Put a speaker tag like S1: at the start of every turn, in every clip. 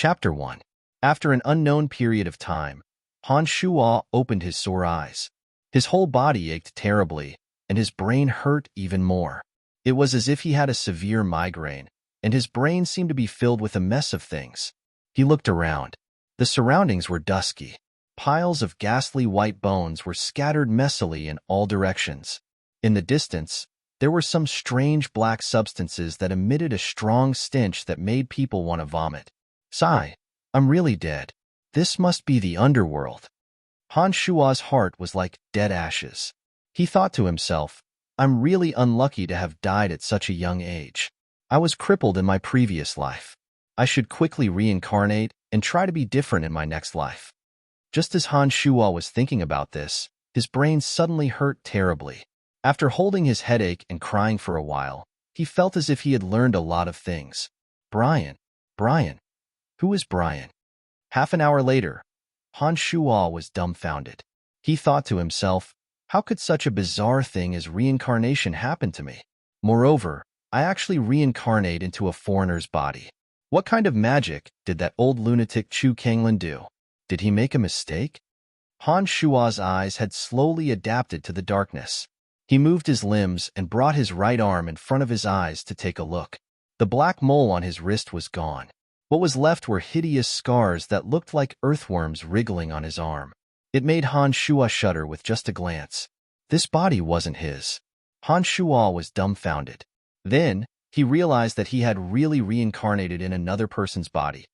S1: Chapter 1. After an unknown period of time, Han Shuo opened his sore eyes. His whole body ached terribly, and his brain hurt even more. It was as if he had a severe migraine, and his brain seemed to be filled with a mess of things. He looked around. The surroundings were dusky. Piles of ghastly white bones were scattered messily in all directions. In the distance, there were some strange black substances that emitted a strong stench that made people want to vomit. Sigh, I'm really dead. This must be the underworld. Han Shuo's heart was like dead ashes. He thought to himself, I'm really unlucky to have died at such a young age. I was crippled in my previous life. I should quickly reincarnate and try to be different in my next life. Just as Han Shuo was thinking about this, his brain suddenly hurt terribly. After holding his headache and crying for a while, he felt as if he had learned a lot of things. Brian. Who is Brian? Half an hour later, Han Shuo was dumbfounded. He thought to himself, how could such a bizarre thing as reincarnation happen to me? Moreover, I actually reincarnate into a foreigner's body. What kind of magic did that old lunatic Chu Kanglin do? Did he make a mistake? Han Shuo's eyes had slowly adapted to the darkness. He moved his limbs and brought his right arm in front of his eyes to take a look. The black mole on his wrist was gone. What was left were hideous scars that looked like earthworms wriggling on his arm. It made Han Shuo shudder with just a glance. This body wasn't his. Han Shuo was dumbfounded. Then, he realized that he had really reincarnated in another person's body.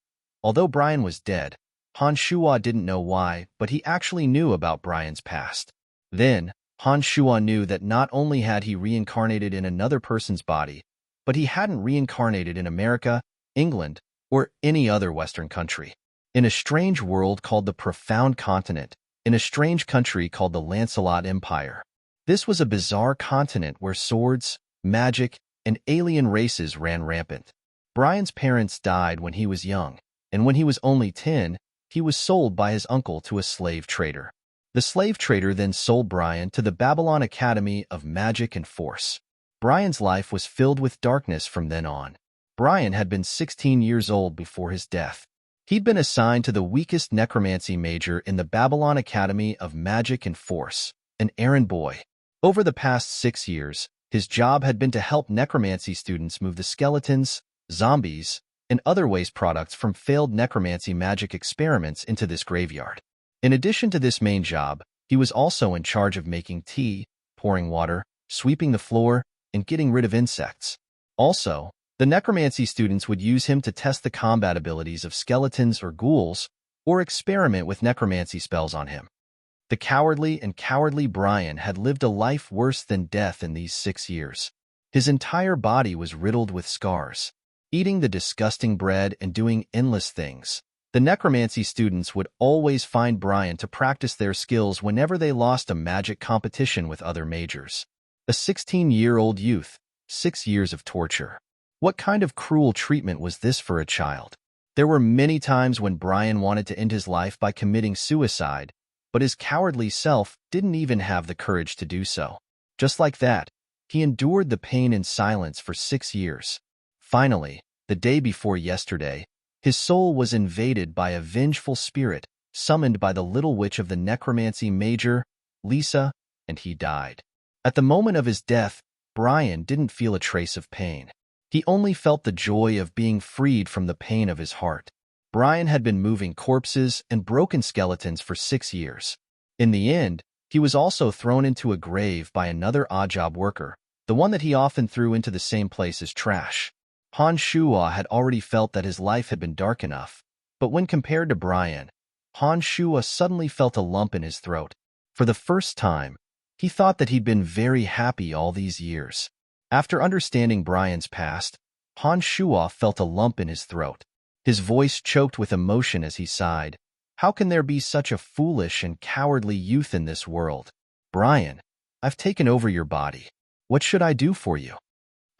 S1: Although Brian was dead, Han Shuo didn't know why, but he actually knew about Brian's past. Then, Han Shuo knew that not only had he reincarnated in another person's body, but he hadn't reincarnated in America, England, or any other Western country. In a strange world called the Profound Continent, in a strange country called the Lancelot Empire. This was a bizarre continent where swords, magic, and alien races ran rampant. Brian's parents died when he was young, and when he was only 10, he was sold by his uncle to a slave trader. The slave trader then sold Brian to the Babylon Academy of Magic and Force. Brian's life was filled with darkness from then on. Brian had been 16 years old before his death. He'd been assigned to the weakest necromancy major in the Babylon Academy of Magic and Force, an errand boy. Over the past 6 years, his job had been to help necromancy students move the skeletons, zombies, and other waste products from failed necromancy magic experiments into this graveyard. In addition to this main job, he was also in charge of making tea, pouring water, sweeping the floor, and getting rid of insects. Also, the necromancy students would use him to test the combat abilities of skeletons or ghouls, or experiment with necromancy spells on him. The cowardly Brian had lived a life worse than death in these 6 years. His entire body was riddled with scars. Eating the disgusting bread and doing endless things. The necromancy students would always find Brian to practice their skills whenever they lost a magic competition with other majors. A 16-year-old youth, 6 years of torture. What kind of cruel treatment was this for a child? There were many times when Brian wanted to end his life by committing suicide, but his cowardly self didn't even have the courage to do so. Just like that, he endured the pain in silence for 6 years. Finally, the day before yesterday, his soul was invaded by a vengeful spirit summoned by the little witch of the necromancy major, Lisa, and he died. At the moment of his death, Brian didn't feel a trace of pain. He only felt the joy of being freed from the pain of his heart. Brian had been moving corpses and broken skeletons for 6 years. In the end, he was also thrown into a grave by another odd-job worker, the one that he often threw into the same place as trash. Han Shuo had already felt that his life had been dark enough, but when compared to Brian, Han Shuo suddenly felt a lump in his throat. For the first time, he thought that he'd been very happy all these years. After understanding Brian's past, Han Shuo felt a lump in his throat. His voice choked with emotion as he sighed. How can there be such a foolish and cowardly youth in this world? Brian, I've taken over your body. What should I do for you?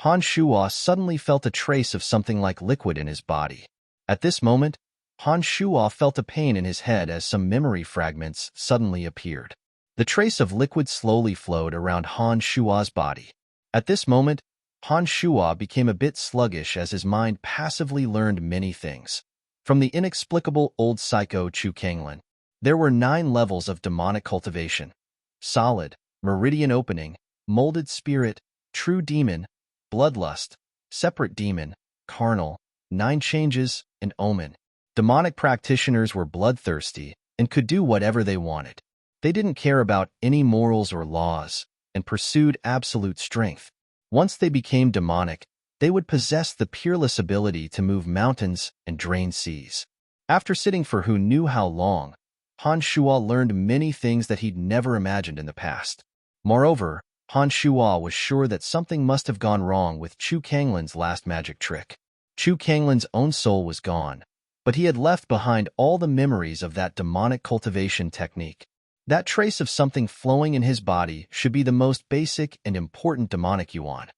S1: Han Shuo suddenly felt a trace of something like liquid in his body. At this moment, Han Shuo felt a pain in his head as some memory fragments suddenly appeared. The trace of liquid slowly flowed around Han Shuo's body. At this moment, Han Shuo became a bit sluggish as his mind passively learned many things. From the inexplicable old psycho Chu Kanglin, there were 9 levels of demonic cultivation: solid, meridian opening, molded spirit, true demon, bloodlust, separate demon, carnal, 9 changes, and omen. Demonic practitioners were bloodthirsty and could do whatever they wanted. They didn't care about any morals or laws and pursued absolute strength. Once they became demonic, they would possess the peerless ability to move mountains and drain seas. After sitting for who knew how long, Han Shuo learned many things that he'd never imagined in the past. Moreover, Han Shuo was sure that something must have gone wrong with Chu Kanglin's last magic trick. Chu Kanglin's own soul was gone, but he had left behind all the memories of that demonic cultivation technique. That trace of something flowing in his body should be the most basic and important demonic yuan,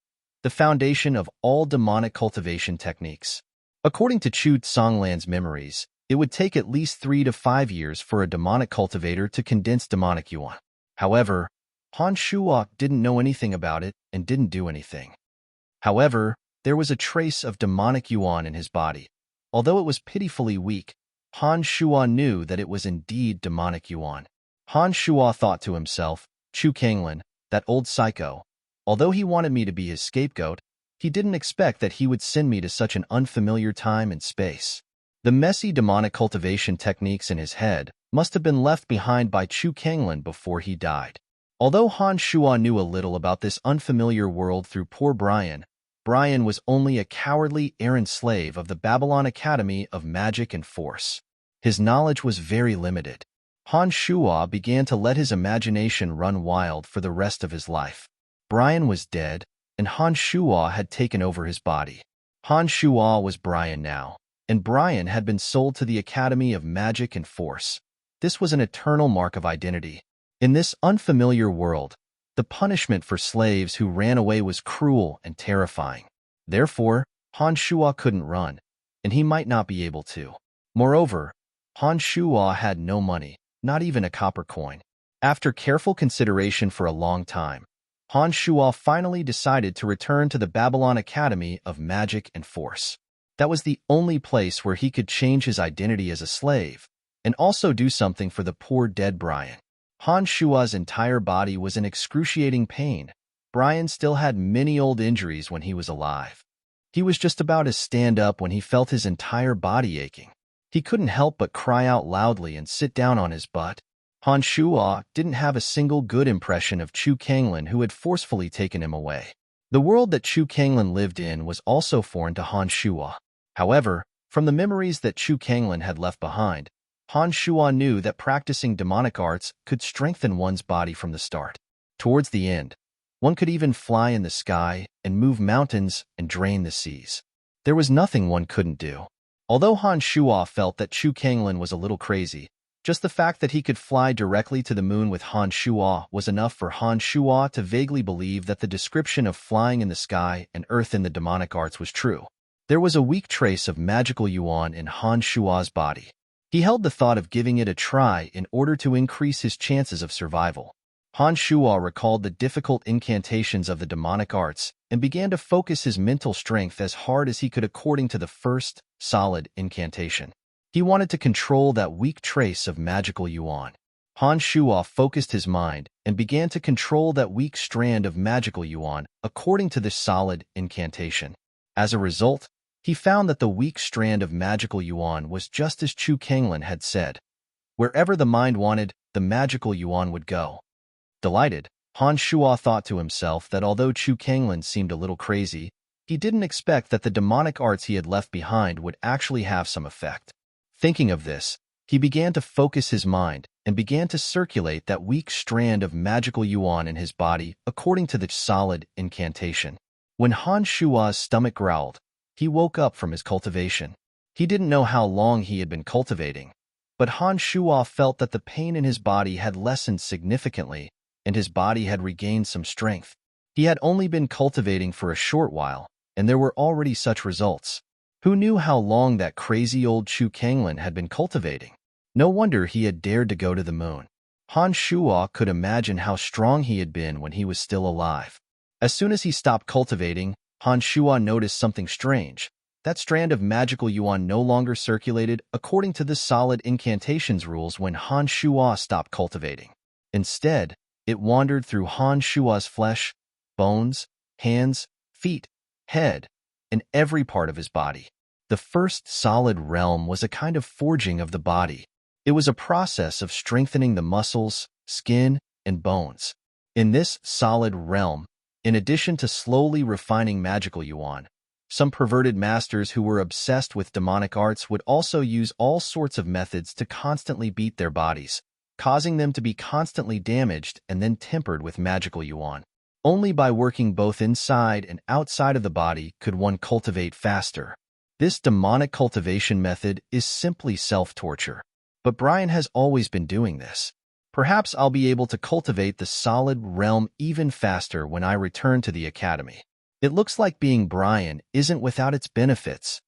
S1: the foundation of all demonic cultivation techniques. According to Chu Tsonglan's memories, it would take at least 3 to 5 years for a demonic cultivator to condense demonic yuan. However, Han Shuo didn't know anything about it and didn't do anything. However, there was a trace of demonic yuan in his body. Although it was pitifully weak, Han Shuo knew that it was indeed demonic yuan. Han Shuo thought to himself, Chu Kanglin, that old psycho, although he wanted me to be his scapegoat, he didn't expect that he would send me to such an unfamiliar time and space. The messy demonic cultivation techniques in his head must have been left behind by Chu Kanglin before he died. Although Han Shuo knew a little about this unfamiliar world through poor Brian, Brian was only a cowardly errand slave of the Babylon Academy of Magic and Force. His knowledge was very limited. Han Shuo began to let his imagination run wild for the rest of his life. Brian was dead, and Han Shuo had taken over his body. Han Shuo was Brian now, and Brian had been sold to the Academy of Magic and Force. This was an eternal mark of identity. In this unfamiliar world, the punishment for slaves who ran away was cruel and terrifying. Therefore, Han Shuo couldn't run, and he might not be able to. Moreover, Han Shuo had no money, not even a copper coin. After careful consideration for a long time, Han Shuo finally decided to return to the Babylon Academy of Magic and Force. That was the only place where he could change his identity as a slave, and also do something for the poor dead Brian. Han Shuo's entire body was in excruciating pain. Brian still had many old injuries when he was alive. He was just about to stand up when he felt his entire body aching. He couldn't help but cry out loudly and sit down on his butt. Han Shuo didn't have a single good impression of Chu Kanglin, who had forcefully taken him away. The world that Chu Kanglin lived in was also foreign to Han Shuo. However, from the memories that Chu Kanglin had left behind, Han Shuo knew that practicing demonic arts could strengthen one's body from the start. Towards the end, one could even fly in the sky and move mountains and drain the seas. There was nothing one couldn't do. Although Han Shuo felt that Chu Kanglin was a little crazy, just the fact that he could fly directly to the moon with Han Shuo was enough for Han Shuo to vaguely believe that the description of flying in the sky and earth in the demonic arts was true. There was a weak trace of magical yuan in Han Shuo's body. He held the thought of giving it a try in order to increase his chances of survival. Han Shuo recalled the difficult incantations of the demonic arts and began to focus his mental strength as hard as he could according to the first, solid incantation. He wanted to control that weak trace of magical yuan. Han Shuo focused his mind and began to control that weak strand of magical yuan according to this solid incantation. As a result, he found that the weak strand of magical yuan was just as Chu Kanglin had said. Wherever the mind wanted, the magical yuan would go. Delighted, Han Shuo thought to himself that although Chu Kanglin seemed a little crazy, he didn't expect that the demonic arts he had left behind would actually have some effect. Thinking of this, he began to focus his mind and began to circulate that weak strand of magical yuan in his body according to the solid incantation. When Han Shuo's stomach growled, he woke up from his cultivation. He didn't know how long he had been cultivating, but Han Shuo felt that the pain in his body had lessened significantly and his body had regained some strength. He had only been cultivating for a short while, and there were already such results. Who knew how long that crazy old Chu Kanglin had been cultivating? No wonder he had dared to go to the moon. Han Shuo could imagine how strong he had been when he was still alive. As soon as he stopped cultivating, Han Shuo noticed something strange. That strand of magical yuan no longer circulated according to the solid incantations rules when Han Shuo stopped cultivating. Instead, it wandered through Han Shuo's flesh, bones, hands, feet, head, and every part of his body. The first solid realm was a kind of forging of the body. It was a process of strengthening the muscles, skin, and bones. In this solid realm, in addition to slowly refining magical yuan, some perverted masters who were obsessed with demonic arts would also use all sorts of methods to constantly beat their bodies, causing them to be constantly damaged and then tempered with magical yuan. Only by working both inside and outside of the body could one cultivate faster. This demonic cultivation method is simply self-torture. But Brian has always been doing this. Perhaps I'll be able to cultivate the solid realm even faster when I return to the academy. It looks like being Brian isn't without its benefits.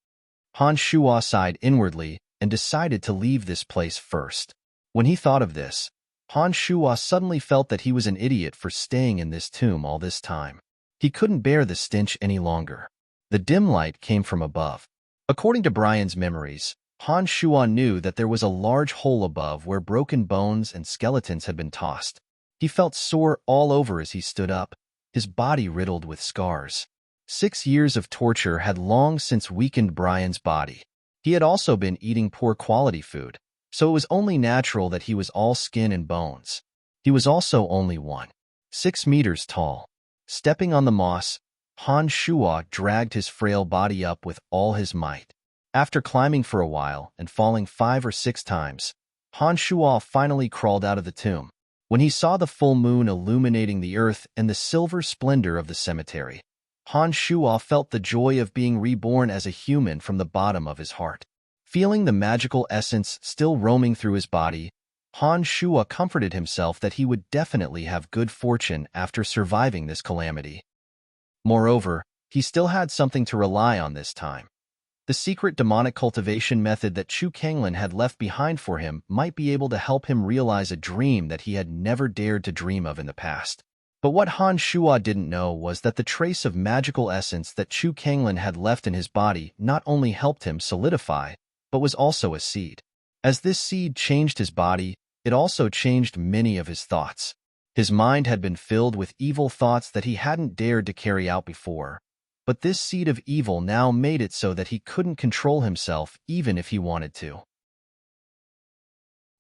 S1: Han Shuo sighed inwardly and decided to leave this place first. When he thought of this, Han Shuo suddenly felt that he was an idiot for staying in this tomb all this time. He couldn't bear the stench any longer. The dim light came from above. According to Brian's memories, Han Shuo knew that there was a large hole above where broken bones and skeletons had been tossed. He felt sore all over as he stood up, his body riddled with scars. 6 years of torture had long since weakened Brian's body. He had also been eating poor quality food, so it was only natural that he was all skin and bones. He was also only 1.6 meters tall. Stepping on the moss, Han Shuo dragged his frail body up with all his might. After climbing for a while and falling 5 or 6 times, Han Shuo finally crawled out of the tomb. When he saw the full moon illuminating the earth and the silver splendor of the cemetery, Han Shuo felt the joy of being reborn as a human from the bottom of his heart. Feeling the magical essence still roaming through his body, Han Shuo comforted himself that he would definitely have good fortune after surviving this calamity. Moreover, he still had something to rely on this time. The secret demonic cultivation method that Chu Kanglin had left behind for him might be able to help him realize a dream that he had never dared to dream of in the past. But what Han Shuo didn't know was that the trace of magical essence that Chu Kanglin had left in his body not only helped him solidify, but was also a seed. As this seed changed his body, it also changed many of his thoughts. His mind had been filled with evil thoughts that he hadn't dared to carry out before. But this seed of evil now made it so that he couldn't control himself even if he wanted to.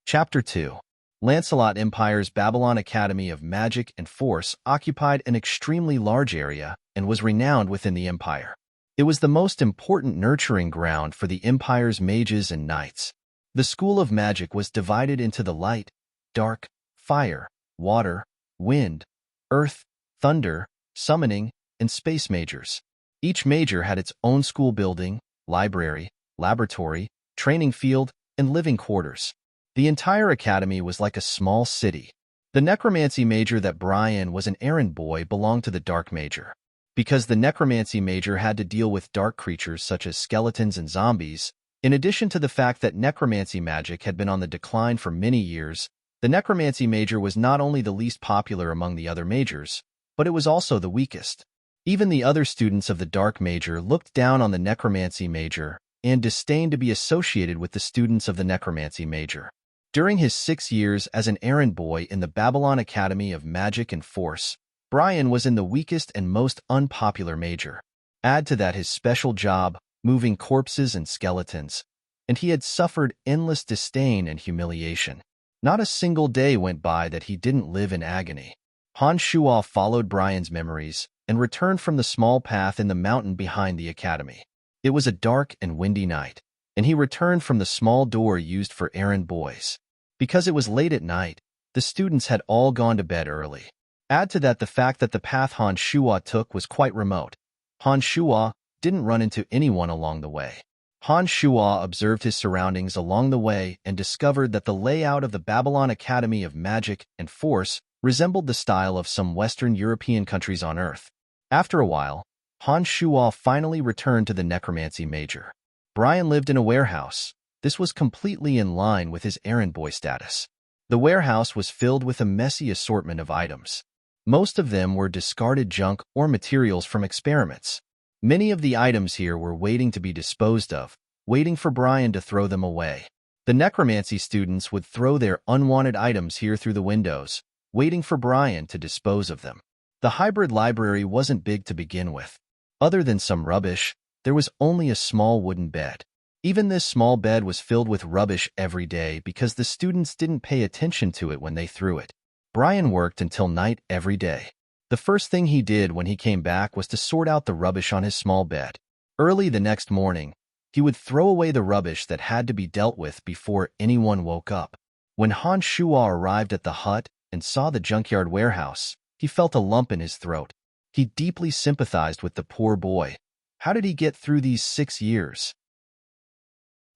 S1: Chapter 2. Lancelot Empire's Babylon Academy of Magic and Force occupied an extremely large area and was renowned within the Empire. It was the most important nurturing ground for the Empire's mages and knights. The School of Magic was divided into the light, dark, fire, water, wind, earth, thunder, summoning, and space majors. Each major had its own school building, library, laboratory, training field, and living quarters. The entire academy was like a small city. The necromancy major that Brian was an errand boy belonged to the dark major. Because the necromancy major had to deal with dark creatures such as skeletons and zombies, in addition to the fact that necromancy magic had been on the decline for many years, the necromancy major was not only the least popular among the other majors, but it was also the weakest. Even the other students of the dark major looked down on the necromancy major and disdained to be associated with the students of the necromancy major. During his 6 years as an errand boy in the Babylon Academy of Magic and Force, Brian was in the weakest and most unpopular major. Add to that his special job, moving corpses and skeletons, and he had suffered endless disdain and humiliation. Not a single day went by that he didn't live in agony. Han Shuo followed Brian's memories and returned from the small path in the mountain behind the academy. It was a dark and windy night, and he returned from the small door used for errand boys. Because it was late at night, the students had all gone to bed early. Add to that the fact that the path Han Shuo took was quite remote. Han Shuo didn't run into anyone along the way. Han Shuo observed his surroundings along the way and discovered that the layout of the Babylon Academy of Magic and Force resembled the style of some Western European countries on Earth. After a while, Han Shuo finally returned to the necromancy major. Brian lived in a warehouse. This was completely in line with his errand boy status. The warehouse was filled with a messy assortment of items. Most of them were discarded junk or materials from experiments. Many of the items here were waiting to be disposed of, waiting for Brian to throw them away. The necromancy students would throw their unwanted items here through the windows, waiting for Brian to dispose of them. The hybrid library wasn't big to begin with. Other than some rubbish, there was only a small wooden bed. Even this small bed was filled with rubbish every day because the students didn't pay attention to it when they threw it. Brian worked until night every day. The first thing he did when he came back was to sort out the rubbish on his small bed. Early the next morning, he would throw away the rubbish that had to be dealt with before anyone woke up. When Han Shuo arrived at the hut and saw the junkyard warehouse, he felt a lump in his throat. He deeply sympathized with the poor boy. How did he get through these 6 years?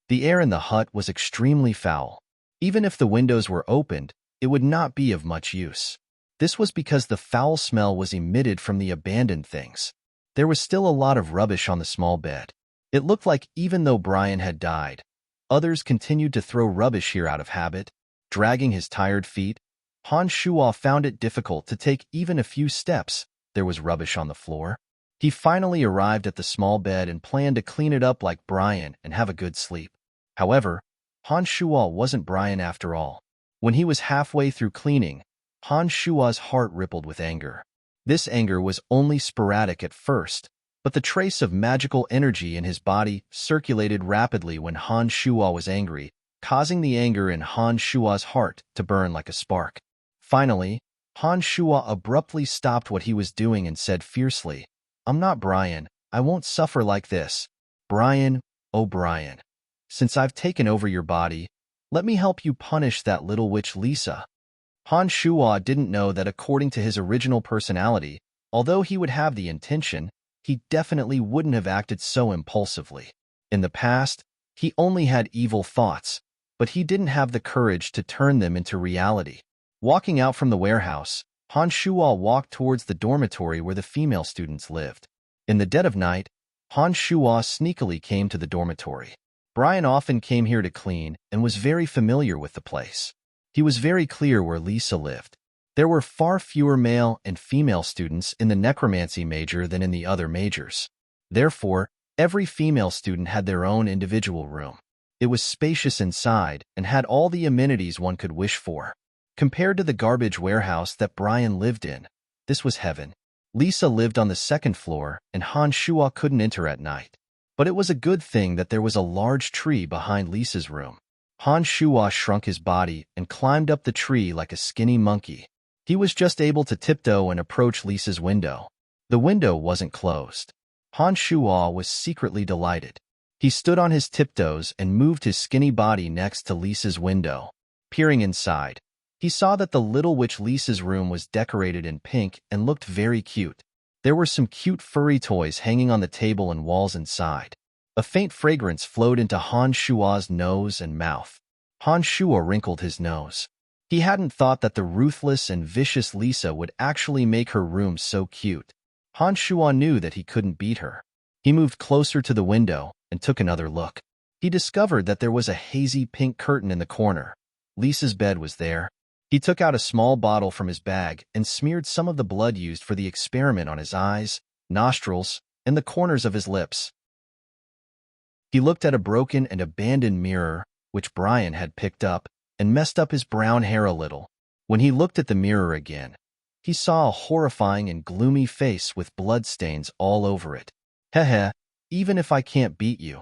S1: The air in the hut was extremely foul. Even if the windows were opened, it would not be of much use. This was because the foul smell was emitted from the abandoned things. There was still a lot of rubbish on the small bed. It looked like even though Brian had died, others continued to throw rubbish here out of habit. Dragging his tired feet, Han Shuo found it difficult to take even a few steps. There was rubbish on the floor. He finally arrived at the small bed and planned to clean it up like Brian and have a good sleep. However, Han Shuo wasn't Brian after all. When he was halfway through cleaning, Han Shuo's heart rippled with anger. This anger was only sporadic at first, but the trace of magical energy in his body circulated rapidly when Han Shuo was angry, causing the anger in Han Shuo's heart to burn like a spark. Finally, Han Shuo abruptly stopped what he was doing and said fiercely, "I'm not Brian. I won't suffer like this. Brian, oh Brian. Since I've taken over your body, let me help you punish that little witch Lisa." Han Shuo didn't know that according to his original personality, although he would have the intention, he definitely wouldn't have acted so impulsively. In the past, he only had evil thoughts, but he didn't have the courage to turn them into reality. Walking out from the warehouse, Han Shuo walked towards the dormitory where the female students lived. In the dead of night, Han Shuo sneakily came to the dormitory. Brian often came here to clean and was very familiar with the place. He was very clear where Lisa lived. There were far fewer male and female students in the necromancy major than in the other majors. Therefore, every female student had their own individual room. It was spacious inside and had all the amenities one could wish for. Compared to the garbage warehouse that Brian lived in, this was heaven. Lisa lived on the second floor and Han Shuo couldn't enter at night. But it was a good thing that there was a large tree behind Lisa's room. Han Shuo shrunk his body and climbed up the tree like a skinny monkey. He was just able to tiptoe and approach Lisa's window. The window wasn't closed. Han Shuo was secretly delighted. He stood on his tiptoes and moved his skinny body next to Lisa's window. Peering inside, he saw that the little witch Lisa's room was decorated in pink and looked very cute. There were some cute furry toys hanging on the table and walls inside. A faint fragrance flowed into Han Shuo's nose and mouth. Han Shuo wrinkled his nose. He hadn't thought that the ruthless and vicious Lisa would actually make her room so cute. Han Shuo knew that he couldn't beat her. He moved closer to the window and took another look. He discovered that there was a hazy pink curtain in the corner. Lisa's bed was there. He took out a small bottle from his bag and smeared some of the blood used for the experiment on his eyes, nostrils, and the corners of his lips. He looked at a broken and abandoned mirror, which Brian had picked up, and messed up his brown hair a little. When he looked at the mirror again, he saw a horrifying and gloomy face with bloodstains all over it. Heh, even if I can't beat you,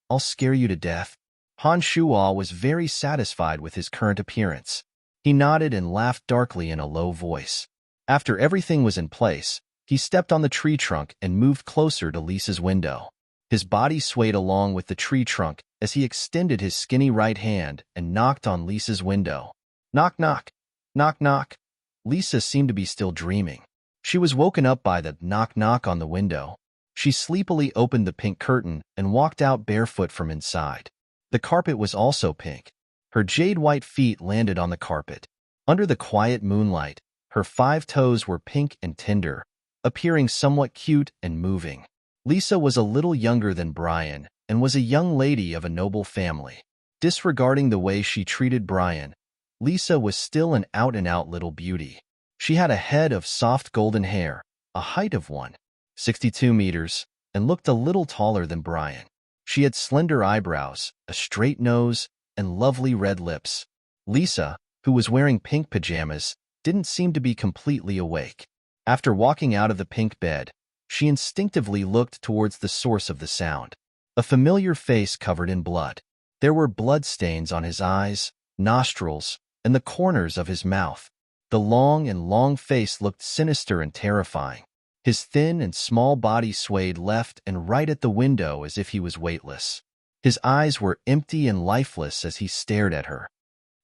S1: I'll scare you to death. Han Shuo was very satisfied with his current appearance. He nodded and laughed darkly in a low voice. After everything was in place, he stepped on the tree trunk and moved closer to Lisa's window. His body swayed along with the tree trunk as he extended his skinny right hand and knocked on Lisa's window. Knock, knock. Knock, knock. Lisa seemed to be still dreaming. She was woken up by the knock-knock on the window. She sleepily opened the pink curtain and walked out barefoot from inside. The carpet was also pink. Her jade-white feet landed on the carpet. Under the quiet moonlight, her 5 toes were pink and tender, appearing somewhat cute and moving. Lisa was a little younger than Brian and was a young lady of a noble family. Disregarding the way she treated Brian, Lisa was still an out-and-out little beauty. She had a head of soft golden hair, a height of 1.62 meters, and looked a little taller than Brian. She had slender eyebrows, a straight nose, and lovely red lips. Lisa, who was wearing pink pajamas, didn't seem to be completely awake. After walking out of the pink bed, she instinctively looked towards the source of the sound. A familiar face covered in blood. There were blood stains on his eyes, nostrils, and the corners of his mouth. The long face looked sinister and terrifying. His thin and small body swayed left and right at the window as if he was weightless. His eyes were empty and lifeless as he stared at her.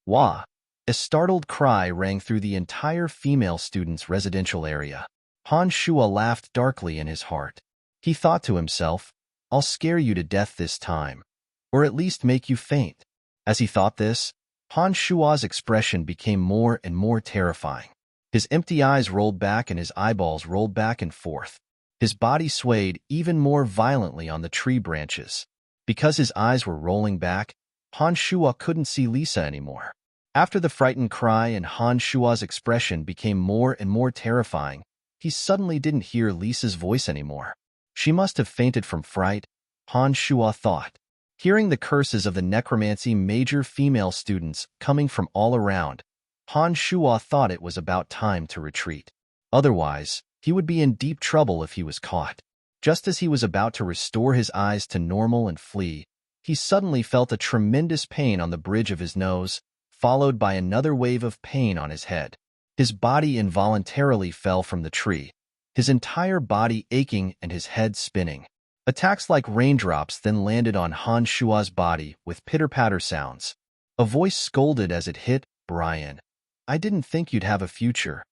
S1: Wah! A startled cry rang through the entire female students' residential area. Han Shua laughed darkly in his heart. He thought to himself, "I'll scare you to death this time, or at least make you faint." As he thought this, Han Shua's expression became more and more terrifying. His empty eyes rolled back and his eyeballs rolled back and forth. His body swayed even more violently on the tree branches. Because his eyes were rolling back, Han Shua couldn't see Lisa anymore. After the frightened cry and Han Shua's expression became more and more terrifying, he suddenly didn't hear Lisa's voice anymore. She must have fainted from fright, Han Shua thought. Hearing the curses of the necromancy major female students coming from all around, Han Shua thought it was about time to retreat. Otherwise, he would be in deep trouble if he was caught. Just as he was about to restore his eyes to normal and flee, he suddenly felt a tremendous pain on the bridge of his nose, followed by another wave of pain on his head. His body involuntarily fell from the tree, his entire body aching and his head spinning. Attacks like raindrops then landed on Han Shua's body with pitter-patter sounds. A voice scolded as it hit, "Brian, I didn't think you'd have a future.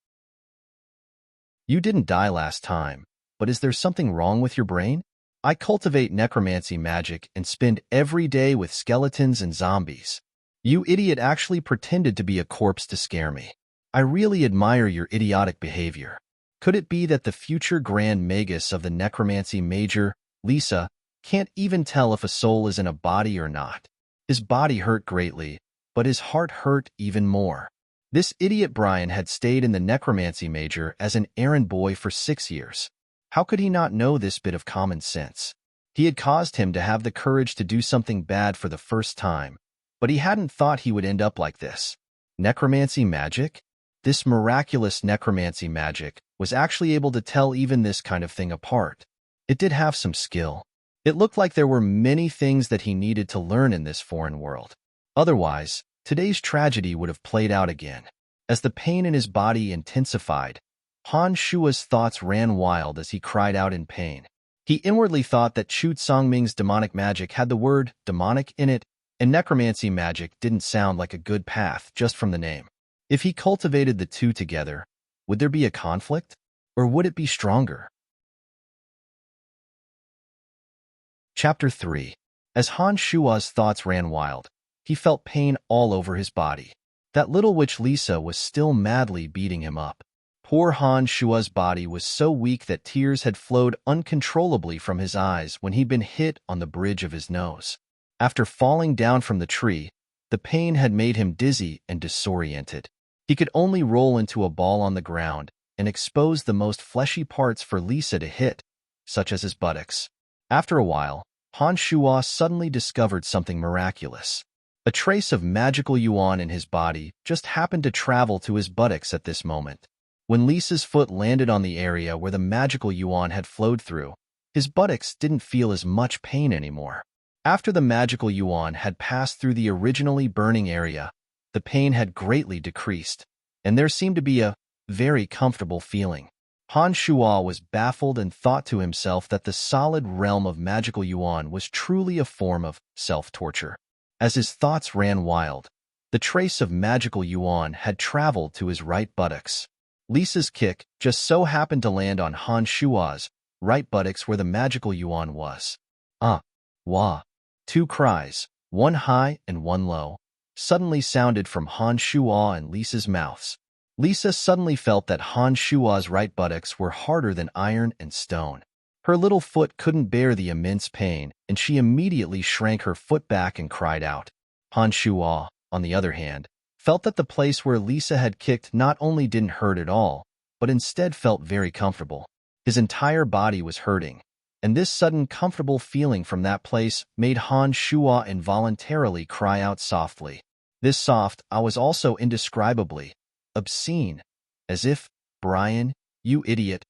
S1: You didn't die last time, but is there something wrong with your brain? I cultivate necromancy magic and spend every day with skeletons and zombies. You idiot actually pretended to be a corpse to scare me. I really admire your idiotic behavior. Could it be that the future Grand Magus of the necromancy major, Lisa, can't even tell if a soul is in a body or not?" His body hurt greatly, but his heart hurt even more. This idiot Brian had stayed in the necromancy major as an errand boy for 6 years. How could he not know this bit of common sense? He had caused him to have the courage to do something bad for the first time, but he hadn't thought he would end up like this. Necromancy magic? This miraculous necromancy magic was actually able to tell even this kind of thing apart. It did have some skill. It looked like there were many things that he needed to learn in this foreign world. Otherwise, today's tragedy would have played out again. As the pain in his body intensified, Han Shua's thoughts ran wild as he cried out in pain. He inwardly thought that Chu Songming's demonic magic had the word demonic in it, and necromancy magic didn't sound like a good path just from the name. If he cultivated the two together, would there be a conflict, or would it be stronger? Chapter 3. As Han Shua's thoughts ran wild, he felt pain all over his body. That little witch Lisa was still madly beating him up. Poor Han Shua's body was so weak that tears had flowed uncontrollably from his eyes when he'd been hit on the bridge of his nose. After falling down from the tree, the pain had made him dizzy and disoriented. He could only roll into a ball on the ground and expose the most fleshy parts for Lisa to hit, such as his buttocks. After a while, Han Shua suddenly discovered something miraculous. A trace of magical yuan in his body just happened to travel to his buttocks at this moment. When Lisa's foot landed on the area where the magical yuan had flowed through, his buttocks didn't feel as much pain anymore. After the magical yuan had passed through the originally burning area, the pain had greatly decreased, and there seemed to be a very comfortable feeling. Han Shua was baffled and thought to himself that the solid realm of magical yuan was truly a form of self-torture. As his thoughts ran wild, the trace of magical yuan had traveled to his right buttocks. Lisa's kick just so happened to land on Han Shua's right buttocks where the magical yuan was. Wah. Two cries, one high and one low, suddenly sounded from Han Shua and Lisa's mouths. Lisa suddenly felt that Han Shua's right buttocks were harder than iron and stone. Her little foot couldn't bear the immense pain, and she immediately shrank her foot back and cried out. Han Shua, on the other hand, felt that the place where Lisa had kicked not only didn't hurt at all, but instead felt very comfortable. His entire body was hurting, and this sudden comfortable feeling from that place made Han Shuo involuntarily cry out softly. This soft I was also indescribably obscene, as if, Brian, you idiot,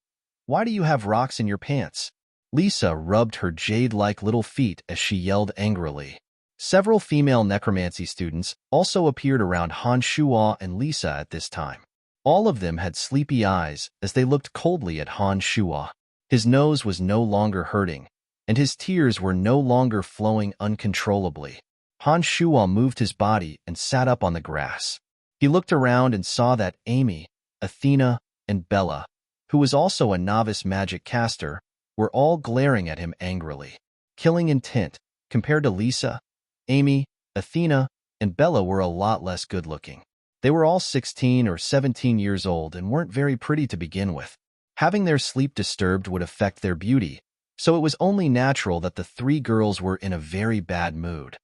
S1: why do you have rocks in your pants? Lisa rubbed her jade-like little feet as she yelled angrily. Several female necromancy students also appeared around Han Shuo and Lisa at this time. All of them had sleepy eyes as they looked coldly at Han Shuo. His nose was no longer hurting, and his tears were no longer flowing uncontrollably. Han Shuo moved his body and sat up on the grass. He looked around and saw that Amy, Athena, and Bella, who was also a novice magic caster, were all glaring at him angrily. Killing intent, compared to Lisa, Amy, Athena, and Bella were a lot less good-looking. They were all 16 or 17 years old and weren't very pretty to begin with. Having their sleep disturbed would affect their beauty, so it was only natural that the three girls were in a very bad mood.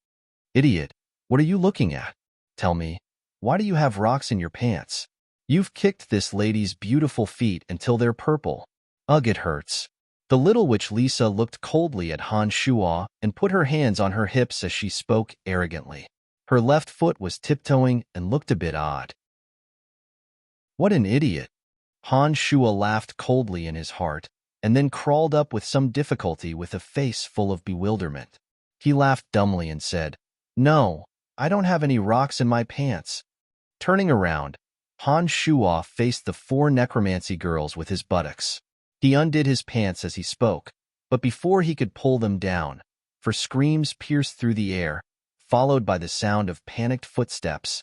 S1: Idiot, what are you looking at? Tell me, why do you have rocks in your pants? You've kicked this lady's beautiful feet until they're purple. Ugh, it hurts. The little witch Lisa looked coldly at Han Shuo and put her hands on her hips as she spoke arrogantly. Her left foot was tiptoeing and looked a bit odd. What an idiot! Han Shuo laughed coldly in his heart, and then crawled up with some difficulty with a face full of bewilderment. He laughed dumbly and said, No, I don't have any rocks in my pants. Turning around, Han Shuo faced the four necromancy girls with his buttocks. He undid his pants as he spoke, but before he could pull them down, for screams pierced through the air, followed by the sound of panicked footsteps.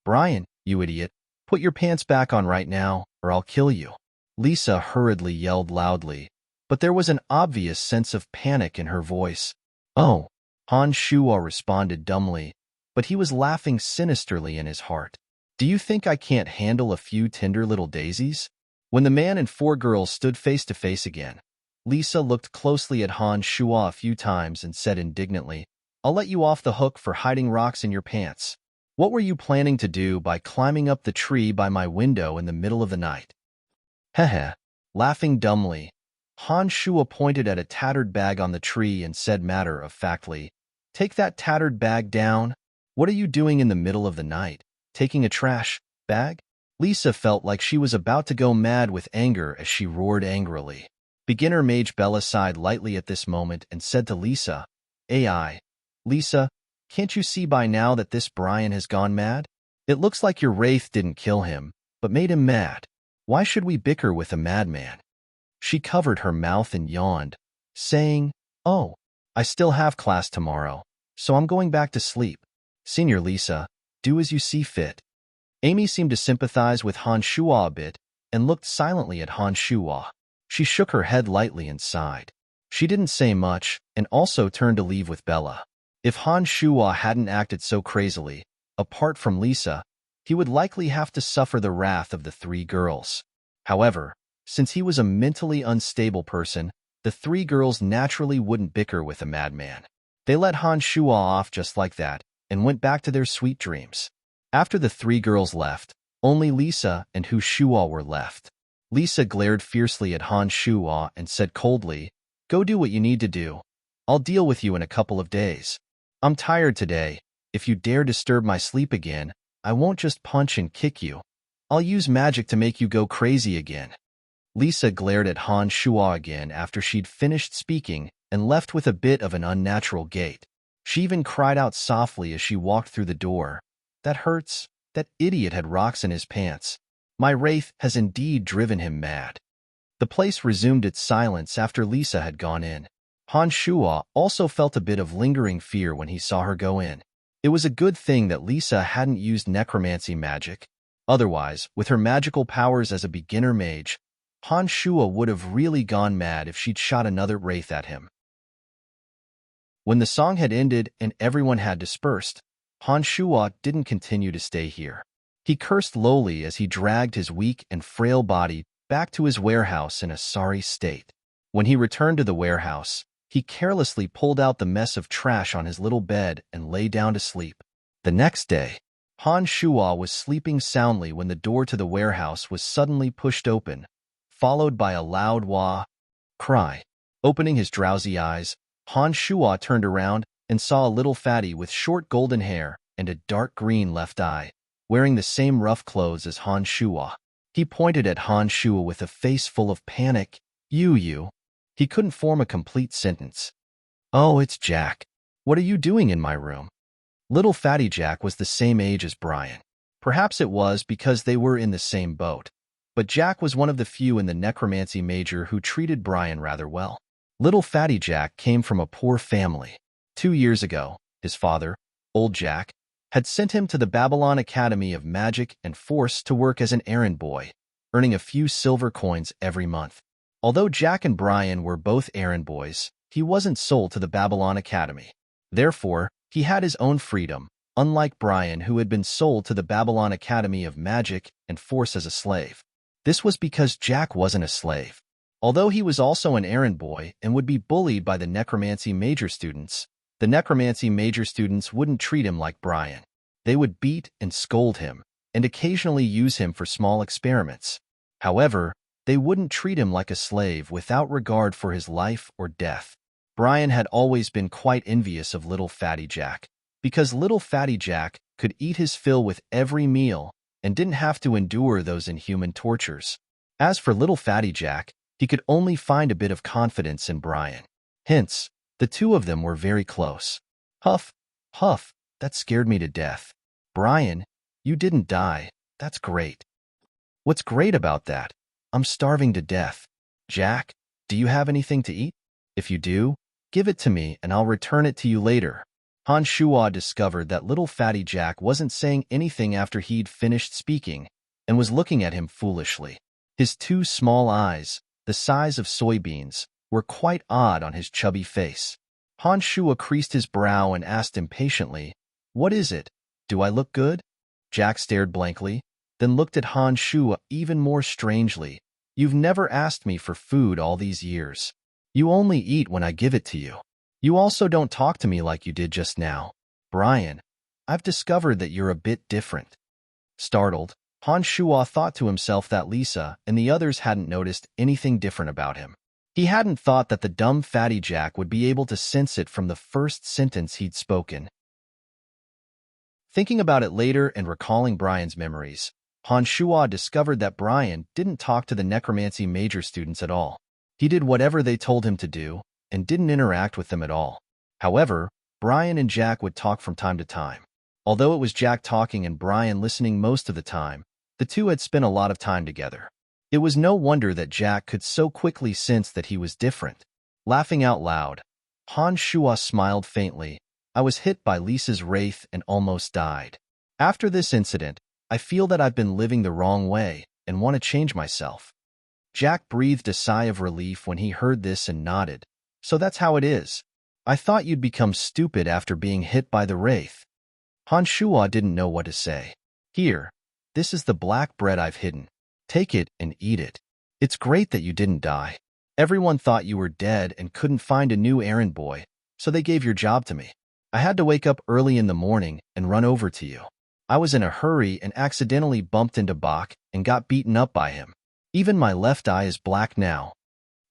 S1: Brian, you idiot, put your pants back on right now, or I'll kill you. Lisa hurriedly yelled loudly, but there was an obvious sense of panic in her voice. Oh, Han Shuo responded dumbly, but he was laughing sinisterly in his heart. Do you think I can't handle a few tender little daisies? When the man and four girls stood face to face again, Lisa looked closely at Han Shuo a few times and said indignantly, I'll let you off the hook for hiding rocks in your pants. What were you planning to do by climbing up the tree by my window in the middle of the night? Heh. Laughing dumbly, Han Shuo pointed at a tattered bag on the tree and said matter-of-factly, Take that tattered bag down. What are you doing in the middle of the night? Taking a trash bag? Lisa felt like she was about to go mad with anger as she roared angrily. Beginner Mage Bella sighed lightly at this moment and said to Lisa, AI, Lisa, can't you see by now that this Brian has gone mad? It looks like your wraith didn't kill him, but made him mad. Why should we bicker with a madman? She covered her mouth and yawned, saying, Oh, I still have class tomorrow, so I'm going back to sleep. Senior Lisa, do as you see fit. Amy seemed to sympathize with Han Shuo a bit and looked silently at Han Shuo. She shook her head lightly and sighed. She didn't say much and also turned to leave with Bella. If Han Shuo hadn't acted so crazily, apart from Lisa, he would likely have to suffer the wrath of the three girls. However, since he was a mentally unstable person, the three girls naturally wouldn't bicker with a madman. They let Han Shuo off just like that and went back to their sweet dreams. After the three girls left, only Lisa and Hu Shuo were left. Lisa glared fiercely at Han Shuo and said coldly, Go do what you need to do. I'll deal with you in a couple of days. I'm tired today. If you dare disturb my sleep again, I won't just punch and kick you. I'll use magic to make you go crazy again. Lisa glared at Han Shuo again after she'd finished speaking and left with a bit of an unnatural gait. She even cried out softly as she walked through the door. That hurts. That idiot had rocks in his pants. My wraith has indeed driven him mad. The place resumed its silence after Lisa had gone in. Han Shuo also felt a bit of lingering fear when he saw her go in. It was a good thing that Lisa hadn't used necromancy magic. Otherwise, with her magical powers as a beginner mage, Han Shuo would have really gone mad if she'd shot another wraith at him. When the song had ended and everyone had dispersed, Han Shuo didn't continue to stay here. He cursed lowly as he dragged his weak and frail body back to his warehouse in a sorry state. When he returned to the warehouse, he carelessly pulled out the mess of trash on his little bed and lay down to sleep. The next day, Han Shuo was sleeping soundly when the door to the warehouse was suddenly pushed open, followed by a loud wah cry. Opening his drowsy eyes, Han Shuo turned around and saw a little fatty with short golden hair and a dark green left eye, wearing the same rough clothes as Han Shuo. He pointed at Han Shuo with a face full of panic. You. He couldn't form a complete sentence. Oh, it's Jack. What are you doing in my room? Little fatty Jack was the same age as Brian. Perhaps it was because they were in the same boat. But Jack was one of the few in the necromancy major who treated Brian rather well. Little fatty Jack came from a poor family. 2 years ago, his father, Old Jack, had sent him to the Babylon Academy of Magic and Force to work as an errand boy, earning a few silver coins every month. Although Jack and Brian were both errand boys, he wasn't sold to the Babylon Academy. Therefore, he had his own freedom, unlike Brian, who had been sold to the Babylon Academy of Magic and Force as a slave. This was because Jack wasn't a slave. Although he was also an errand boy and would be bullied by the necromancy major students, the necromancy major students wouldn't treat him like Brian. They would beat and scold him, and occasionally use him for small experiments. However, they wouldn't treat him like a slave without regard for his life or death. Brian had always been quite envious of little fatty Jack, because little fatty Jack could eat his fill with every meal and didn't have to endure those inhuman tortures. As for little fatty Jack, he could only find a bit of confidence in Brian. Hence, the two of them were very close. Huff, huff, that scared me to death. Brian, you didn't die. That's great. What's great about that? I'm starving to death. Jack, do you have anything to eat? If you do, give it to me and I'll return it to you later. Han Shuo discovered that little fatty Jack wasn't saying anything after he'd finished speaking and was looking at him foolishly. His two small eyes, the size of soybeans, were quite odd on his chubby face. Han Shuo creased his brow and asked impatiently, "What is it? Do I look good?" Jack stared blankly, then looked at Han Shuo even more strangely. "You've never asked me for food all these years. You only eat when I give it to you. You also don't talk to me like you did just now. Brian, I've discovered that you're a bit different." Startled, Han Shuo thought to himself that Lisa and the others hadn't noticed anything different about him. He hadn't thought that the dumb fatty Jack would be able to sense it from the first sentence he'd spoken. Thinking about it later and recalling Brian's memories, Han Shuo discovered that Brian didn't talk to the necromancy major students at all. He did whatever they told him to do and didn't interact with them at all. However, Brian and Jack would talk from time to time. Although it was Jack talking and Brian listening most of the time, the two had spent a lot of time together. It was no wonder that Jack could so quickly sense that he was different. Laughing out loud, Han Shuo smiled faintly. "I was hit by Lisa's wraith and almost died. After this incident, I feel that I've been living the wrong way and want to change myself." Jack breathed a sigh of relief when he heard this and nodded. "So that's how it is. I thought you'd become stupid after being hit by the wraith." Han Shuo didn't know what to say. "Here, this is the black bread I've hidden. Take it and eat it. It's great that you didn't die. Everyone thought you were dead and couldn't find a new errand boy, so they gave your job to me. I had to wake up early in the morning and run over to you. I was in a hurry and accidentally bumped into Bach and got beaten up by him. Even my left eye is black now."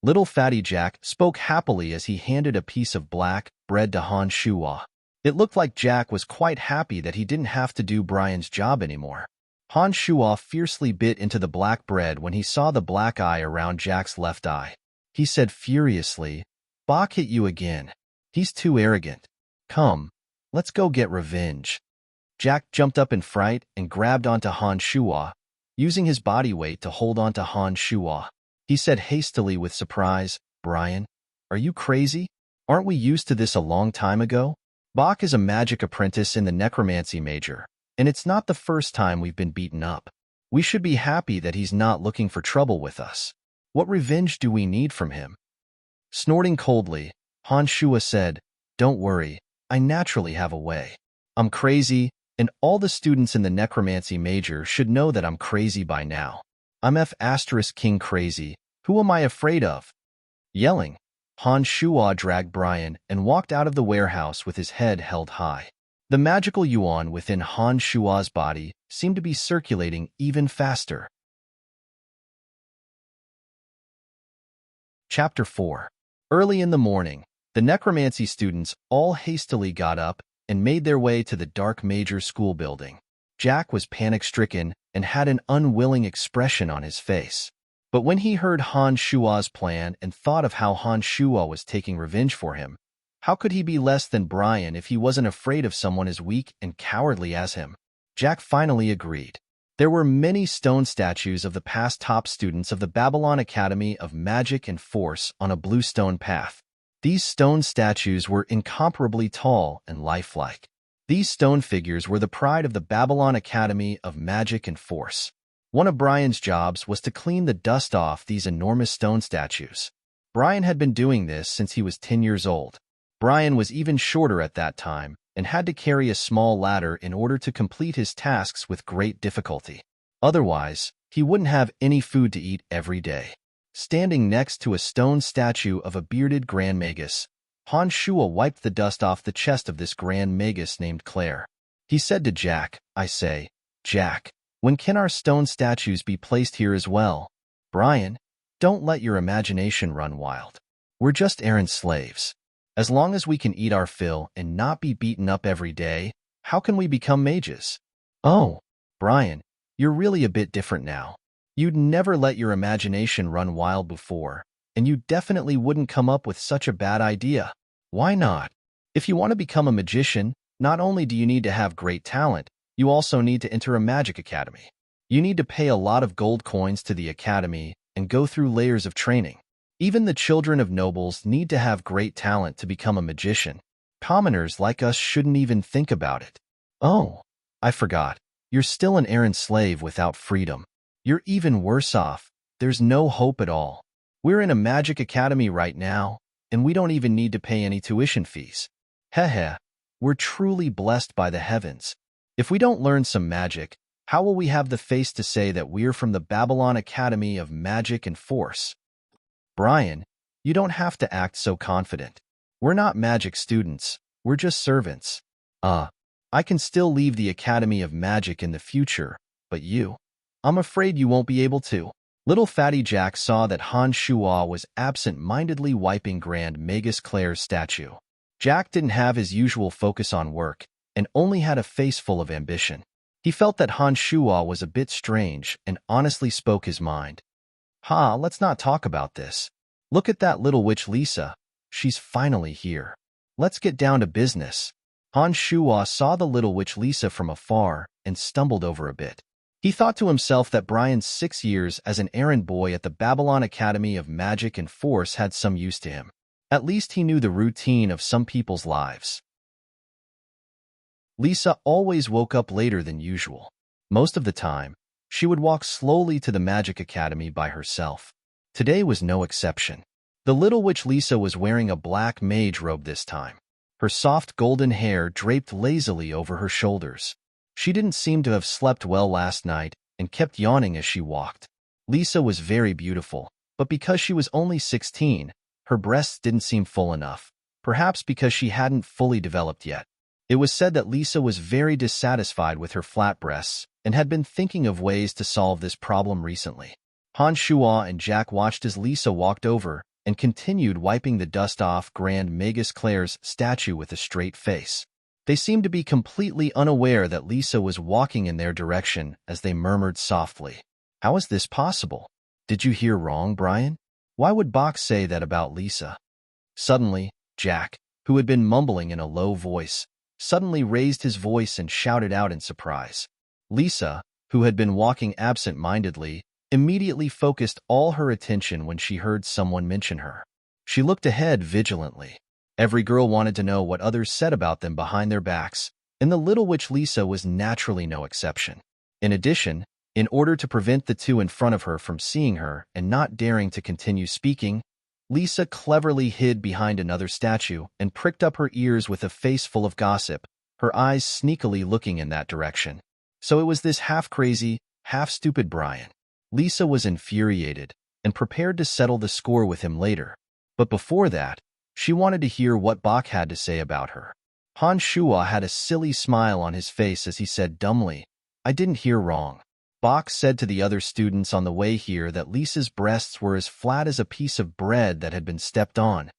S1: Little fatty Jack spoke happily as he handed a piece of black bread to Han Shuo. It looked like Jack was quite happy that he didn't have to do Brian's job anymore. Han Shuo fiercely bit into the black bread when he saw the black eye around Jack's left eye. He said furiously, "Bach hit you again. He's too arrogant. Come, let's go get revenge." Jack jumped up in fright and grabbed onto Han Shuo, using his body weight to hold onto Han Shuo. He said hastily with surprise, "Brian, are you crazy? Aren't we used to this a long time ago? Bach is a magic apprentice in the necromancy major, and it's not the first time we've been beaten up. We should be happy that he's not looking for trouble with us. What revenge do we need from him?" Snorting coldly, Han Shuo said, "Don't worry, I naturally have a way. I'm crazy, and all the students in the necromancy major should know that I'm crazy by now. I'm F***king crazy. Who am I afraid of?" Yelling, Han Shuo dragged Brian and walked out of the warehouse with his head held high. The magical yuan within Han Shuo's body seemed to be circulating even faster. Chapter 4. Early in the morning, the necromancy students all hastily got up and made their way to the dark major school building. Jack was panic-stricken and had an unwilling expression on his face. But when he heard Han Shua's plan and thought of how Han Shua was taking revenge for him, how could he be less than Brian if he wasn't afraid of someone as weak and cowardly as him? Jack finally agreed. There were many stone statues of the past top students of the Babylon Academy of Magic and Force on a blue stone path. These stone statues were incomparably tall and lifelike. These stone figures were the pride of the Babylon Academy of Magic and Force. One of Brian's jobs was to clean the dust off these enormous stone statues. Brian had been doing this since he was 10 years old. Brian was even shorter at that time and had to carry a small ladder in order to complete his tasks with great difficulty. Otherwise, he wouldn't have any food to eat every day. Standing next to a stone statue of a bearded Grand Magus, Han Shua wiped the dust off the chest of this Grand Magus named Claire. He said to Jack, "I say, Jack, when can our stone statues be placed here as well? Brian, don't let your imagination run wild. We're just errand slaves. As long as we can eat our fill and not be beaten up every day, how can we become mages?" "Oh, Brian, you're really a bit different now. You'd never let your imagination run wild before, and you definitely wouldn't come up with such a bad idea. Why not? If you want to become a magician, not only do you need to have great talent, you also need to enter a magic academy. You need to pay a lot of gold coins to the academy and go through layers of training. Even the children of nobles need to have great talent to become a magician. Commoners like us shouldn't even think about it." "Oh, I forgot. You're still an errand slave without freedom. You're even worse off. There's no hope at all. We're in a magic academy right now, and we don't even need to pay any tuition fees. Heh. We're truly blessed by the heavens. If we don't learn some magic, how will we have the face to say that we're from the Babylon Academy of Magic and Force?" "Brian, you don't have to act so confident. We're not magic students. We're just servants. I can still leave the Academy of Magic in the future, but you? I'm afraid you won't be able to." Little Fatty Jack saw that Han Shua was absent-mindedly wiping Grand Magus Claire's statue. Jack didn't have his usual focus on work and only had a face full of ambition. He felt that Han Shua was a bit strange and honestly spoke his mind. Let's not talk about this. Look at that little witch Lisa. She's finally here. Let's get down to business." Han Shua saw the little witch Lisa from afar and stumbled over a bit. He thought to himself that Brian's 6 years as an errand boy at the Babylon Academy of Magic and Force had some use to him. At least he knew the routine of some people's lives. Lisa always woke up later than usual. Most of the time, she would walk slowly to the Magic Academy by herself. Today was no exception. The little witch Lisa was wearing a black mage robe this time. Her soft golden hair draped lazily over her shoulders. She didn't seem to have slept well last night and kept yawning as she walked. Lisa was very beautiful, but because she was only 16, her breasts didn't seem full enough, perhaps because she hadn't fully developed yet. It was said that Lisa was very dissatisfied with her flat breasts and had been thinking of ways to solve this problem recently. Han Shua and Jack watched as Lisa walked over and continued wiping the dust off Grand Magus Claire's statue with a straight face. They seemed to be completely unaware that Lisa was walking in their direction as they murmured softly, "How is this possible? Did you hear wrong, Brian? Why would Bach say that about Lisa?" Suddenly, Jack, who had been mumbling in a low voice, suddenly raised his voice and shouted out in surprise. Lisa, who had been walking absent-mindedly, immediately focused all her attention when she heard someone mention her. She looked ahead vigilantly. Every girl wanted to know what others said about them behind their backs, and the little witch Lisa was naturally no exception. In addition, in order to prevent the two in front of her from seeing her and not daring to continue speaking, Lisa cleverly hid behind another statue and pricked up her ears with a face full of gossip, her eyes sneakily looking in that direction. So it was this half-crazy, half-stupid Brian. Lisa was infuriated and prepared to settle the score with him later. But before that, she wanted to hear what Bach had to say about her. Han Shua had a silly smile on his face as he said dumbly, "I didn't hear wrong. Bach said to the other students on the way here that Lisa's breasts were as flat as a piece of bread that had been stepped on.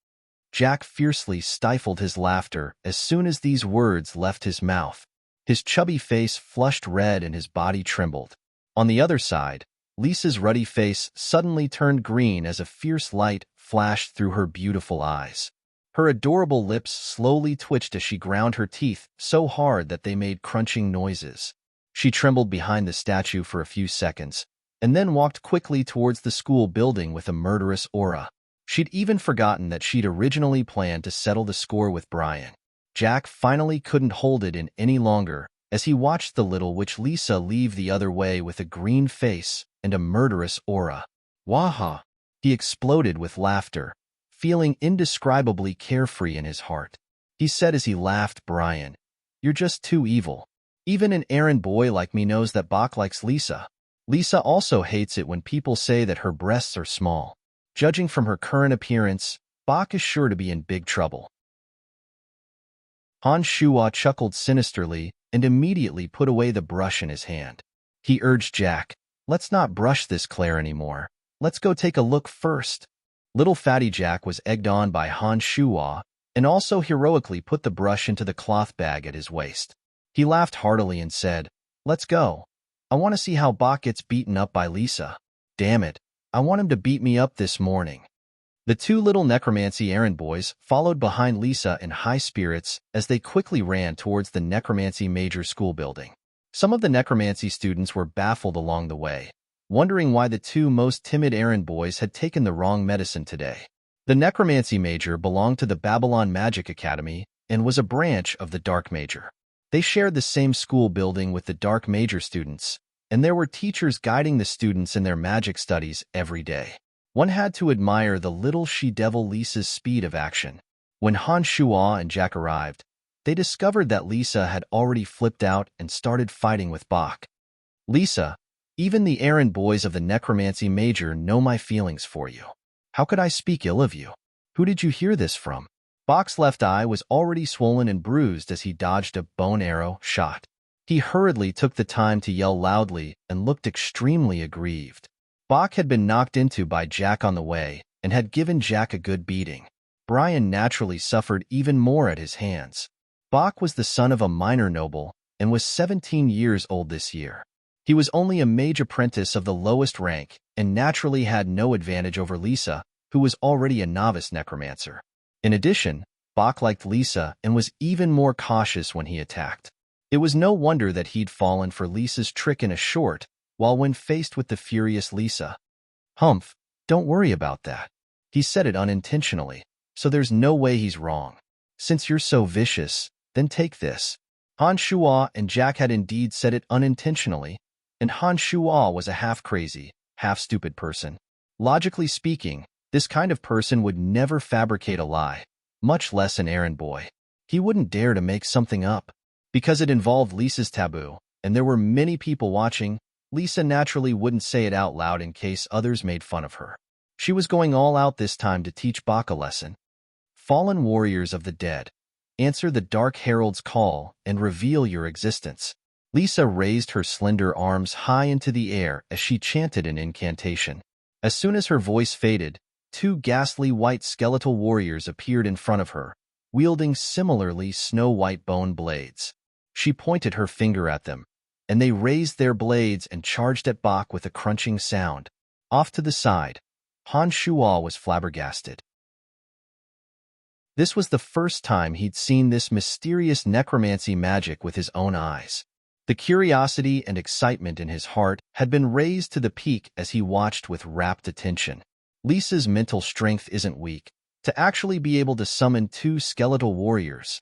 S1: Jack fiercely stifled his laughter as soon as these words left his mouth. His chubby face flushed red and his body trembled. On the other side, Lisa's ruddy face suddenly turned green as a fierce light flashed through her beautiful eyes. Her adorable lips slowly twitched as she ground her teeth so hard that they made crunching noises. She trembled behind the statue for a few seconds, and then walked quickly towards the school building with a murderous aura. She'd even forgotten that she'd originally planned to settle the score with Brian. Jack finally couldn't hold it in any longer as he watched the little witch Lisa leave the other way with a green face and a murderous aura. Waha! He exploded with laughter, feeling indescribably carefree in his heart. He said as he laughed, "Brian, you're just too evil. Even an errand boy like me knows that Bach likes Lisa. Lisa also hates it when people say that her breasts are small. Judging from her current appearance, Bach is sure to be in big trouble." Han Shuo chuckled sinisterly and immediately put away the brush in his hand. He urged Jack, "Let's not brush this Claire anymore. Let's go take a look first." Little fatty Jack was egged on by Han Shuo and also heroically put the brush into the cloth bag at his waist. He laughed heartily and said, "Let's go. I want to see how Bach gets beaten up by Lisa. Damn it, I want him to beat me up this morning." The two little necromancy errand boys followed behind Lisa in high spirits as they quickly ran towards the necromancy major school building. Some of the necromancy students were baffled along the way, wondering why the two most timid errand boys had taken the wrong medicine today. The necromancy major belonged to the Babylon Magic Academy and was a branch of the dark major. They shared the same school building with the dark major students, and there were teachers guiding the students in their magic studies every day. One had to admire the little she-devil Lisa's speed of action. When Han Shuo and Jack arrived, they discovered that Lisa had already flipped out and started fighting with Bach. "Lisa, even the errand boys of the necromancy major know my feelings for you. How could I speak ill of you? Who did you hear this from?" Bach's left eye was already swollen and bruised as he dodged a bone arrow shot. He hurriedly took the time to yell loudly and looked extremely aggrieved. Bach had been knocked into by Jack on the way and had given Jack a good beating. Brian naturally suffered even more at his hands. Bach was the son of a minor noble and was 17 years old this year. He was only a mage apprentice of the lowest rank and naturally had no advantage over Lisa, who was already a novice necromancer. In addition, Bach liked Lisa and was even more cautious when he attacked. It was no wonder that he'd fallen for Lisa's trick in a short, while when faced with the furious Lisa. "Humph, don't worry about that. He said it unintentionally, so there's no way he's wrong. Since you're so vicious, then take this." Han Shuo and Jack had indeed said it unintentionally, and Han Shuo was a half-crazy, half-stupid person. Logically speaking, this kind of person would never fabricate a lie, much less an errand boy. He wouldn't dare to make something up. Because it involved Lisa's taboo, and there were many people watching, Lisa naturally wouldn't say it out loud in case others made fun of her. She was going all out this time to teach Bach a lesson. "Fallen warriors of the dead, answer the Dark Herald's call and reveal your existence." Lisa raised her slender arms high into the air as she chanted an incantation. As soon as her voice faded, two ghastly white skeletal warriors appeared in front of her, wielding similarly snow-white bone blades. She pointed her finger at them, and they raised their blades and charged at Bach with a crunching sound. Off to the side, Han Shuo was flabbergasted. This was the first time he'd seen this mysterious necromancy magic with his own eyes. The curiosity and excitement in his heart had been raised to the peak as he watched with rapt attention. Lisa's mental strength isn't weak to actually be able to summon two skeletal warriors.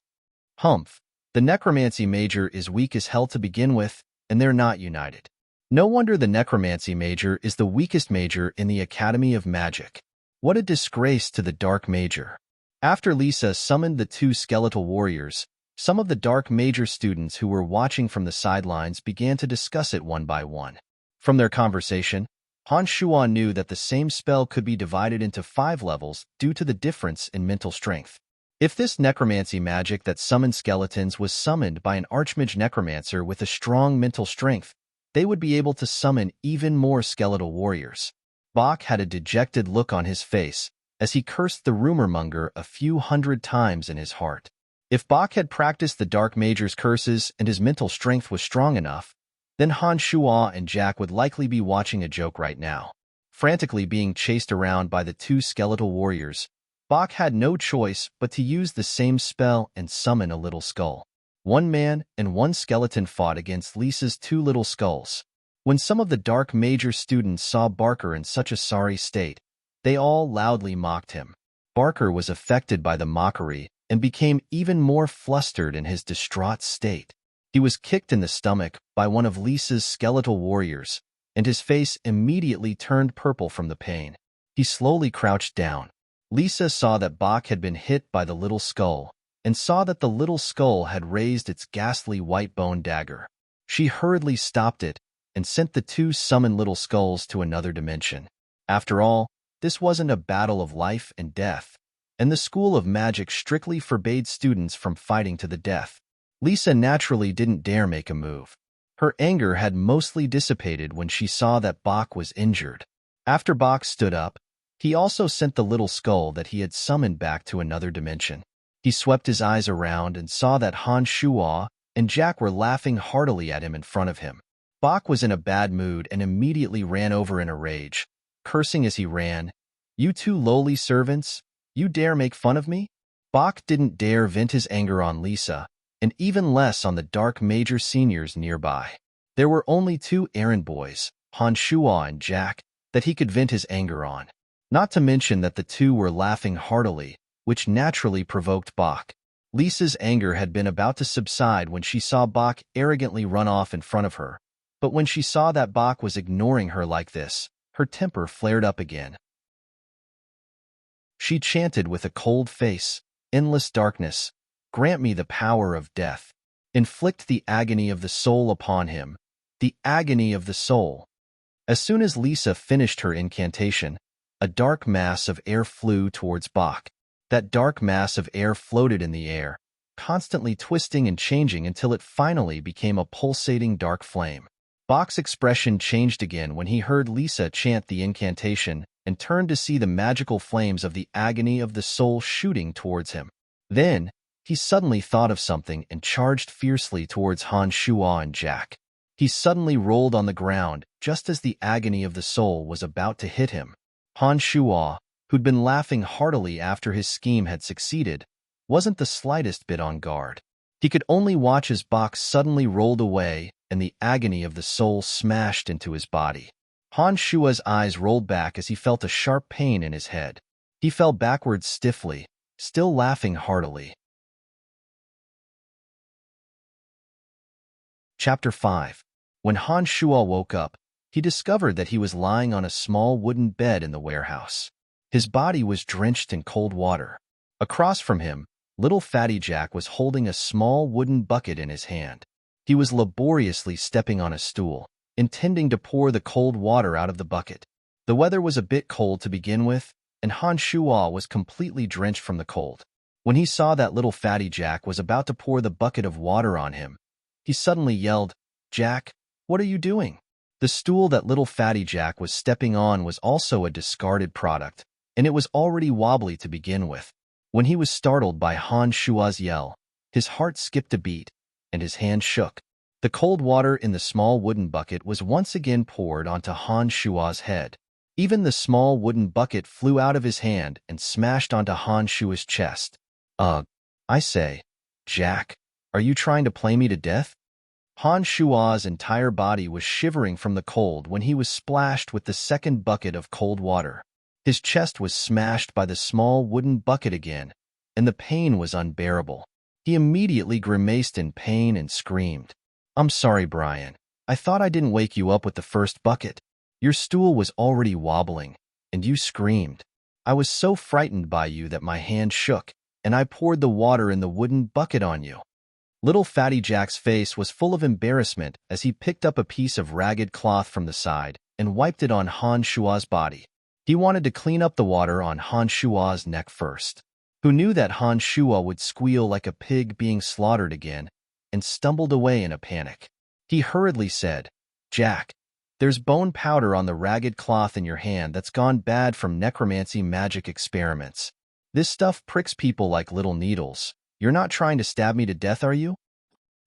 S1: Humph, the necromancy major is weak as hell to begin with, and they're not united. No wonder the necromancy major is the weakest major in the Academy of Magic. What a disgrace to the dark major. After Lisa summoned the two skeletal warriors, some of the dark major students who were watching from the sidelines began to discuss it one by one. From their conversation, Han Shuo knew that the same spell could be divided into 5 levels due to the difference in mental strength. If this necromancy magic that summoned skeletons was summoned by an archmage necromancer with a strong mental strength, they would be able to summon even more skeletal warriors. Bach had a dejected look on his face as he cursed the rumor-monger a few hundred times in his heart. If Bach had practiced the Dark Mage's curses and his mental strength was strong enough, then Han Shuo and Jack would likely be watching a joke right now. Frantically being chased around by the two skeletal warriors, Bach had no choice but to use the same spell and summon a little skull. One man and one skeleton fought against Lisa's two little skulls. When some of the Dark Major students saw Barker in such a sorry state, they all loudly mocked him. Barker was affected by the mockery and became even more flustered in his distraught state. He was kicked in the stomach by one of Lisa's skeletal warriors, and his face immediately turned purple from the pain. He slowly crouched down. Lisa saw that Bach had been hit by the little skull, and saw that the little skull had raised its ghastly white bone dagger. She hurriedly stopped it and sent the two summoned little skulls to another dimension. After all, this wasn't a battle of life and death, and the School of Magic strictly forbade students from fighting to the death. Lisa naturally didn't dare make a move. Her anger had mostly dissipated when she saw that Bach was injured. After Bach stood up, he also sent the little skull that he had summoned back to another dimension. He swept his eyes around and saw that Han Shuo and Jack were laughing heartily at him in front of him. Bach was in a bad mood and immediately ran over in a rage, cursing as he ran, "You two lowly servants, you dare make fun of me?" Bach didn't dare vent his anger on Lisa, and even less on the Dark Major seniors nearby. There were only two errand boys, Han Shuo and Jack, that he could vent his anger on. Not to mention that the two were laughing heartily, which naturally provoked Bach. Lisa's anger had been about to subside when she saw Bach arrogantly run off in front of her, but when she saw that Bach was ignoring her like this, her temper flared up again. She chanted with a cold face, "Endless darkness, grant me the power of death. Inflict the agony of the soul upon him, the agony of the soul." As soon as Lisa finished her incantation, a dark mass of air flew towards Bach. That dark mass of air floated in the air, constantly twisting and changing until it finally became a pulsating dark flame. Bach's expression changed again when he heard Lisa chant the incantation and turned to see the magical flames of the agony of the soul shooting towards him. Then, he suddenly thought of something and charged fiercely towards Han Shuo and Jack. He suddenly rolled on the ground just as the agony of the soul was about to hit him. Han Shuo, who'd been laughing heartily after his scheme had succeeded, wasn't the slightest bit on guard. He could only watch as Bach suddenly rolled away and the agony of the soul smashed into his body. Han Shuo's eyes rolled back as he felt a sharp pain in his head. He fell backwards stiffly, still laughing heartily. Chapter 5. When Han Shuo woke up, he discovered that he was lying on a small wooden bed in the warehouse. His body was drenched in cold water. Across from him, little Fatty Jack was holding a small wooden bucket in his hand. He was laboriously stepping on a stool, intending to pour the cold water out of the bucket. The weather was a bit cold to begin with, and Han Shuo was completely drenched from the cold. When he saw that little Fatty Jack was about to pour the bucket of water on him, he suddenly yelled, "Jack, what are you doing?" The stool that little Fatty Jack was stepping on was also a discarded product, and it was already wobbly to begin with. When he was startled by Han Shuo's yell, his heart skipped a beat, and his hand shook. The cold water in the small wooden bucket was once again poured onto Han Shuo's head. Even the small wooden bucket flew out of his hand and smashed onto Han Shuo's chest. "Ugh, I say, Jack, are you trying to play me to death?" Han Shuo's entire body was shivering from the cold when he was splashed with the second bucket of cold water. His chest was smashed by the small wooden bucket again, and the pain was unbearable. He immediately grimaced in pain and screamed, "I'm sorry, Brian. I thought I didn't wake you up with the first bucket. Your stool was already wobbling, and you screamed. I was so frightened by you that my hand shook, and I poured the water in the wooden bucket on you." Little Fatty Jack's face was full of embarrassment as he picked up a piece of ragged cloth from the side and wiped it on Han Shuo's body. He wanted to clean up the water on Han Shuo's neck first. Who knew that Han Shuo would squeal like a pig being slaughtered again, and stumbled away in a panic. He hurriedly said, "Jack, There's bone powder on the ragged cloth in your hand that's gone bad from necromancy magic experiments. This stuff pricks people like little needles. You're not trying to stab me to death, are you?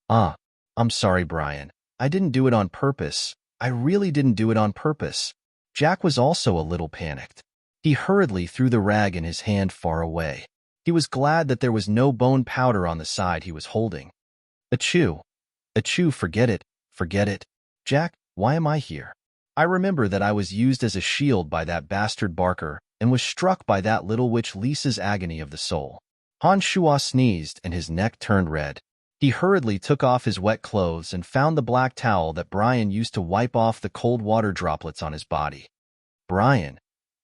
S1: Ah, I'm sorry, Brian. I didn't do it on purpose. I really didn't do it on purpose. Jack was also a little panicked. He hurriedly threw the rag in his hand far away. He was glad that there was no bone powder on the side he was holding. Achoo. Achoo, forget it. Forget it. Jack, why am I here? I remember that I was used as a shield by that bastard Barker and was struck by that little witch Lisa's agony of the soul. Han Shua sneezed and his neck turned red. He hurriedly took off his wet clothes and found the black towel that Brian used to wipe off the cold water droplets on his body. Brian,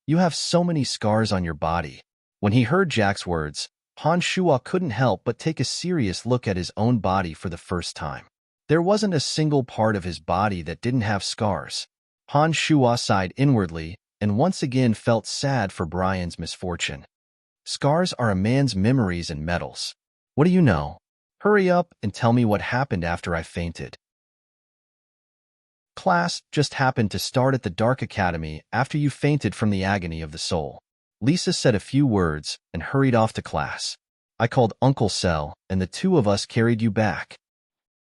S1: you have so many scars on your body. When he heard Jack's words, Han Shua couldn't help but take a serious look at his own body for the first time. There wasn't a single part of his body that didn't have scars. Han Shua sighed inwardly and once again felt sad for Brian's misfortune. Scars are a man's memories and medals. What do you know? Hurry up and tell me what happened after I fainted. Class just happened to start at the Dark Academy after you fainted from the agony of the soul. Lisa said a few words and hurried off to class. I called Uncle Sel, and the two of us carried you back.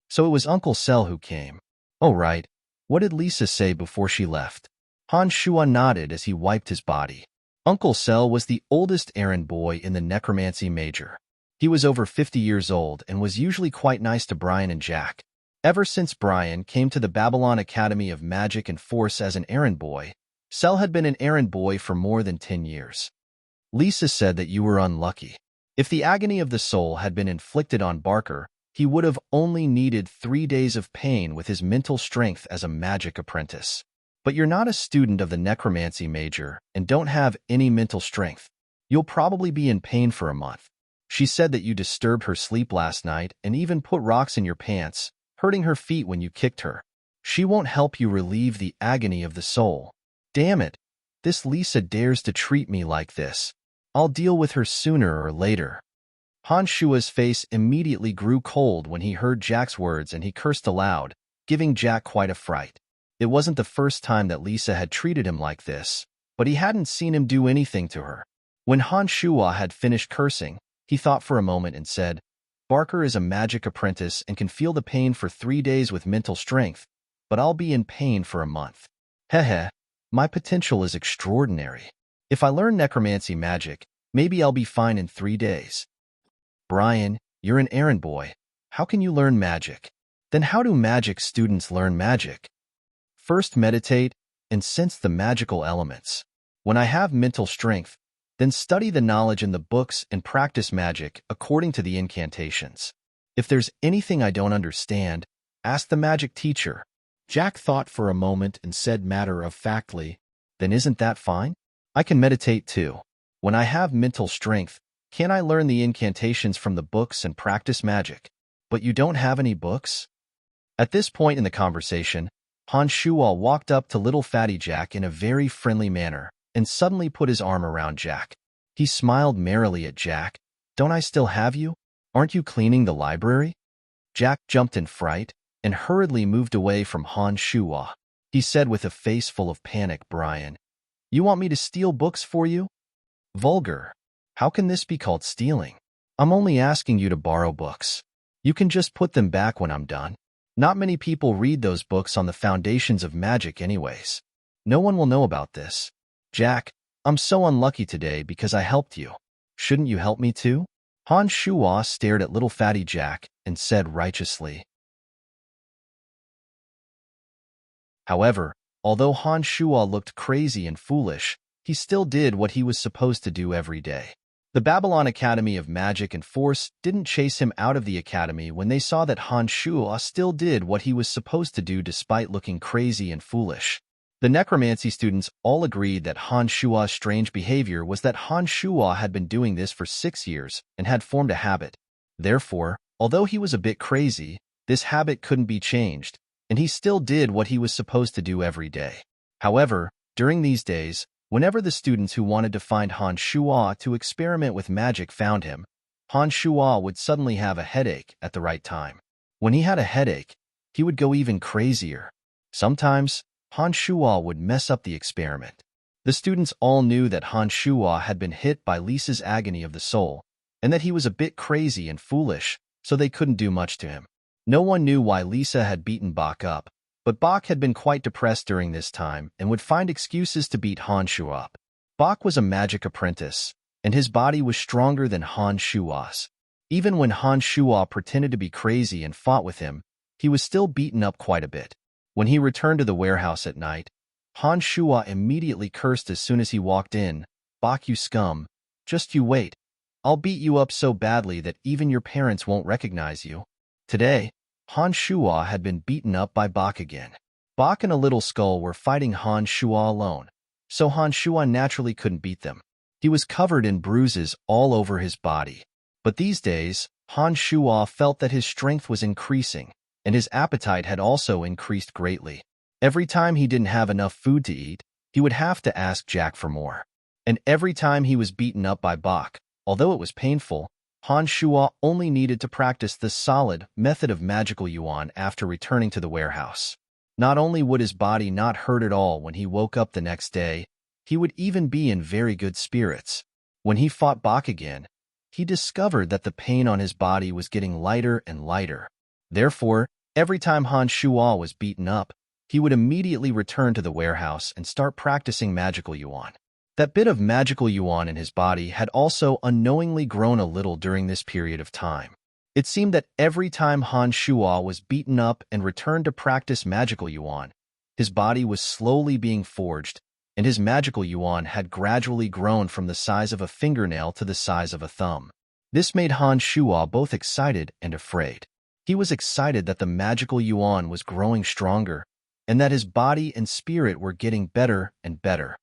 S1: So it was Uncle Sel who came. Oh, right. What did Lisa say before she left? Han Shua nodded as he wiped his body. Uncle Sel was the oldest errand boy in the necromancy major. He was over 50 years old and was usually quite nice to Brian and Jack. Ever since Brian came to the Babylon Academy of Magic and Force as an errand boy, Sel had been an errand boy for more than 10 years. Lisa said that you were unlucky. If the agony of the soul had been inflicted on Barker, he would have only needed 3 days of pain with his mental strength as a magic apprentice. But you're not a student of the necromancy major and don't have any mental strength. You'll probably be in pain for a month. She said that you disturbed her sleep last night and even put rocks in your pants, hurting her feet when you kicked her. She won't help you relieve the agony of the soul. Damn it, this Lisa dares to treat me like this. I'll deal with her sooner or later. Han Shua's face immediately grew cold when he heard Jack's words and he cursed aloud, giving Jack quite a fright. It wasn't the first time that Lisa had treated him like this, but he hadn't seen him do anything to her. When Han Shua had finished cursing, he thought for a moment and said, Barker is a magic apprentice and can feel the pain for 3 days with mental strength, but I'll be in pain for a month. Heh, my potential is extraordinary. If I learn necromancy magic, maybe I'll be fine in 3 days. Brian, you're an errand boy. How can you learn magic? Then how do magic students learn magic? First meditate and sense the magical elements. When I have mental strength, then study the knowledge in the books and practice magic according to the incantations. If there's anything I don't understand, ask the magic teacher. Jack thought for a moment and said matter-of-factly, then isn't that fine? I can meditate too. When I have mental strength, can't I learn the incantations from the books and practice magic? But you don't have any books? At this point in the conversation, Han Shua walked up to little fatty Jack in a very friendly manner and suddenly put his arm around Jack. He smiled merrily at Jack. Don't I still have you? Aren't you cleaning the library? Jack jumped in fright and hurriedly moved away from Han Shua. He said with a face full of panic, Brian, you want me to steal books for you? Vulgar. How can this be called stealing? I'm only asking you to borrow books. You can just put them back when I'm done. Not many people read those books on the foundations of magic anyways. No one will know about this. Jack, I'm so unlucky today because I helped you. Shouldn't you help me too? Han Shua stared at little fatty Jack and said righteously. However, although Han Shua looked crazy and foolish, he still did what he was supposed to do every day. The Babylon Academy of Magic and Force didn't chase him out of the academy when they saw that Han Shua still did what he was supposed to do despite looking crazy and foolish. The necromancy students all agreed that Han Shua's strange behavior was that Han Shua had been doing this for 6 years and had formed a habit. Therefore, although he was a bit crazy, this habit couldn't be changed, and he still did what he was supposed to do every day. However, during these days, whenever the students who wanted to find Han Shua to experiment with magic found him, Han Shua would suddenly have a headache at the right time. When he had a headache, he would go even crazier. Sometimes, Han Shuo would mess up the experiment. The students all knew that Han Shuo had been hit by Lisa's agony of the soul, and that he was a bit crazy and foolish, so they couldn't do much to him. No one knew why Lisa had beaten Bak up, but Bak had been quite depressed during this time and would find excuses to beat Han Shuo up. Bak was a magic apprentice, and his body was stronger than Han Shuo's. Even when Han Shuo pretended to be crazy and fought with him, he was still beaten up quite a bit. When he returned to the warehouse at night, Han Shuo immediately cursed as soon as he walked in. "Bak, you scum, just you wait. I'll beat you up so badly that even your parents won't recognize you." Today, Han Shuo had been beaten up by Bak again. Bak and a little skull were fighting Han Shuo alone, so Han Shuo naturally couldn't beat them. He was covered in bruises all over his body. But these days, Han Shuo felt that his strength was increasing, and his appetite had also increased greatly. Every time he didn't have enough food to eat, he would have to ask Jack for more. And every time he was beaten up by Bak, although it was painful, Han Shuo only needed to practice the solid method of magical yuan after returning to the warehouse. Not only would his body not hurt at all when he woke up the next day, he would even be in very good spirits. When he fought Bak again, he discovered that the pain on his body was getting lighter and lighter. Therefore, every time Han Shuo was beaten up, he would immediately return to the warehouse and start practicing magical yuan. That bit of magical yuan in his body had also unknowingly grown a little during this period of time. It seemed that every time Han Shuo was beaten up and returned to practice magical yuan, his body was slowly being forged, and his magical yuan had gradually grown from the size of a fingernail to the size of a thumb. This made Han Shuo both excited and afraid. He was excited that the magical yuan was growing stronger, and that his body and spirit were getting better and better.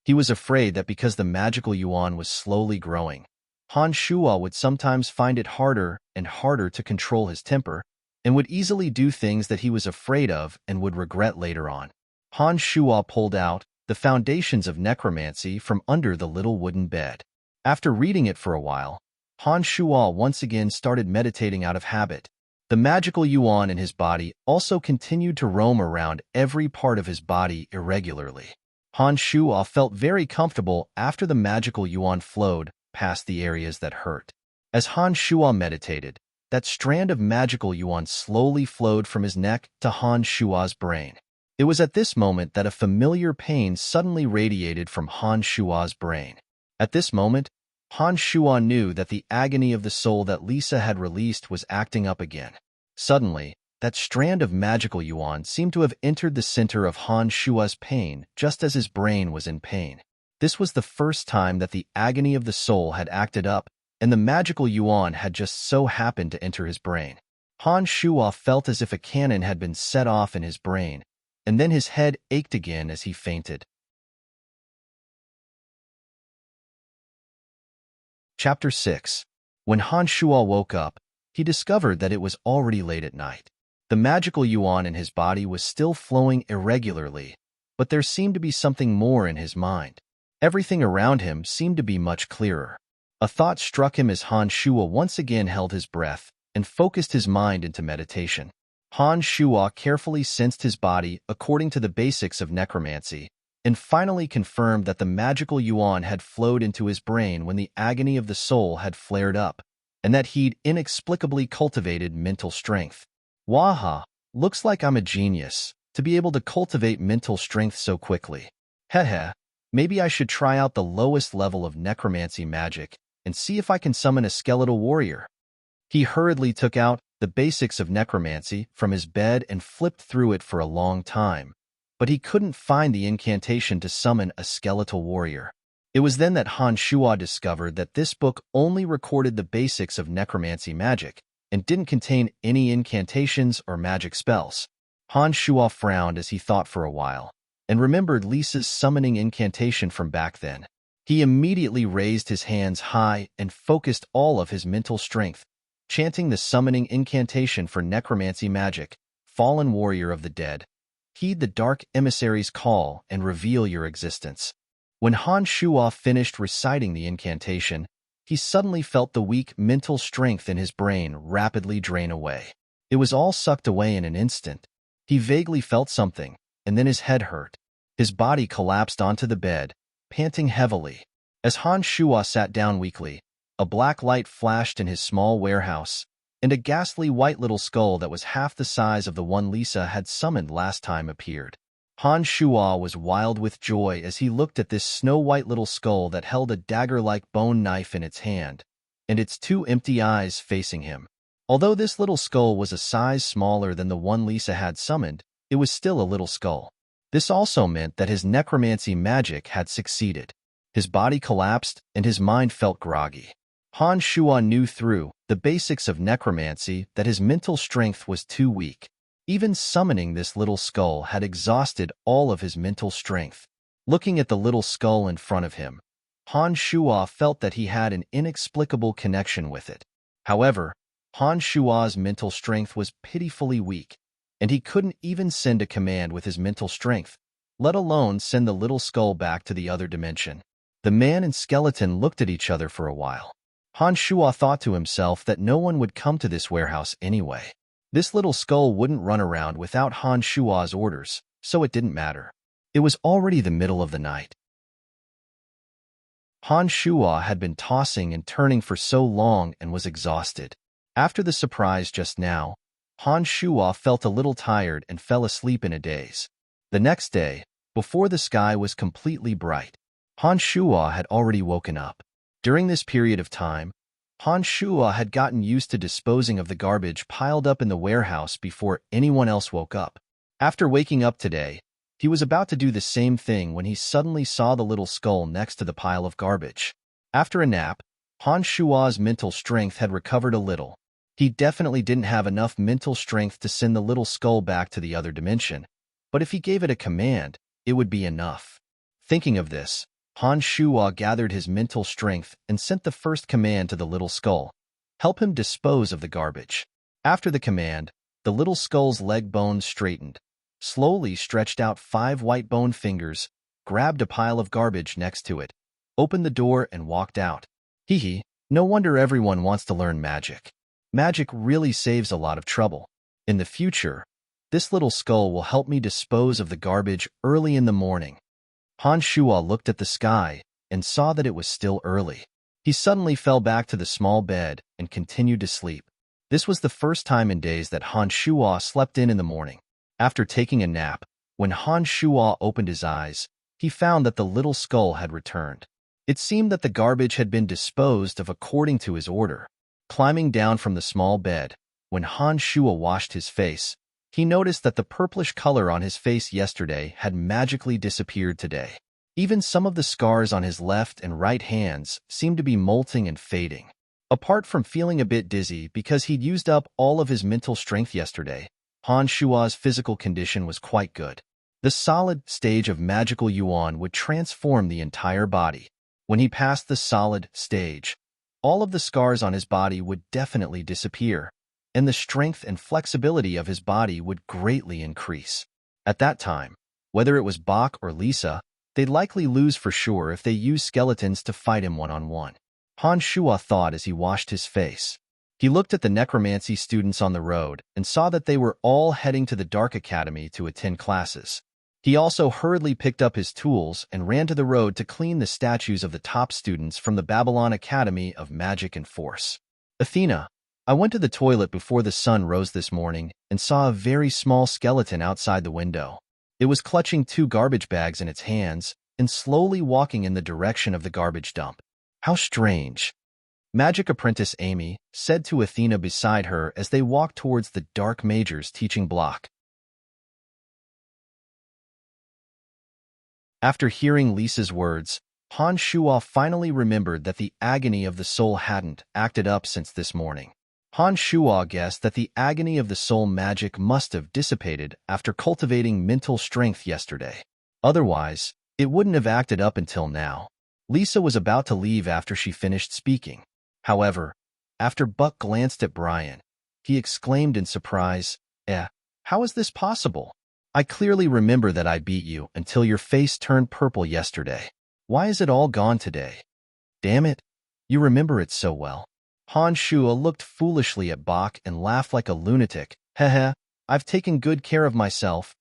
S1: He was afraid that because the magical yuan was slowly growing, Han Shuo would sometimes find it harder and harder to control his temper, and would easily do things that he was afraid of and would regret later on. Han Shuo pulled out The Foundations of Necromancy from under the little wooden bed. After reading it for a while, Han Shuo once again started meditating out of habit. The magical yuan in his body also continued to roam around every part of his body irregularly. Han Shuo felt very comfortable after the magical yuan flowed past the areas that hurt. As Han Shuo meditated, that strand of magical yuan slowly flowed from his neck to Han Shuo's brain. It was at this moment that a familiar pain suddenly radiated from Han Shuo's brain. At this moment, Han Shuo knew that the agony of the soul that Lisa had released was acting up again. Suddenly, that strand of magical yuan seemed to have entered the center of Han Shuo's pain just as his brain was in pain. This was the first time that the agony of the soul had acted up, and the magical yuan had just so happened to enter his brain. Han Shuo felt as if a cannon had been set off in his brain, and then his head ached again as he fainted. Chapter 6. When Han Shuo woke up, he discovered that it was already late at night. The magical yuan in his body was still flowing irregularly, but there seemed to be something more in his mind. Everything around him seemed to be much clearer. A thought struck him as Han Shuo once again held his breath and focused his mind into meditation. Han Shuo carefully sensed his body according to the basics of necromancy, and finally confirmed that the magical yuan had flowed into his brain when the agony of the soul had flared up, and that he'd inexplicably cultivated mental strength. Waha, looks like I'm a genius, to be able to cultivate mental strength so quickly. Heh, maybe I should try out the lowest level of necromancy magic and see if I can summon a skeletal warrior. He hurriedly took out The Basics of Necromancy from his bed and flipped through it for a long time, but he couldn't find the incantation to summon a skeletal warrior. It was then that Han Shuo discovered that this book only recorded the basics of necromancy magic and didn't contain any incantations or magic spells. Han Shuo frowned as he thought for a while, and remembered Lisa's summoning incantation from back then. He immediately raised his hands high and focused all of his mental strength, chanting the summoning incantation for necromancy magic. Fallen warrior of the dead, heed the dark emissary's call and reveal your existence. When Han Shuo finished reciting the incantation, he suddenly felt the weak mental strength in his brain rapidly drain away. It was all sucked away in an instant. He vaguely felt something, and then his head hurt. His body collapsed onto the bed, panting heavily. As Han Shuo sat down weakly, a black light flashed in his small warehouse, and a ghastly white little skull that was half the size of the one Lisa had summoned last time appeared. Han Shuo was wild with joy as he looked at this snow-white little skull that held a dagger-like bone knife in its hand, and its two empty eyes facing him. Although this little skull was a size smaller than the one Lisa had summoned, it was still a little skull. This also meant that his necromancy magic had succeeded. His body collapsed, and his mind felt groggy. Han Shuo knew through the basics of necromancy that his mental strength was too weak. Even summoning this little skull had exhausted all of his mental strength. Looking at the little skull in front of him, Han Shuo felt that he had an inexplicable connection with it. However, Han Shuo's mental strength was pitifully weak, and he couldn't even send a command with his mental strength, let alone send the little skull back to the other dimension. The man and skeleton looked at each other for a while. Han Shuo thought to himself that no one would come to this warehouse anyway. This little skull wouldn't run around without Han Shuo's orders, so it didn't matter. It was already the middle of the night. Han Shuo had been tossing and turning for so long and was exhausted. After the surprise just now, Han Shuo felt a little tired and fell asleep in a daze. The next day, before the sky was completely bright, Han Shuo had already woken up. During this period of time, Han Shuo had gotten used to disposing of the garbage piled up in the warehouse before anyone else woke up. After waking up today, he was about to do the same thing when he suddenly saw the little skull next to the pile of garbage. After a nap, Han Shuo's mental strength had recovered a little. He definitely didn't have enough mental strength to send the little skull back to the other dimension, but if he gave it a command, it would be enough. Thinking of this, Han Shuo gathered his mental strength and sent the first command to the little skull. Help him dispose of the garbage. After the command, the little skull's leg bones straightened, slowly stretched out 5 white bone fingers, grabbed a pile of garbage next to it, opened the door and walked out. Hee, no wonder everyone wants to learn magic. Magic really saves a lot of trouble. In the future, this little skull will help me dispose of the garbage early in the morning. Han Shuo looked at the sky and saw that it was still early. He suddenly fell back to the small bed and continued to sleep. This was the first time in days that Han Shuo slept in the morning. After taking a nap, when Han Shuo opened his eyes, he found that the little skull had returned. It seemed that the garbage had been disposed of according to his order. Climbing down from the small bed, when Han Shuo washed his face, he noticed that the purplish color on his face yesterday had magically disappeared today. Even some of the scars on his left and right hands seemed to be molting and fading. Apart from feeling a bit dizzy because he'd used up all of his mental strength yesterday, Han Shuo's physical condition was quite good. The solid stage of magical yuan would transform the entire body. When he passed the solid stage, all of the scars on his body would definitely disappear, and the strength and flexibility of his body would greatly increase. At that time, whether it was Bach or Lisa, they'd likely lose for sure if they used skeletons to fight him one-on-one. Han Shuo thought as he washed his face. He looked at the necromancy students on the road and saw that they were all heading to the Dark Academy to attend classes. He also hurriedly picked up his tools and ran to the road to clean the statues of the top students from the Babylon Academy of Magic and Force. Athena, I went to the toilet before the sun rose this morning and saw a very small skeleton outside the window. It was clutching 2 garbage bags in its hands and slowly walking in the direction of the garbage dump. How strange. Magic apprentice Amy said to Athena beside her as they walked towards the Dark Mage's teaching block. After hearing Lisa's words, Han Shuo finally remembered that the agony of the soul hadn't acted up since this morning. Han Shuo guessed that the agony of the soul magic must have dissipated after cultivating mental strength yesterday. Otherwise, it wouldn't have acted up until now. Lisa was about to leave after she finished speaking. However, after Buck glanced at Brian, he exclaimed in surprise, how is this possible? I clearly remember that I beat you until your face turned purple yesterday. Why is it all gone today? Damn it, you remember it so well. Han Shuo looked foolishly at Bach and laughed like a lunatic. Heh, I've taken good care of myself.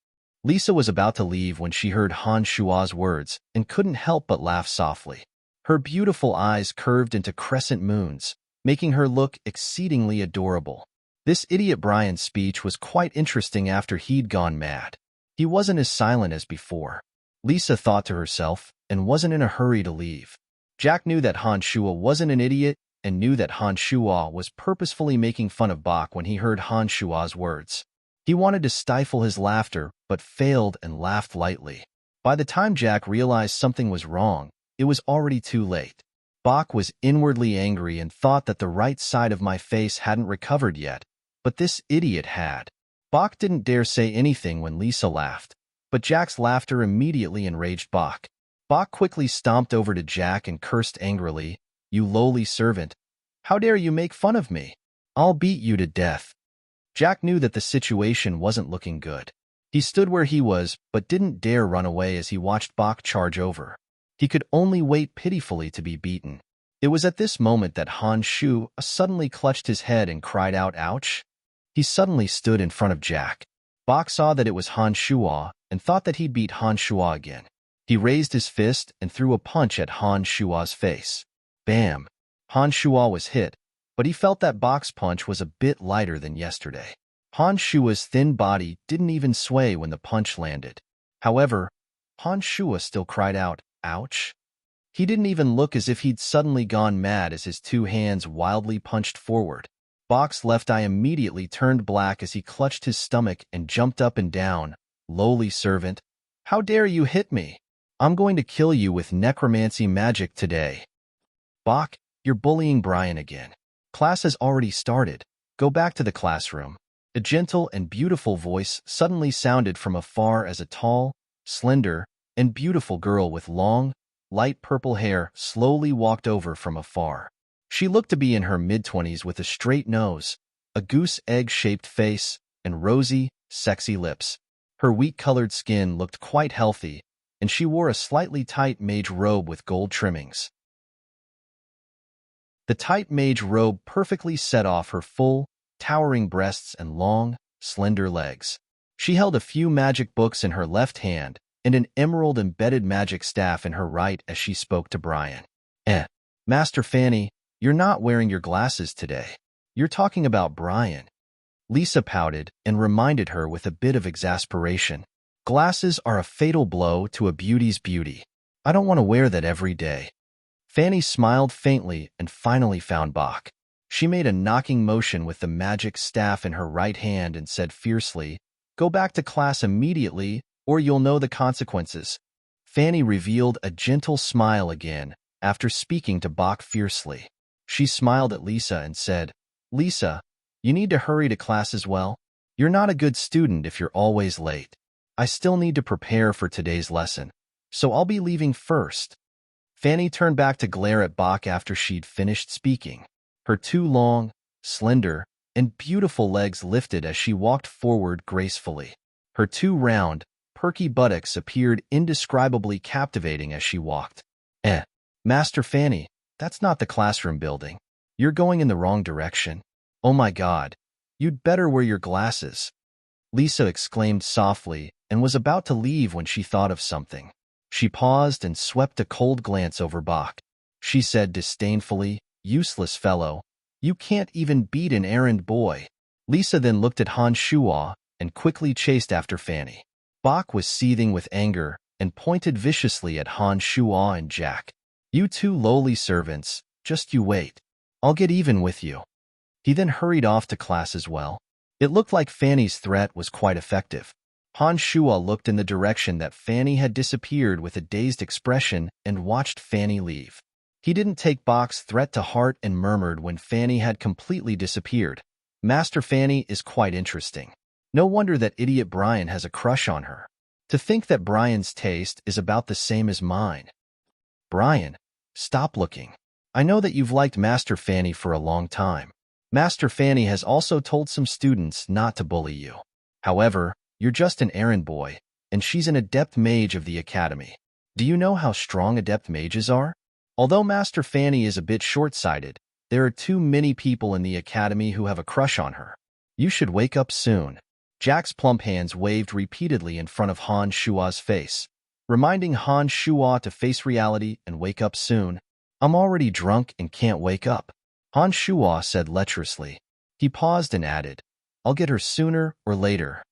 S1: Lisa was about to leave when she heard Han Shua's words and couldn't help but laugh softly. Her beautiful eyes curved into crescent moons, making her look exceedingly adorable. This idiot Brian's speech was quite interesting after he'd gone mad. He wasn't as silent as before. Lisa thought to herself and wasn't in a hurry to leave. Jack knew that Han Shua wasn't an idiot and knew that Han Shua was purposefully making fun of Bach when he heard Han Shua's words. He wanted to stifle his laughter, but failed and laughed lightly. By the time Jack realized something was wrong, it was already too late. Bach was inwardly angry and thought that the right side of my face hadn't recovered yet, but this idiot had. Bach didn't dare say anything when Lisa laughed, but Jack's laughter immediately enraged Bach. Bach quickly stomped over to Jack and cursed angrily, "You lowly servant! How dare you make fun of me? I'll beat you to death." Jack knew that the situation wasn't looking good. He stood where he was, but didn't dare run away as he watched Bach charge over. He could only wait pitifully to be beaten. It was at this moment that Han Shu suddenly clutched his head and cried out, "Ouch!" He suddenly stood in front of Jack. Bach saw that it was Han Shua and thought that he'd beat Han Shua again. He raised his fist and threw a punch at Han Shua's face. Bam! Han Shua was hit, but he felt that Bach's punch was a bit lighter than yesterday. Han Shua's thin body didn't even sway when the punch landed. However, Han Shua still cried out, "Ouch!" He didn't even look as if he'd suddenly gone mad as his two hands wildly punched forward. Bach's left eye immediately turned black as he clutched his stomach and jumped up and down. "Lowly servant, how dare you hit me? I'm going to kill you with necromancy magic today." "Bach, you're bullying Brian again. Class has already started. Go back to the classroom." A gentle and beautiful voice suddenly sounded from afar as a tall, slender, and beautiful girl with long, light purple hair slowly walked over from afar. She looked to be in her mid-20s with a straight nose, a goose-egg-shaped face, and rosy, sexy lips. Her wheat-colored skin looked quite healthy, and she wore a slightly tight mage robe with gold trimmings. The tight mage robe perfectly set off her full, towering breasts and long, slender legs. She held a few magic books in her left hand and an emerald-embedded magic staff in her right as she spoke to Brian. Master Fanny, you're not wearing your glasses today. You're talking about Brian." Lisa pouted and reminded her with a bit of exasperation. "Glasses are a fatal blow to a beauty's beauty. I don't want to wear that every day." Fanny smiled faintly and finally found Bach. She made a knocking motion with the magic staff in her right hand and said fiercely, "Go back to class immediately, or you'll know the consequences." Fanny revealed a gentle smile again after speaking to Bach fiercely. She smiled at Lisa and said, "Lisa, you need to hurry to class as well. You're not a good student if you're always late. I still need to prepare for today's lesson, so I'll be leaving first." Fanny turned back to glare at Bach after she'd finished speaking. Her two long, slender, and beautiful legs lifted as she walked forward gracefully. Her two round, perky buttocks appeared indescribably captivating as she walked. Master Fanny, that's not the classroom building. You're going in the wrong direction. Oh my God, you'd better wear your glasses." Lisa exclaimed softly and was about to leave when she thought of something. She paused and swept a cold glance over Bach. She said disdainfully, "Useless fellow. You can't even beat an errand boy." Lisa then looked at Han Shua and quickly chased after Fanny. Bach was seething with anger and pointed viciously at Han Shua and Jack. "You two lowly servants, just you wait. I'll get even with you." He then hurried off to class as well. It looked like Fanny's threat was quite effective. Han Shua looked in the direction that Fanny had disappeared with a dazed expression and watched Fanny leave. He didn't take Bach's threat to heart and murmured when Fanny had completely disappeared, "Master Fanny is quite interesting. No wonder that idiot Brian has a crush on her. To think that Brian's taste is about the same as mine." "Brian, stop looking. I know that you've liked Master Fanny for a long time. Master Fanny has also told some students not to bully you. However, you're just an errand boy, and she's an adept mage of the academy. Do you know how strong adept mages are? Although Master Fanny is a bit short-sighted, there are too many people in the academy who have a crush on her. You should wake up soon." Jack's plump hands waved repeatedly in front of Han Shua's face, reminding Han Shua to face reality and wake up soon. I'm already drunk and can't wake up, Han Shua said lecherously. He paused and added, I'll get her sooner or later.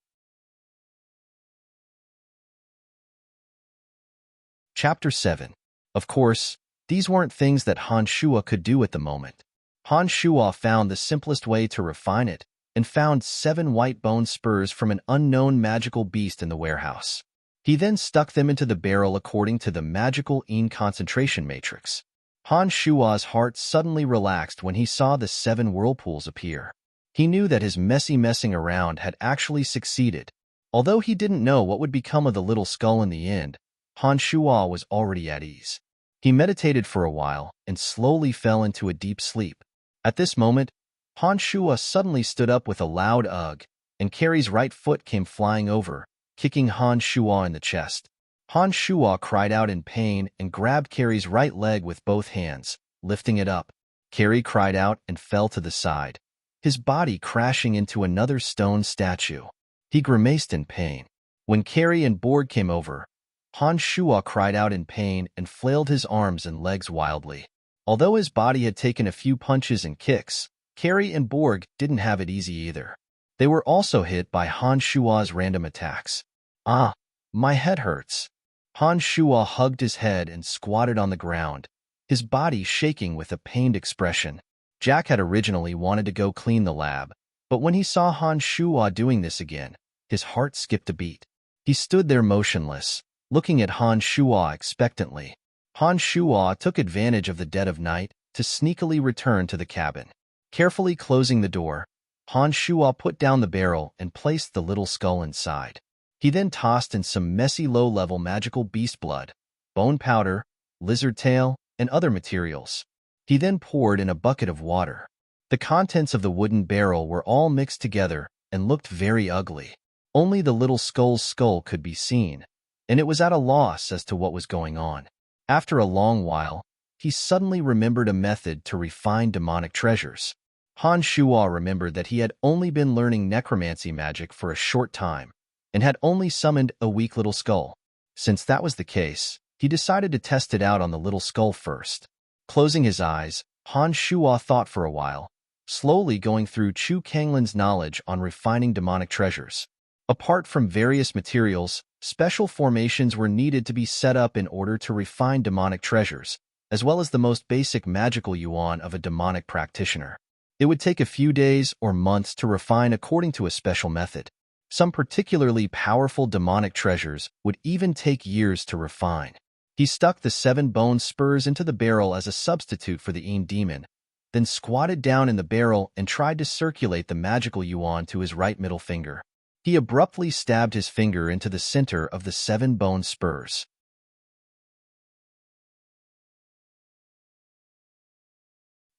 S1: Chapter 7. Of course, these weren't things that Han Shua could do at the moment. Han Shua found the simplest way to refine it and found 7 white bone spurs from an unknown magical beast in the warehouse. He then stuck them into the barrel according to the magical Yin concentration matrix. Han Shua's heart suddenly relaxed when he saw the 7 whirlpools appear. He knew that his messy messing around had actually succeeded. Although he didn't know what would become of the little skull in the end, Han Shua was already at ease. He meditated for a while and slowly fell into a deep sleep. At this moment, Han Shua suddenly stood up with a loud ugh, and Carrie's right foot came flying over, kicking Han Shua in the chest. Han Shua cried out in pain and grabbed Carrie's right leg with both hands, lifting it up. Carrie cried out and fell to the side, his body crashing into another stone statue. He grimaced in pain. When Carrie and Borg came over, Han Shua cried out in pain and flailed his arms and legs wildly. Although his body had taken a few punches and kicks, Carrie and Borg didn't have it easy either. They were also hit by Han Shua's random attacks. Ah, my head hurts. Han Shua hugged his head and squatted on the ground, his body shaking with a pained expression. Jack had originally wanted to go clean the lab, but when he saw Han Shua doing this again, his heart skipped a beat. He stood there motionless, looking at Han Shua expectantly. Han Shua took advantage of the dead of night to sneakily return to the cabin. Carefully closing the door, Han Shua put down the barrel and placed the little skull inside. He then tossed in some messy low-level magical beast blood, bone powder, lizard tail, and other materials. He then poured in a bucket of water. The contents of the wooden barrel were all mixed together and looked very ugly. Only the little skull's skull could be seen, and it was at a loss as to what was going on. After a long while, he suddenly remembered a method to refine demonic treasures. Han Shua remembered that he had only been learning necromancy magic for a short time, and had only summoned a weak little skull. Since that was the case, he decided to test it out on the little skull first. Closing his eyes, Han Shua thought for a while, slowly going through Chu Kanglin's knowledge on refining demonic treasures. Apart from various materials, special formations were needed to be set up in order to refine demonic treasures, as well as the most basic magical yuan of a demonic practitioner. It would take a few days or months to refine according to a special method. Some particularly powerful demonic treasures would even take years to refine. He stuck the 7 bone spurs into the barrel as a substitute for the Yin demon, then squatted down in the barrel and tried to circulate the magical yuan to his right middle finger. He abruptly stabbed his finger into the center of the 7 bone spurs.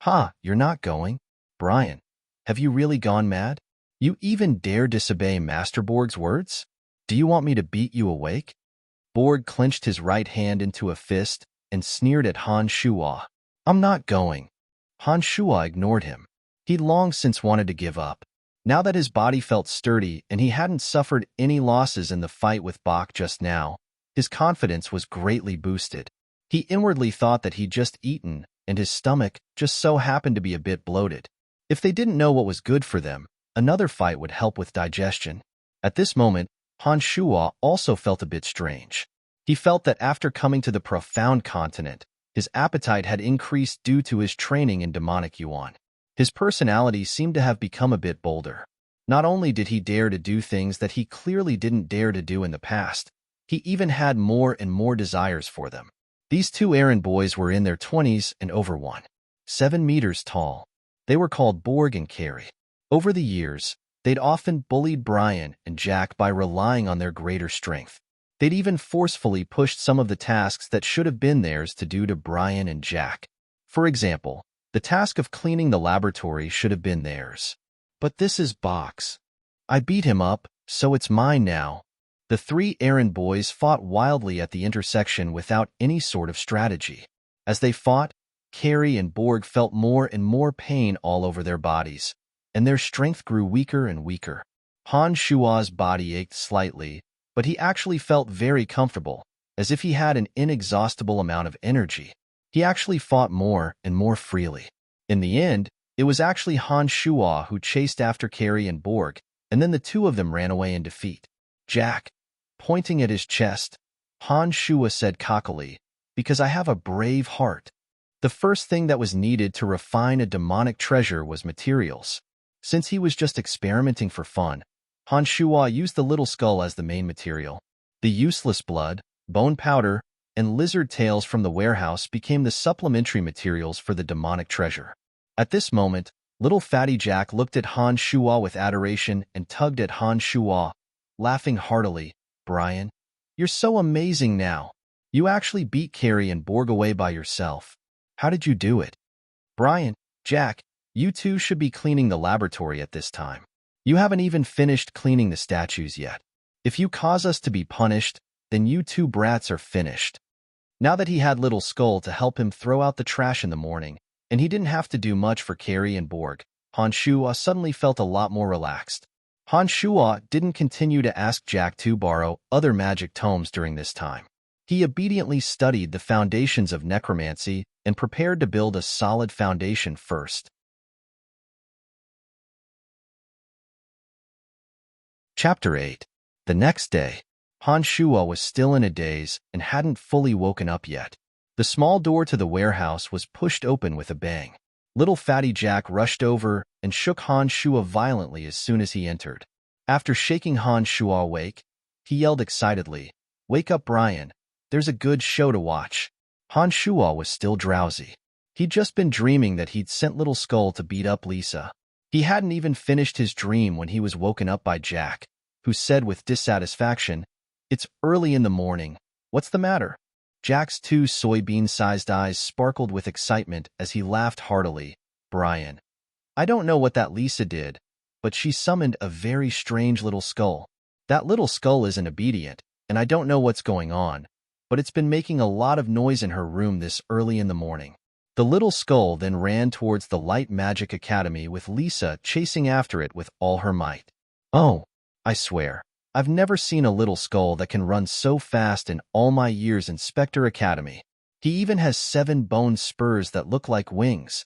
S1: Ha, you're not going? Brian, have you really gone mad? You even dare disobey Master Borg's words? Do you want me to beat you awake? Borg clenched his right hand into a fist and sneered at Han Shua. I'm not going. Han Shua ignored him. He'd long since wanted to give up. Now that his body felt sturdy and he hadn't suffered any losses in the fight with Bach just now, his confidence was greatly boosted. He inwardly thought that he'd just eaten, and his stomach just so happened to be a bit bloated. If they didn't know what was good for them, another fight would help with digestion. At this moment, Han Shua also felt a bit strange. He felt that after coming to the profound continent, his appetite had increased due to his training in demonic yuan. His personality seemed to have become a bit bolder. Not only did he dare to do things that he clearly didn't dare to do in the past, he even had more and more desires for them. These 2 errand boys were in their 20s and over 7 meters tall. They were called Borg and Carrie. Over the years, they'd often bullied Brian and Jack by relying on their greater strength. They'd even forcefully pushed some of the tasks that should have been theirs to do to Brian and Jack. For example, the task of cleaning the laboratory should have been theirs. But this is Bach's. I beat him up, so it's mine now. The 3 errand boys fought wildly at the intersection without any sort of strategy. As they fought, Carrie and Borg felt more and more pain all over their bodies, and their strength grew weaker and weaker. Han Shua's body ached slightly, but he actually felt very comfortable, as if he had an inexhaustible amount of energy. He actually fought more and more freely. In the end, it was actually Han Shua who chased after Carrie and Borg, and then the two of them ran away in defeat. Jack, pointing at his chest, Han Shua said cockily, "Because I have a brave heart." The first thing that was needed to refine a demonic treasure was materials. Since he was just experimenting for fun, Han Shua used the little skull as the main material. The useless blood, bone powder, and lizard tails from the warehouse became the supplementary materials for the demonic treasure. At this moment, little fatty Jack looked at Han Shua with adoration and tugged at Han Shua, laughing heartily. "Brian, you're so amazing now. You actually beat Carrie and Borg away by yourself. How did you do it?" "Brian, Jack, you two should be cleaning the laboratory at this time. You haven't even finished cleaning the statues yet. If you cause us to be punished, then you two brats are finished." Now that he had Little Skull to help him throw out the trash in the morning, and he didn't have to do much for Carrie and Borg, Han Shua suddenly felt a lot more relaxed. Han Shua didn't continue to ask Jack to borrow other magic tomes during this time. He obediently studied the foundations of necromancy and prepared to build a solid foundation first. Chapter 8. The next day, Han Shua was still in a daze and hadn't fully woken up yet. The small door to the warehouse was pushed open with a bang. Little fatty Jack rushed over and shook Han Shua violently as soon as he entered. After shaking Han Shua awake, he yelled excitedly, "Wake up, Brian. There's a good show to watch." Han Shua was still drowsy. He'd just been dreaming that he'd sent Little Skull to beat up Lisa. He hadn't even finished his dream when he was woken up by Jack, who said with dissatisfaction, "It's early in the morning. What's the matter?" Jack's two soybean-sized eyes sparkled with excitement as he laughed heartily. "Brian, I don't know what that Lisa did, but she summoned a very strange little skull. That little skull isn't obedient, and I don't know what's going on, but it's been making a lot of noise in her room this early in the morning." The little skull then ran towards the Light Magic Academy with Lisa chasing after it with all her might. "Oh, I swear, I've never seen a little skull that can run so fast in all my years in Spectre Academy. He even has 7 bone spurs that look like wings."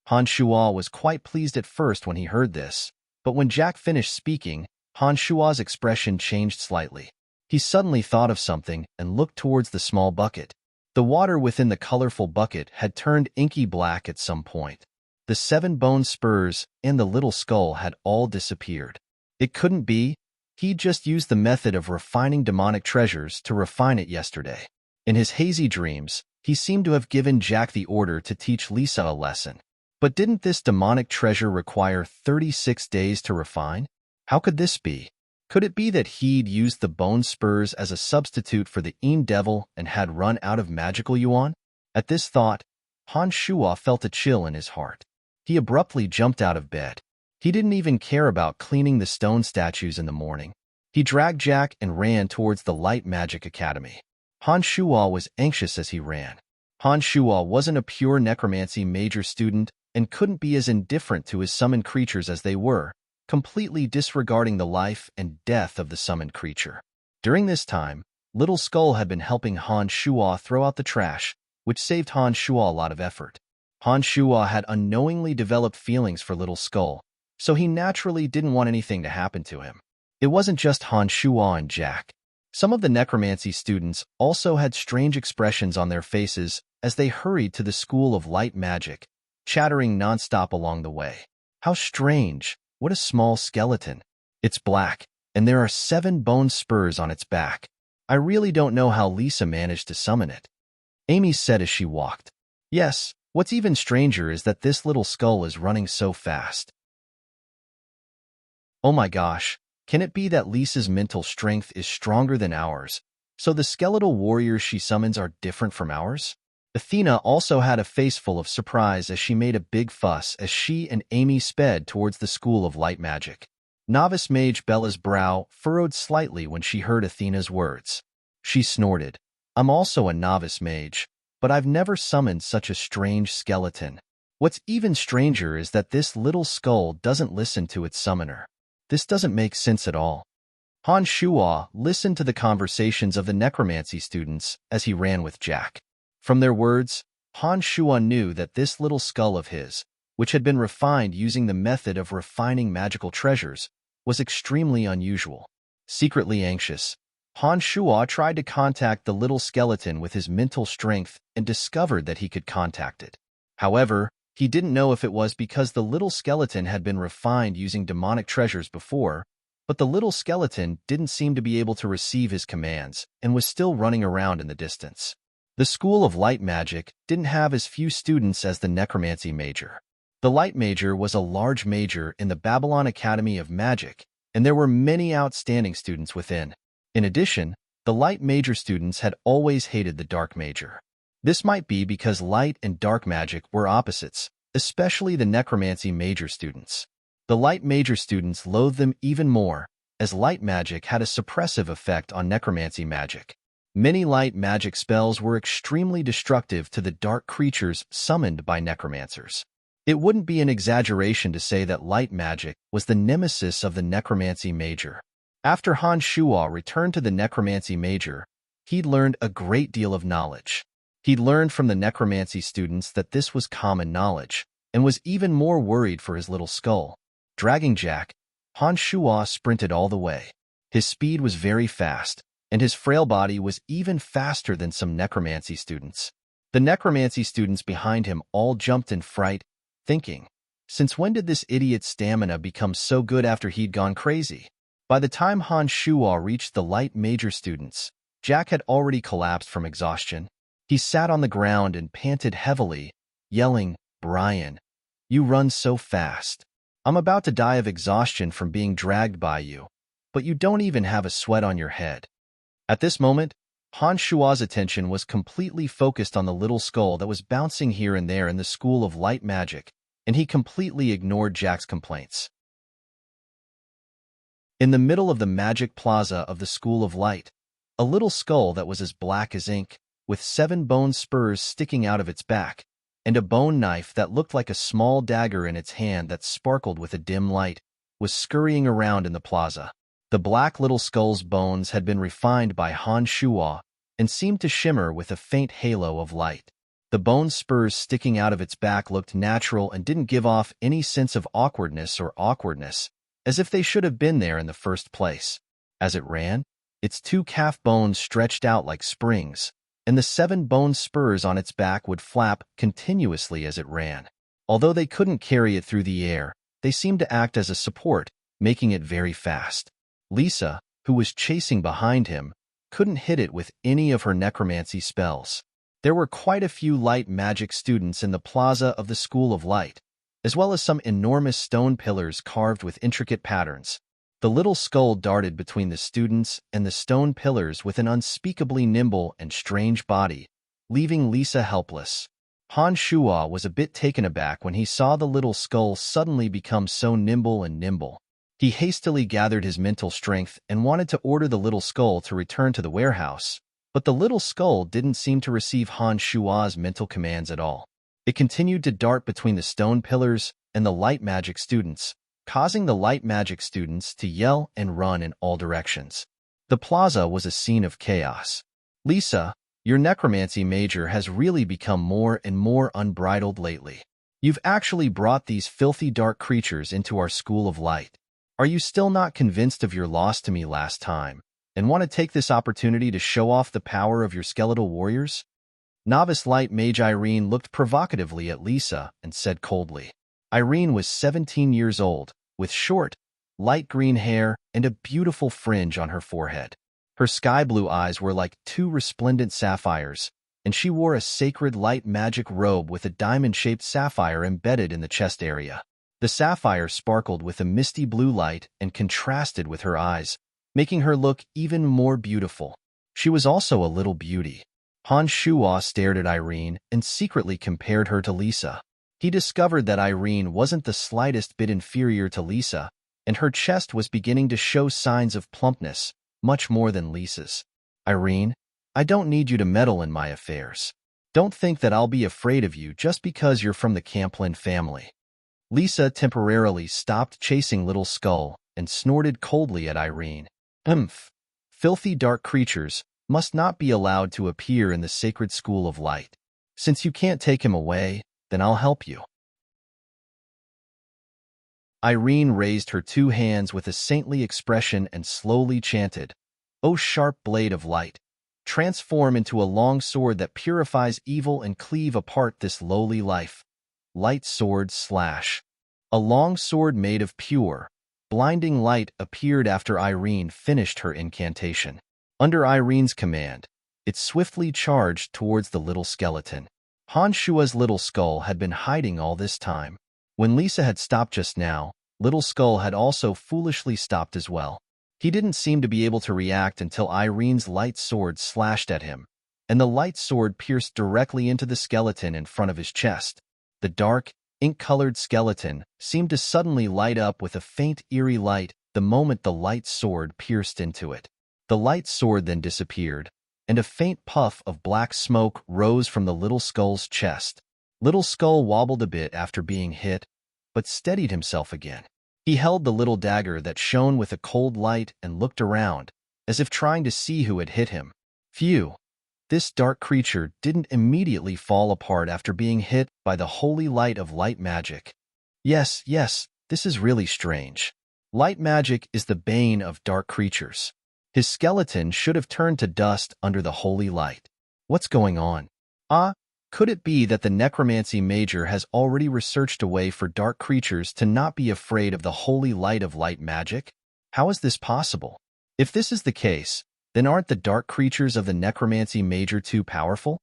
S1: Han Shua was quite pleased at first when he heard this, but when Jack finished speaking, Han Shua's expression changed slightly. He suddenly thought of something and looked towards the small bucket. The water within the colorful bucket had turned inky black at some point. The 7 bone spurs and the little skull had all disappeared. It couldn't be. He'd just used the method of refining demonic treasures to refine it yesterday. In his hazy dreams, he seemed to have given Jack the order to teach Lisa a lesson. But didn't this demonic treasure require 36 days to refine? How could this be? Could it be that he'd used the bone spurs as a substitute for the Devil and had run out of magical yuan? At this thought, Han Shua felt a chill in his heart. He abruptly jumped out of bed. He didn't even care about cleaning the stone statues in the morning. He dragged Jack and ran towards the Light Magic Academy. Han Shua was anxious as he ran. Han Shua wasn't a pure necromancy major student and couldn't be as indifferent to his summoned creatures as they were, completely disregarding the life and death of the summoned creature. During this time, Little Skull had been helping Han Shua throw out the trash, which saved Han Shua a lot of effort. Han Shua had unknowingly developed feelings for Little Skull, so he naturally didn't want anything to happen to him. It wasn't just Han Shua and Jack. Some of the necromancy students also had strange expressions on their faces as they hurried to the School of Light Magic, chattering nonstop along the way. "How strange. What a small skeleton. It's black, and there are 7 bone spurs on its back. I really don't know how Lisa managed to summon it," Amy said as she walked. "Yes, what's even stranger is that this little skull is running so fast. Oh my gosh, can it be that Lisa's mental strength is stronger than ours, so the skeletal warriors she summons are different from ours?" Athena also had a face full of surprise as she made a big fuss as she and Amy sped towards the School of Light Magic. Novice Mage Bella's brow furrowed slightly when she heard Athena's words. She snorted, "I'm also a novice mage, but I've never summoned such a strange skeleton. What's even stranger is that this little skull doesn't listen to its summoner. This doesn't make sense at all. Han Shuo listened to the conversations of the necromancy students as he ran with Jack. From their words, Han Shuo knew that this little skull of his, which had been refined using the method of refining magical treasures, was extremely unusual. Secretly anxious, Han Shuo tried to contact the little skeleton with his mental strength and discovered that he could contact it. However, he didn't know if it was because the little skeleton had been refined using demonic treasures before, but the little skeleton didn't seem to be able to receive his commands and was still running around in the distance. The School of Light Magic didn't have as few students as the Necromancy Major. The Light Major was a large major in the Babylon Academy of Magic, and there were many outstanding students within. In addition, the Light Major students had always hated the Dark Major. This might be because light and dark magic were opposites, especially the Necromancy Major students. The Light Major students loathed them even more, as light magic had a suppressive effect on necromancy magic. Many light magic spells were extremely destructive to the dark creatures summoned by necromancers. It wouldn't be an exaggeration to say that light magic was the nemesis of the Necromancy Major. After Han Shuo returned to the Necromancy Major, he'd learned a great deal of knowledge. He'd learned from the necromancy students that this was common knowledge, and was even more worried for his little skull. Dragging Jack, Han Shuo sprinted all the way. His speed was very fast, and his frail body was even faster than some necromancy students. The necromancy students behind him all jumped in fright, thinking, since when did this idiot's stamina become so good after he'd gone crazy? By the time Han Shuo reached the Light Major students, Jack had already collapsed from exhaustion. He sat on the ground and panted heavily, yelling, "Brian, you run so fast. I'm about to die of exhaustion from being dragged by you, but you don't even have a sweat on your head." At this moment, Han Shuo's attention was completely focused on the little skull that was bouncing here and there in the School of Light Magic, and he completely ignored Jack's complaints. In the middle of the magic plaza of the School of Light, a little skull that was as black as ink, with 7 bone spurs sticking out of its back, and a bone knife that looked like a small dagger in its hand that sparkled with a dim light, was scurrying around in the plaza. The black little skull's bones had been refined by Han Shuo and seemed to shimmer with a faint halo of light. The bone spurs sticking out of its back looked natural and didn't give off any sense of awkwardness, as if they should have been there in the first place. As it ran, its 2 calf bones stretched out like springs, and the 7 bone spurs on its back would flap continuously as it ran. Although they couldn't carry it through the air, they seemed to act as a support, making it very fast. Lisa, who was chasing behind him, couldn't hit it with any of her necromancy spells. There were quite a few light magic students in the plaza of the School of Light, as well as some enormous stone pillars carved with intricate patterns. The little skull darted between the students and the stone pillars with an unspeakably nimble and strange body, leaving Lisa helpless. Han Shuo was a bit taken aback when he saw the little skull suddenly become so nimble. He hastily gathered his mental strength and wanted to order the little skull to return to the warehouse, but the little skull didn't seem to receive Han Shuo's mental commands at all. It continued to dart between the stone pillars and the light magic students, causing the light magic students to yell and run in all directions. The plaza was a scene of chaos. Lisa, your necromancy major has really become more and more unbridled lately. You've actually brought these filthy dark creatures into our School of Light. Are you still not convinced of your loss to me last time, and want to take this opportunity to show off the power of your skeletal warriors? Novice Light Mage Irene looked provocatively at Lisa and said coldly. Irene was 17 years old, with short, light green hair and a beautiful fringe on her forehead. Her sky-blue eyes were like 2 resplendent sapphires, and she wore a sacred light magic robe with a diamond-shaped sapphire embedded in the chest area. The sapphire sparkled with a misty blue light and contrasted with her eyes, making her look even more beautiful. She was also a little beauty. Han Shuo stared at Irene and secretly compared her to Lisa. He discovered that Irene wasn't the slightest bit inferior to Lisa, and her chest was beginning to show signs of plumpness, much more than Lisa's. Irene, I don't need you to meddle in my affairs. Don't think that I'll be afraid of you just because you're from the Camplin family. Lisa temporarily stopped chasing Little Skull and snorted coldly at Irene. Umph! Filthy dark creatures must not be allowed to appear in the sacred school of light. Since you can't take him away, then I'll help you. Irene raised her two hands with a saintly expression and slowly chanted, "O sharp blade of light, transform into a long sword that purifies evil and cleave apart this lowly life. Light sword slash." A long sword made of pure, blinding light appeared after Irene finished her incantation. Under Irene's command, it swiftly charged towards the little skeleton. Han Shua's little skull had been hiding all this time. When Lisa had stopped just now, Little Skull had also foolishly stopped as well. He didn't seem to be able to react until Irene's light sword slashed at him, and the light sword pierced directly into the skeleton in front of his chest. The dark, ink-colored skeleton seemed to suddenly light up with a faint, eerie light the moment the light sword pierced into it. The light sword then disappeared, and a faint puff of black smoke rose from the Little Skull's chest. Little Skull wobbled a bit after being hit, but steadied himself again. He held the little dagger that shone with a cold light and looked around, as if trying to see who had hit him. Phew! This dark creature didn't immediately fall apart after being hit by the holy light of light magic. Yes, this is really strange. Light magic is the bane of dark creatures. His skeleton should have turned to dust under the holy light. What's going on? Could it be that the necromancy major has already researched a way for dark creatures to not be afraid of the holy light of light magic? How is this possible? If this is the case, then aren't the dark creatures of the necromancy major too powerful?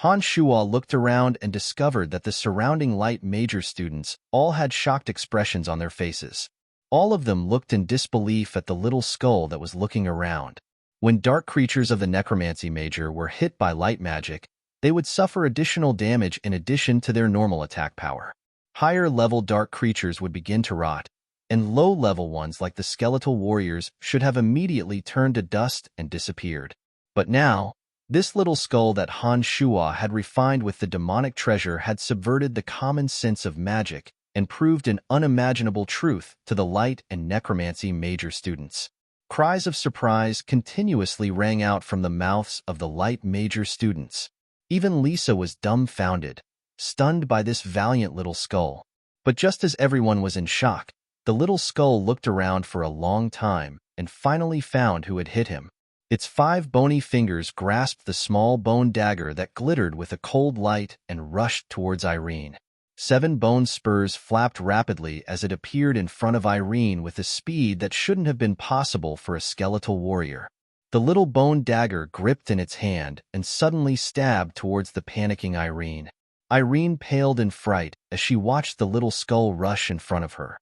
S1: Han Shua looked around and discovered that the surrounding light major students all had shocked expressions on their faces. All of them looked in disbelief at the little skull that was looking around. When dark creatures of the necromancy major were hit by light magic, they would suffer additional damage in addition to their normal attack power. Higher-level dark creatures would begin to rot, and low-level ones like the skeletal warriors should have immediately turned to dust and disappeared. But now, this little skull that Han Shua had refined with the demonic treasure had subverted the common sense of magic and proved an unimaginable truth to the light and necromancy major students. Cries of surprise continuously rang out from the mouths of the light major students. Even Lisa was dumbfounded, stunned by this valiant little skull. But just as everyone was in shock, the little skull looked around for a long time and finally found who had hit him. Its 5 bony fingers grasped the small bone dagger that glittered with a cold light and rushed towards Irene. 7 bone spurs flapped rapidly as it appeared in front of Irene with a speed that shouldn't have been possible for a skeletal warrior. The little bone dagger gripped in its hand and suddenly stabbed towards the panicking Irene. Irene paled in fright as she watched the little skull rush in front of her.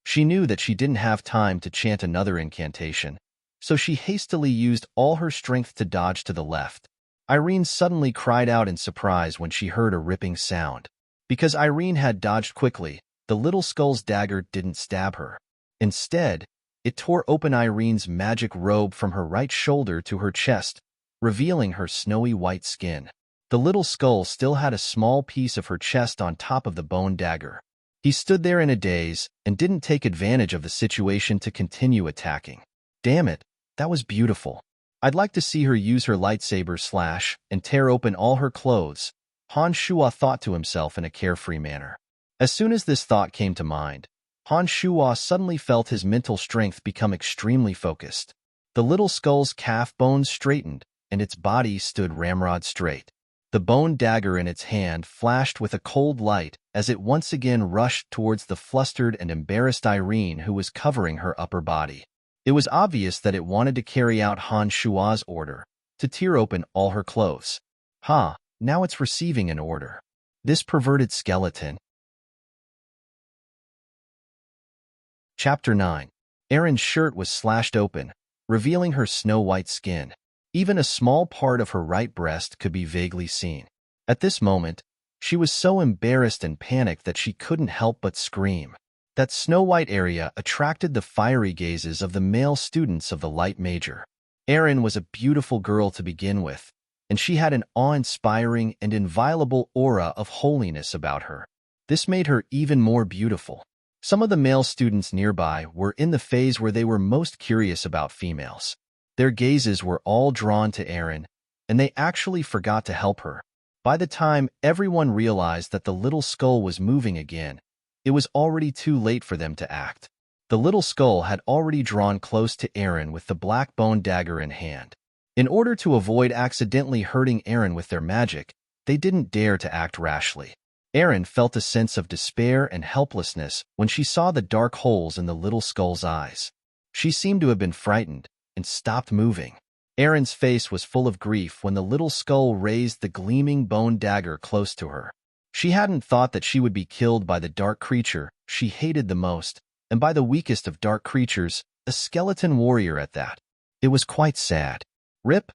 S1: She knew that she didn't have time to chant another incantation, so she hastily used all her strength to dodge to the left. Irene suddenly cried out in surprise when she heard a ripping sound. Because Irene had dodged quickly, the little skull's dagger didn't stab her. Instead, it tore open Irene's magic robe from her right shoulder to her chest, revealing her snowy white skin. The little skull still had a small piece of her chest on top of the bone dagger. He stood there in a daze and didn't take advantage of the situation to continue attacking. Damn it, that was beautiful. I'd like to see her use her lightsaber slash and tear open all her clothes, Han Shua thought to himself in a carefree manner. As soon as this thought came to mind, Han Shua suddenly felt his mental strength become extremely focused. The little skull's calf bones straightened, and its body stood ramrod straight. The bone dagger in its hand flashed with a cold light as it once again rushed towards the flustered and embarrassed Irene who was covering her upper body. It was obvious that it wanted to carry out Han Shua's order, to tear open all her clothes. Now it's receiving an order. This perverted skeleton. Chapter 9. Erin's shirt was slashed open, revealing her snow-white skin. Even a small part of her right breast could be vaguely seen. At this moment, she was so embarrassed and panicked that she couldn't help but scream. That snow-white area attracted the fiery gazes of the male students of the light major. Erin was a beautiful girl to begin with, and she had an awe-inspiring and inviolable aura of holiness about her. This made her even more beautiful. Some of the male students nearby were in the phase where they were most curious about females. Their gazes were all drawn to Erin, and they actually forgot to help her. By the time everyone realized that the little skull was moving again, it was already too late for them to act. The little skull had already drawn close to Erin with the black bone dagger in hand. In order to avoid accidentally hurting Erin with their magic, they didn't dare to act rashly. Erin felt a sense of despair and helplessness when she saw the dark holes in the little skull's eyes. She seemed to have been frightened and stopped moving. Erin's face was full of grief when the little skull raised the gleaming bone dagger close to her. She hadn't thought that she would be killed by the dark creature she hated the most, and by the weakest of dark creatures, a skeleton warrior at that. It was quite sad. Rip!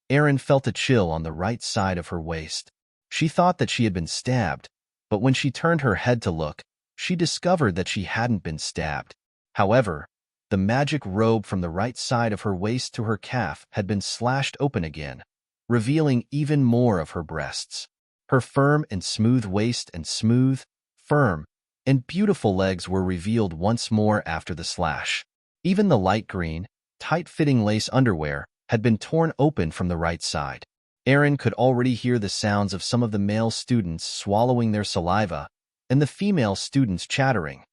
S1: Erin felt a chill on the right side of her waist. She thought that she had been stabbed, but when she turned her head to look, she discovered that she hadn't been stabbed. However, the magic robe from the right side of her waist to her calf had been slashed open again, revealing even more of her breasts. Her firm and smooth waist and smooth, firm, and beautiful legs were revealed once more after the slash. Even the light green, tight-fitting lace underwear had been torn open from the right side. Erin could already hear the sounds of some of the male students swallowing their saliva and the female students chattering.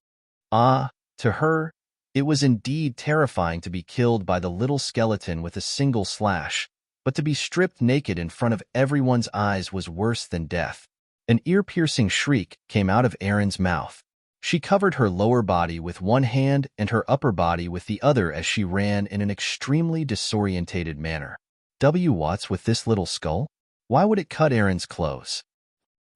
S1: To her, it was indeed terrifying to be killed by the little skeleton with a single slash, but to be stripped naked in front of everyone's eyes was worse than death. An ear-piercing shriek came out of Erin's mouth. She covered her lower body with one hand and her upper body with the other as she ran in an extremely disorientated manner. What's with this little skull? Why would it cut Erin's clothes?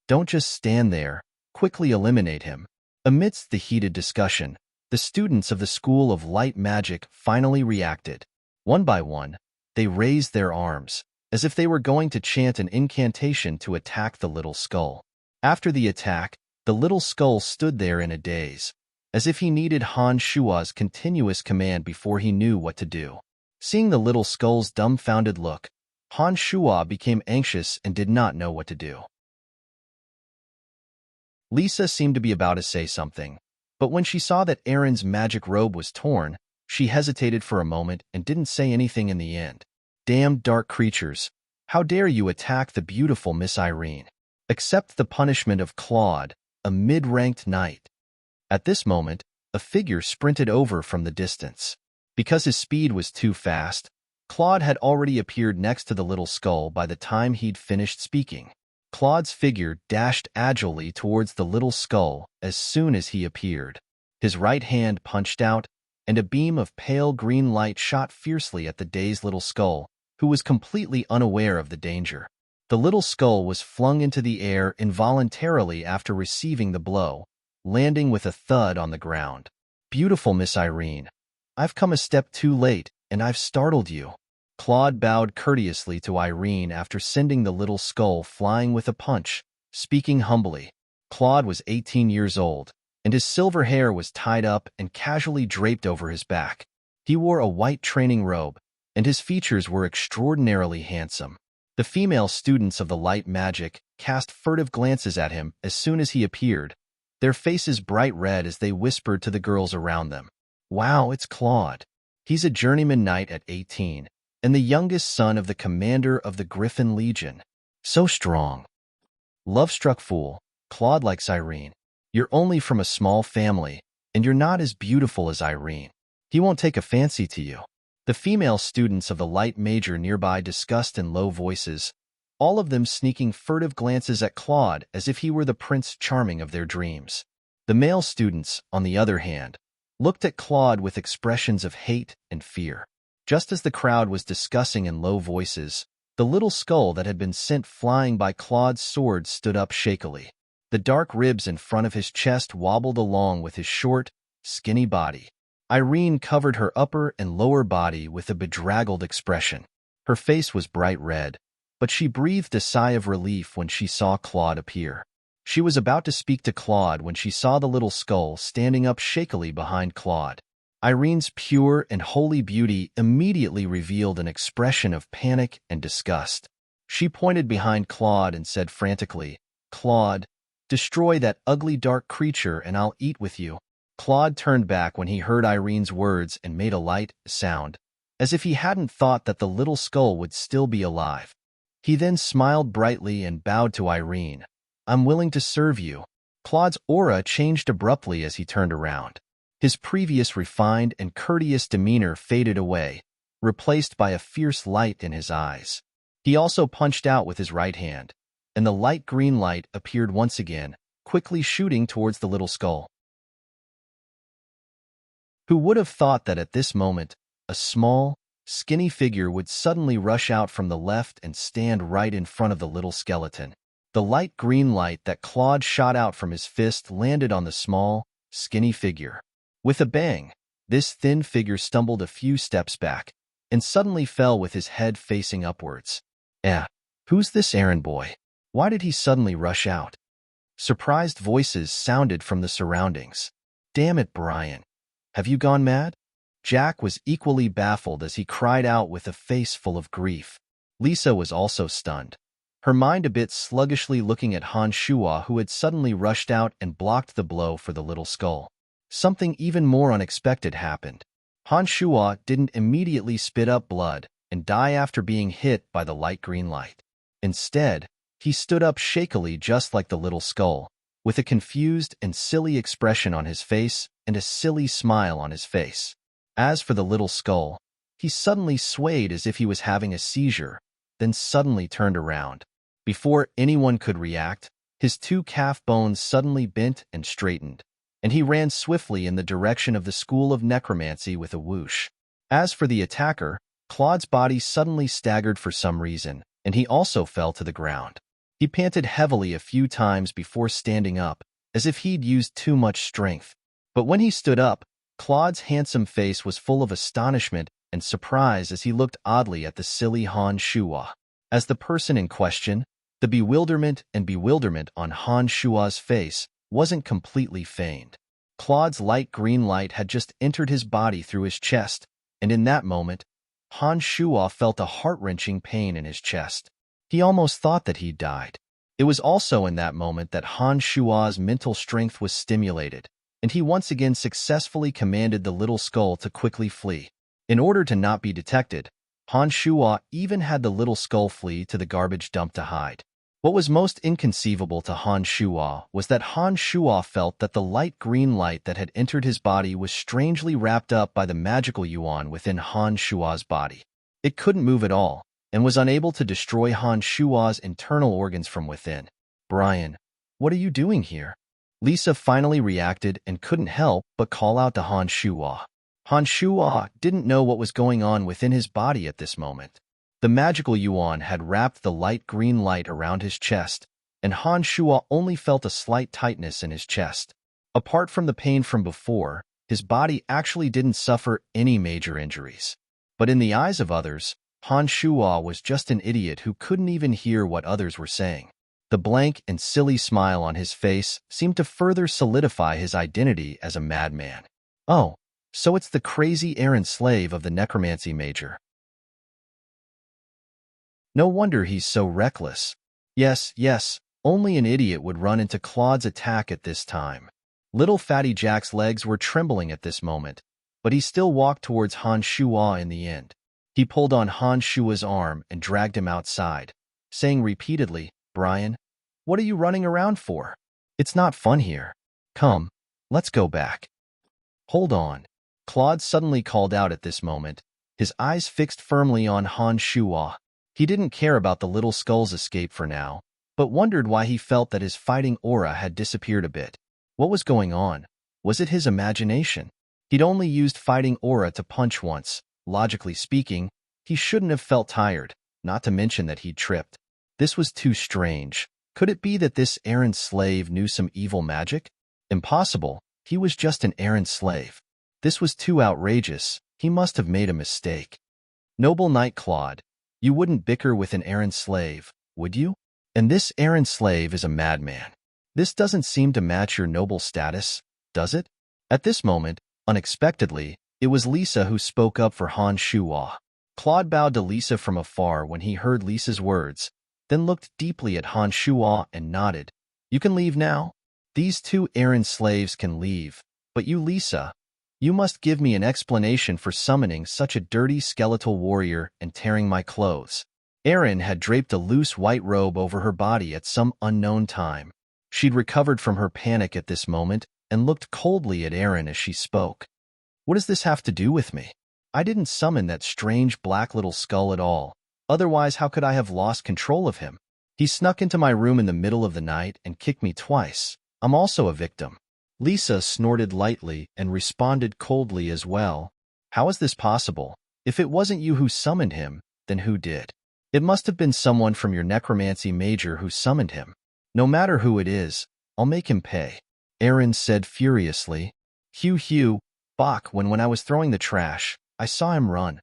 S1: Don't just stand there. Quickly eliminate him. Amidst the heated discussion, the students of the School of Light Magic finally reacted. One by one, they raised their arms, as if they were going to chant an incantation to attack the little skull. After the attack, the little skull stood there in a daze, as if he needed Han Shua's continuous command before he knew what to do. Seeing the little skull's dumbfounded look, Han Shua became anxious and did not know what to do. Lisa seemed to be about to say something, but when she saw that Erin's magic robe was torn, she hesitated for a moment and didn't say anything in the end. Damned dark creatures, how dare you attack the beautiful Miss Irene? Accept the punishment of Claude, a mid-ranked knight. At this moment, a figure sprinted over from the distance. Because his speed was too fast, Claude had already appeared next to the little skull by the time he'd finished speaking. Claude's figure dashed agilely towards the little skull as soon as he appeared. His right hand punched out, and a beam of pale green light shot fiercely at the dazed little skull, who was completely unaware of the danger. The little skull was flung into the air involuntarily after receiving the blow, landing with a thud on the ground. Beautiful Miss Irene, I've come a step too late, and I've startled you. Claude bowed courteously to Irene after sending the little skull flying with a punch, speaking humbly. Claude was 18 years old, and his silver hair was tied up and casually draped over his back. He wore a white training robe, and his features were extraordinarily handsome. The female students of the light magic cast furtive glances at him as soon as he appeared, their faces bright red as they whispered to the girls around them. Wow, it's Claude. He's a journeyman knight at 18, and the youngest son of the commander of the Griffin Legion. So strong. Love-struck fool, Claude likes Irene. You're only from a small family, and you're not as beautiful as Irene. He won't take a fancy to you. The female students of the light major nearby discussed in low voices, all of them sneaking furtive glances at Claude as if he were the Prince Charming of their dreams. The male students, on the other hand, looked at Claude with expressions of hate and fear. Just as the crowd was discussing in low voices, the little skull that had been sent flying by Claude's sword stood up shakily. The dark ribs in front of his chest wobbled along with his short, skinny body. Irene covered her upper and lower body with a bedraggled expression. Her face was bright red, but she breathed a sigh of relief when she saw Claude appear. She was about to speak to Claude when she saw the little skull standing up shakily behind Claude. Irene's pure and holy beauty immediately revealed an expression of panic and disgust. She pointed behind Claude and said frantically, "Claude, destroy that ugly dark creature and I'll eat with you." Claude turned back when he heard Irene's words and made a light sound, as if he hadn't thought that the little skull would still be alive. He then smiled brightly and bowed to Irene. "I'm willing to serve you." Claude's aura changed abruptly as he turned around. His previous refined and courteous demeanor faded away, replaced by a fierce light in his eyes. He also punched out with his right hand, and the light green light appeared once again, quickly shooting towards the little skull. Who would have thought that at this moment, a small, skinny figure would suddenly rush out from the left and stand right in front of the little skeleton? The light green light that Claude shot out from his fist landed on the small, skinny figure. With a bang, this thin figure stumbled a few steps back and suddenly fell with his head facing upwards. Who's this errand boy? Why did he suddenly rush out? Surprised voices sounded from the surroundings. "Damn it, Brian. Have you gone mad?" Jack was equally baffled as he cried out with a face full of grief. Lisa was also stunned, her mind a bit sluggishly looking at Han Shuo, who had suddenly rushed out and blocked the blow for the little skull. Something even more unexpected happened. Han Shuo didn't immediately spit up blood and die after being hit by the light green light. Instead, he stood up shakily just like the little skull, with a confused and silly expression on his face and a silly smile on his face. As for the little skull, he suddenly swayed as if he was having a seizure, then suddenly turned around. Before anyone could react, his two calf bones suddenly bent and straightened, and he ran swiftly in the direction of the school of necromancy with a whoosh. As for the attacker, Claude's body suddenly staggered for some reason, and he also fell to the ground. He panted heavily a few times before standing up, as if he'd used too much strength. But when he stood up, Claude's handsome face was full of astonishment and surprise as he looked oddly at the silly Han Shuo. As the person in question, the bewilderment on Han Shuo's face wasn't completely feigned. Claude's light green light had just entered his body through his chest, and in that moment, Han Shuo felt a heart-wrenching pain in his chest. He almost thought that he'd died. It was also in that moment that Han Shuo's mental strength was stimulated, and he once again successfully commanded the little skull to quickly flee. In order to not be detected, Han Shuo even had the little skull flee to the garbage dump to hide. What was most inconceivable to Han Shuo was that Han Shuo felt that the light green light that had entered his body was strangely wrapped up by the magical yuan within Han Shuo's body. It couldn't move at all, and was unable to destroy Han Shuo's internal organs from within. "Brian, what are you doing here?" Lisa finally reacted and couldn't help but call out to Han Shuo. Han Shuo didn't know what was going on within his body at this moment. The magical yuan had wrapped the light green light around his chest, and Han Shuo only felt a slight tightness in his chest. Apart from the pain from before, his body actually didn't suffer any major injuries. But in the eyes of others, Han Shuo was just an idiot who couldn't even hear what others were saying. The blank and silly smile on his face seemed to further solidify his identity as a madman. "Oh, so it's the crazy errant slave of the necromancy major. No wonder he's so reckless." Yes, only an idiot would run into Claude's attack at this time. Little Fatty Jack's legs were trembling at this moment, but he still walked towards Han Shuo in the end. He pulled on Han Shuo's arm and dragged him outside, saying repeatedly, "Brian, what are you running around for? It's not fun here. Come, let's go back." "Hold on." Claude suddenly called out at this moment, his eyes fixed firmly on Han Shuo. He didn't care about the little skull's escape for now, but wondered why he felt that his fighting aura had disappeared a bit. What was going on? Was it his imagination? He'd only used fighting aura to punch once. Logically speaking, he shouldn't have felt tired, not to mention that he'd tripped. This was too strange. Could it be that this errant slave knew some evil magic? Impossible. He was just an errant slave. This was too outrageous. He must have made a mistake. "Noble knight Claude, you wouldn't bicker with an errant slave, would you? And this errant slave is a madman. This doesn't seem to match your noble status, does it?" At this moment, unexpectedly, it was Lisa who spoke up for Han Shuo. Claude bowed to Lisa from afar when he heard Lisa's words, then looked deeply at Han Shuo and nodded. "You can leave now. These two errant slaves can leave, But you, Lisa, you must give me an explanation for summoning such a dirty skeletal warrior and tearing my clothes. Erin had draped a loose white robe over her body at some unknown time. She'd recovered from her panic at this moment and looked coldly at Erin as she spoke. What does this have to do with me? I didn't summon that strange black little skull at all. Otherwise, how could I have lost control of him? He snuck into my room in the middle of the night and kicked me twice. I'm also a victim. Lisa snorted lightly and responded coldly as well. How is this possible? If it wasn't you who summoned him, then who did? It must have been someone from your necromancy major who summoned him. No matter who it is, I'll make him pay. Erin said furiously. Hugh, Bach, when I was throwing the trash, I saw him run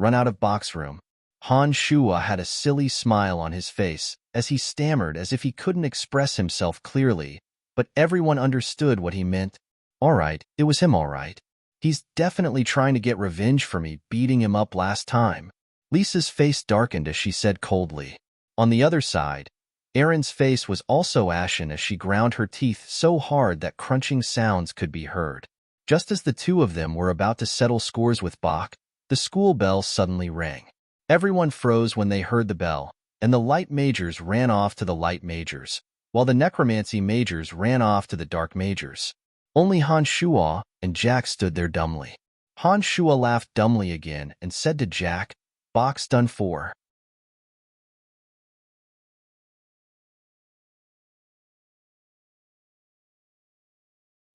S1: out of Bach's room. Han Shua had a silly smile on his face as he stammered as if he couldn't express himself clearly, but everyone understood what he meant. All right, it was him all right. He's definitely trying to get revenge for me beating him up last time. Lisa's face darkened as she said coldly. On the other side, Erin's face was also ashen as she ground her teeth so hard that crunching sounds could be heard. Just as the two of them were about to settle scores with Bach, the school bell suddenly rang. Everyone froze when they heard the bell, and the light majors ran off to the light majors, while the necromancy majors ran off to the dark majors. Only Han Shua and Jack stood there dumbly. Han Shua laughed dumbly again and said to Jack, Bach's done for.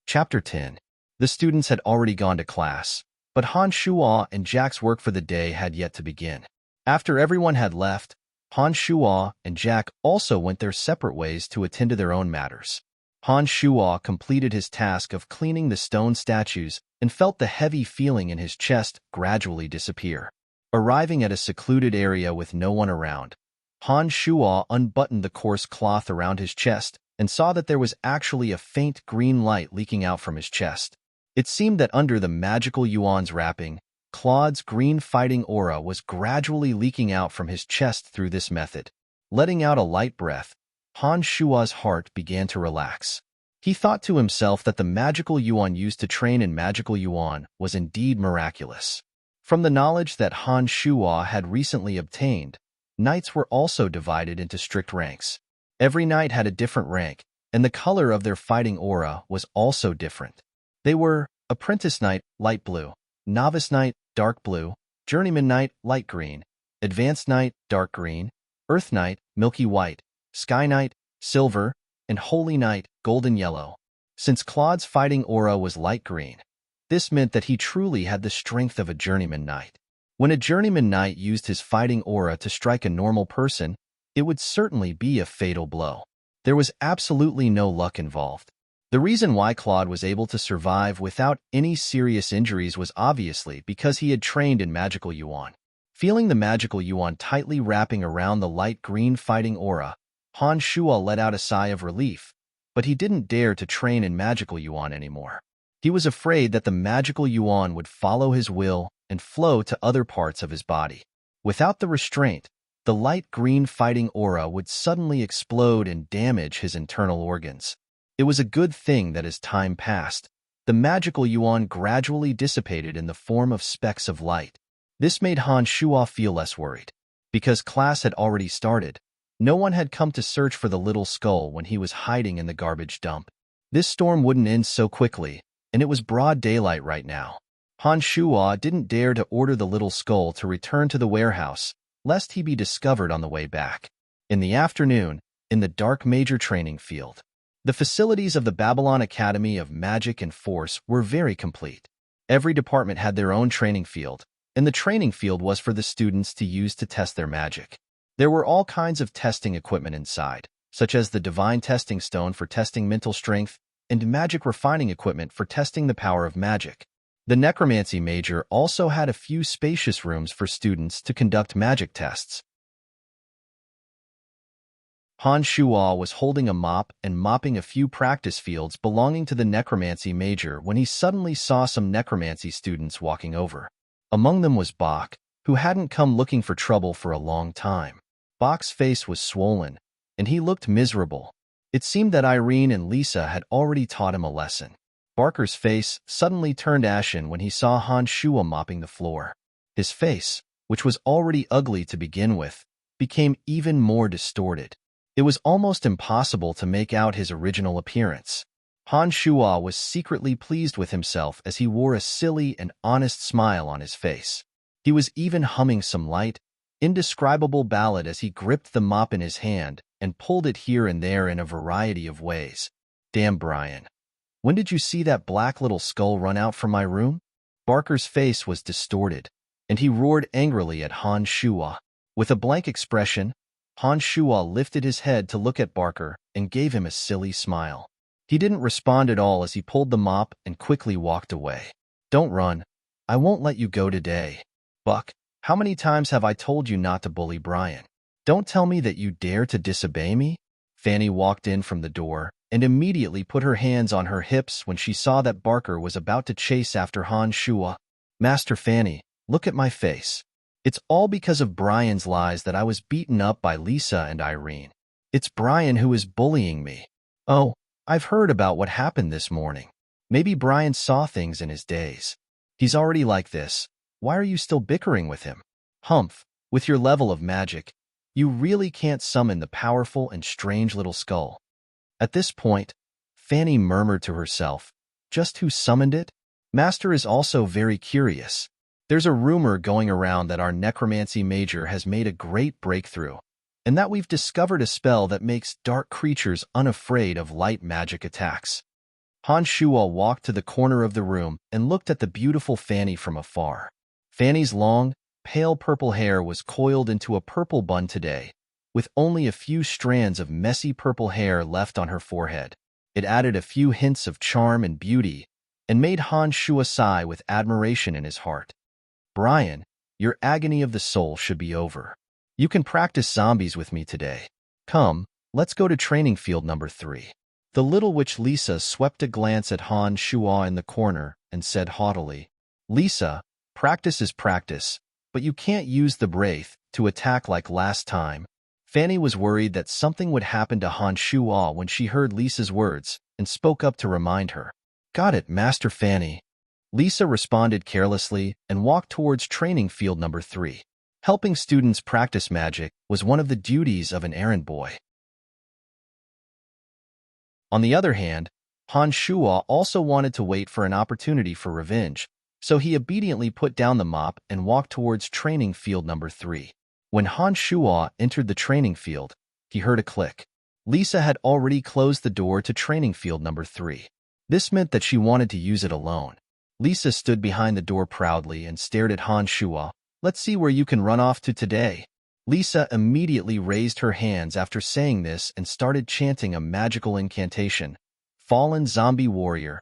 S1: Chapter 10. The students had already gone to class, but Han Shua and Jack's work for the day had yet to begin. After everyone had left, Han Shua and Jack also went their separate ways to attend to their own matters. Han Shua completed his task of cleaning the stone statues and felt the heavy feeling in his chest gradually disappear. Arriving at a secluded area with no one around, Han Shua unbuttoned the coarse cloth around his chest and saw that there was actually a faint green light leaking out from his chest. It seemed that under the magical Yuan's wrapping, Claude's green fighting aura was gradually leaking out from his chest through this method. Letting out a light breath, Han Shua's heart began to relax. He thought to himself that the magical Yuan used to train in magical Yuan was indeed miraculous. From the knowledge that Han Shua had recently obtained, knights were also divided into strict ranks. Every knight had a different rank, and the color of their fighting aura was also different. They were Apprentice Knight, light blue, Novice Knight, dark blue, Journeyman Knight, light green, Advanced Knight, dark green, Earth Knight, milky white, Sky Knight, silver, and Holy Knight, golden yellow. Since Claude's fighting aura was light green, this meant that he truly had the strength of a Journeyman Knight. When a Journeyman Knight used his fighting aura to strike a normal person, it would certainly be a fatal blow. There was absolutely no luck involved. The reason why Claude was able to survive without any serious injuries was obviously because he had trained in magical Yuan. Feeling the magical Yuan tightly wrapping around the light green fighting aura, Han Shua let out a sigh of relief, but he didn't dare to train in magical Yuan anymore. He was afraid that the magical Yuan would follow his will and flow to other parts of his body. Without the restraint, the light green fighting aura would suddenly explode and damage his internal organs. It was a good thing that as time passed, the magical Yuan gradually dissipated in the form of specks of light. This made Han Shua feel less worried. Because class had already started, no one had come to search for the little skull when he was hiding in the garbage dump. This storm wouldn't end so quickly, and it was broad daylight right now. Han Shua didn't dare to order the little skull to return to the warehouse, lest he be discovered on the way back. In the afternoon, in the dark major training field, the facilities of the Babylon Academy of Magic and Force were very complete. Every department had their own training field, and the training field was for the students to use to test their magic. There were all kinds of testing equipment inside, such as the Divine Testing Stone for testing mental strength and magic refining equipment for testing the power of magic. The necromancy major also had a few spacious rooms for students to conduct magic tests. Han Shua was holding a mop and mopping a few practice fields belonging to the necromancy major when he suddenly saw some necromancy students walking over. Among them was Bach, who hadn't come looking for trouble for a long time. Bach's face was swollen, and he looked miserable. It seemed that Irene and Lisa had already taught him a lesson. Barker's face suddenly turned ashen when he saw Han Shua mopping the floor. His face, which was already ugly to begin with, became even more distorted. It was almost impossible to make out his original appearance. Han Shua was secretly pleased with himself as he wore a silly and honest smile on his face. He was even humming some light, indescribable ballad as he gripped the mop in his hand and pulled it here and there in a variety of ways. Damn, Brian. When did you see that black little skull run out from my room? Barker's face was distorted, and he roared angrily at Han Shua. With a blank expression, Han Shua lifted his head to look at Barker and gave him a silly smile. He didn't respond at all as he pulled the mop and quickly walked away. Don't run. I won't let you go today. Buck, how many times have I told you not to bully Brian? Don't tell me that you dare to disobey me? Fanny walked in from the door and immediately put her hands on her hips when she saw that Barker was about to chase after Han Shua. Master Fanny, look at my face. It's all because of Brian's lies that I was beaten up by Lisa and Irene. It's Brian who is bullying me. Oh, I've heard about what happened this morning. Maybe Brian saw things in his days. He's already like this. Why are you still bickering with him? Humph, with your level of magic, you really can't summon the powerful and strange little skull. At this point, Fanny murmured to herself, just who summoned it? Master is also very curious. There's a rumor going around that our necromancy major has made a great breakthrough, and that we've discovered a spell that makes dark creatures unafraid of light magic attacks. Han Shua walked to the corner of the room and looked at the beautiful Fanny from afar. Fanny's long, pale purple hair was coiled into a purple bun today, with only a few strands of messy purple hair left on her forehead. It added a few hints of charm and beauty, and made Han Shua sigh with admiration in his heart. Brian, your agony of the soul should be over. You can practice zombies with me today. Come, let's go to training field number 3. The little witch Lisa swept a glance at Han Shua in the corner and said haughtily, Lisa, practice is practice, but you can't use the Wraith to attack like last time. Fanny was worried that something would happen to Han Shua when she heard Lisa's words and spoke up to remind her. Got it, Master Fanny. Lisa responded carelessly and walked towards training field number 3. Helping students practice magic was one of the duties of an errand boy. On the other hand, Han Shua also wanted to wait for an opportunity for revenge, so he obediently put down the mop and walked towards training field number 3. When Han Shua entered the training field, he heard a click. Lisa had already closed the door to training field number 3. This meant that she wanted to use it alone. Lisa stood behind the door proudly and stared at Han Shua. Let's see where you can run off to today. Lisa immediately raised her hands after saying this and started chanting a magical incantation. Fallen zombie warrior,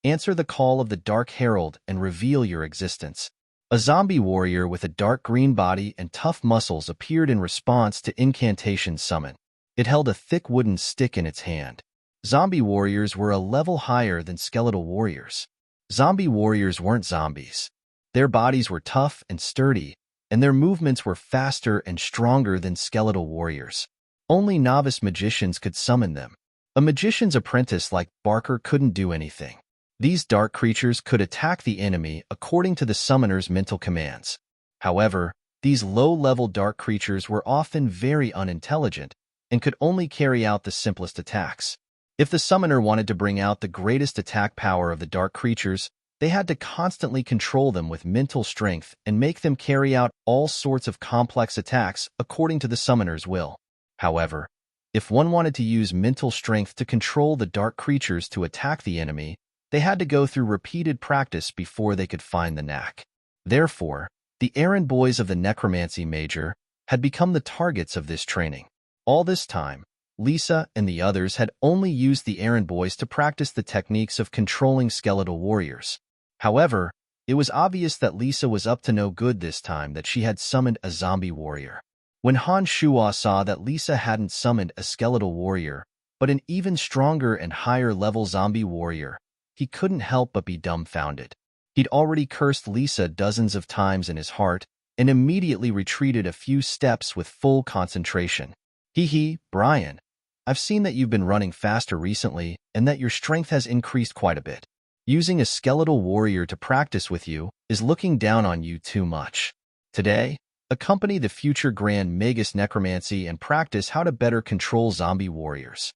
S1: answer the call of the Dark Herald and reveal your existence. A zombie warrior with a dark green body and tough muscles appeared in response to incantation summon. It held a thick wooden stick in its hand. Zombie warriors were a level higher than skeletal warriors. Zombie warriors weren't zombies. Their bodies were tough and sturdy, and their movements were faster and stronger than skeletal warriors. Only novice magicians could summon them. A magician's apprentice like Barker couldn't do anything. These dark creatures could attack the enemy according to the summoner's mental commands. However, these low-level dark creatures were often very unintelligent and could only carry out the simplest attacks. If the summoner wanted to bring out the greatest attack power of the dark creatures, they had to constantly control them with mental strength and make them carry out all sorts of complex attacks according to the summoner's will. However, if one wanted to use mental strength to control the dark creatures to attack the enemy, they had to go through repeated practice before they could find the knack. Therefore, the errand boys of the necromancy major had become the targets of this training. All this time, Lisa and the others had only used the errand boys to practice the techniques of controlling skeletal warriors. However, it was obvious that Lisa was up to no good this time that she had summoned a zombie warrior. When Han Shua saw that Lisa hadn't summoned a skeletal warrior, but an even stronger and higher-level zombie warrior, he couldn't help but be dumbfounded. He'd already cursed Lisa dozens of times in his heart and immediately retreated a few steps with full concentration. Brian, I've seen that you've been running faster recently and that your strength has increased quite a bit. Using a skeletal warrior to practice with you is looking down on you too much. Today, accompany the future Grand Magus Necromancy and practice how to better control zombie warriors.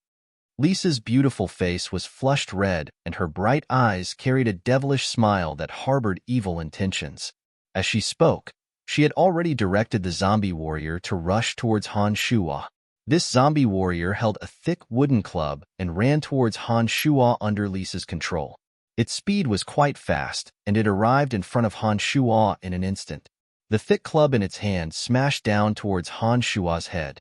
S1: Lisa's beautiful face was flushed red, and her bright eyes carried a devilish smile that harbored evil intentions. As she spoke, she had already directed the zombie warrior to rush towards Han Shuo. This zombie warrior held a thick wooden club and ran towards Han Shuo under Lisa's control. Its speed was quite fast, and it arrived in front of Han Shuo in an instant. The thick club in its hand smashed down towards Han Shuo's head.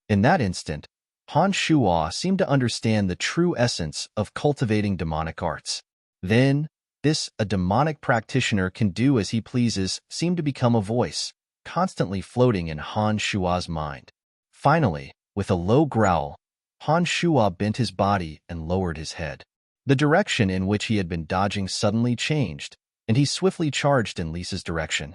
S1: In that instant, Han Shuo seemed to understand the true essence of cultivating demonic arts. Then, a demonic practitioner can do as he pleases, seemed to become a voice, constantly floating in Han Shuo's mind. Finally, with a low growl, Han Shuo bent his body and lowered his head. The direction in which he had been dodging suddenly changed, and he swiftly charged in Lisa's direction.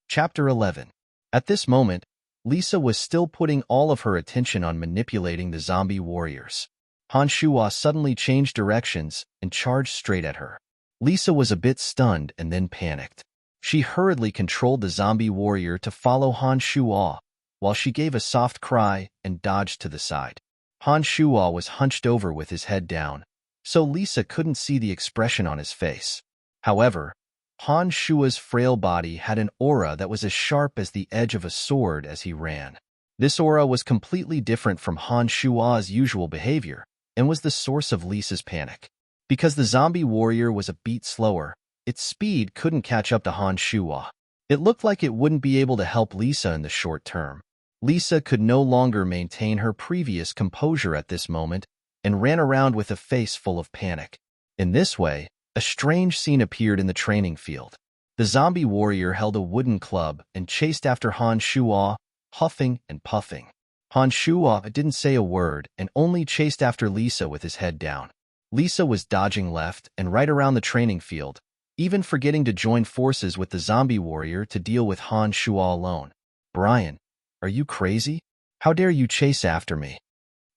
S1: Chapter 11. At this moment, Lisa was still putting all of her attention on manipulating the zombie warriors. Han Shuo suddenly changed directions and charged straight at her. Lisa was a bit stunned and then panicked. She hurriedly controlled the zombie warrior to follow Han Shuo, while she gave a soft cry and dodged to the side. Han Shuo was hunched over with his head down, so Lisa couldn't see the expression on his face. However, Han Shuo's frail body had an aura that was as sharp as the edge of a sword as he ran. This aura was completely different from Han Shuo's usual behavior and was the source of Lisa's panic. Because the zombie warrior was a beat slower, its speed couldn't catch up to Han Shuo. It looked like it wouldn't be able to help Lisa in the short term. Lisa could no longer maintain her previous composure at this moment and ran around with a face full of panic. In this way, a strange scene appeared in the training field. The zombie warrior held a wooden club and chased after Han Shuo, huffing and puffing. Han Shuo didn't say a word and only chased after Lisa with his head down. Lisa was dodging left and right around the training field, even forgetting to join forces with the zombie warrior to deal with Han Shuo alone. "Brian, are you crazy? How dare you chase after me?"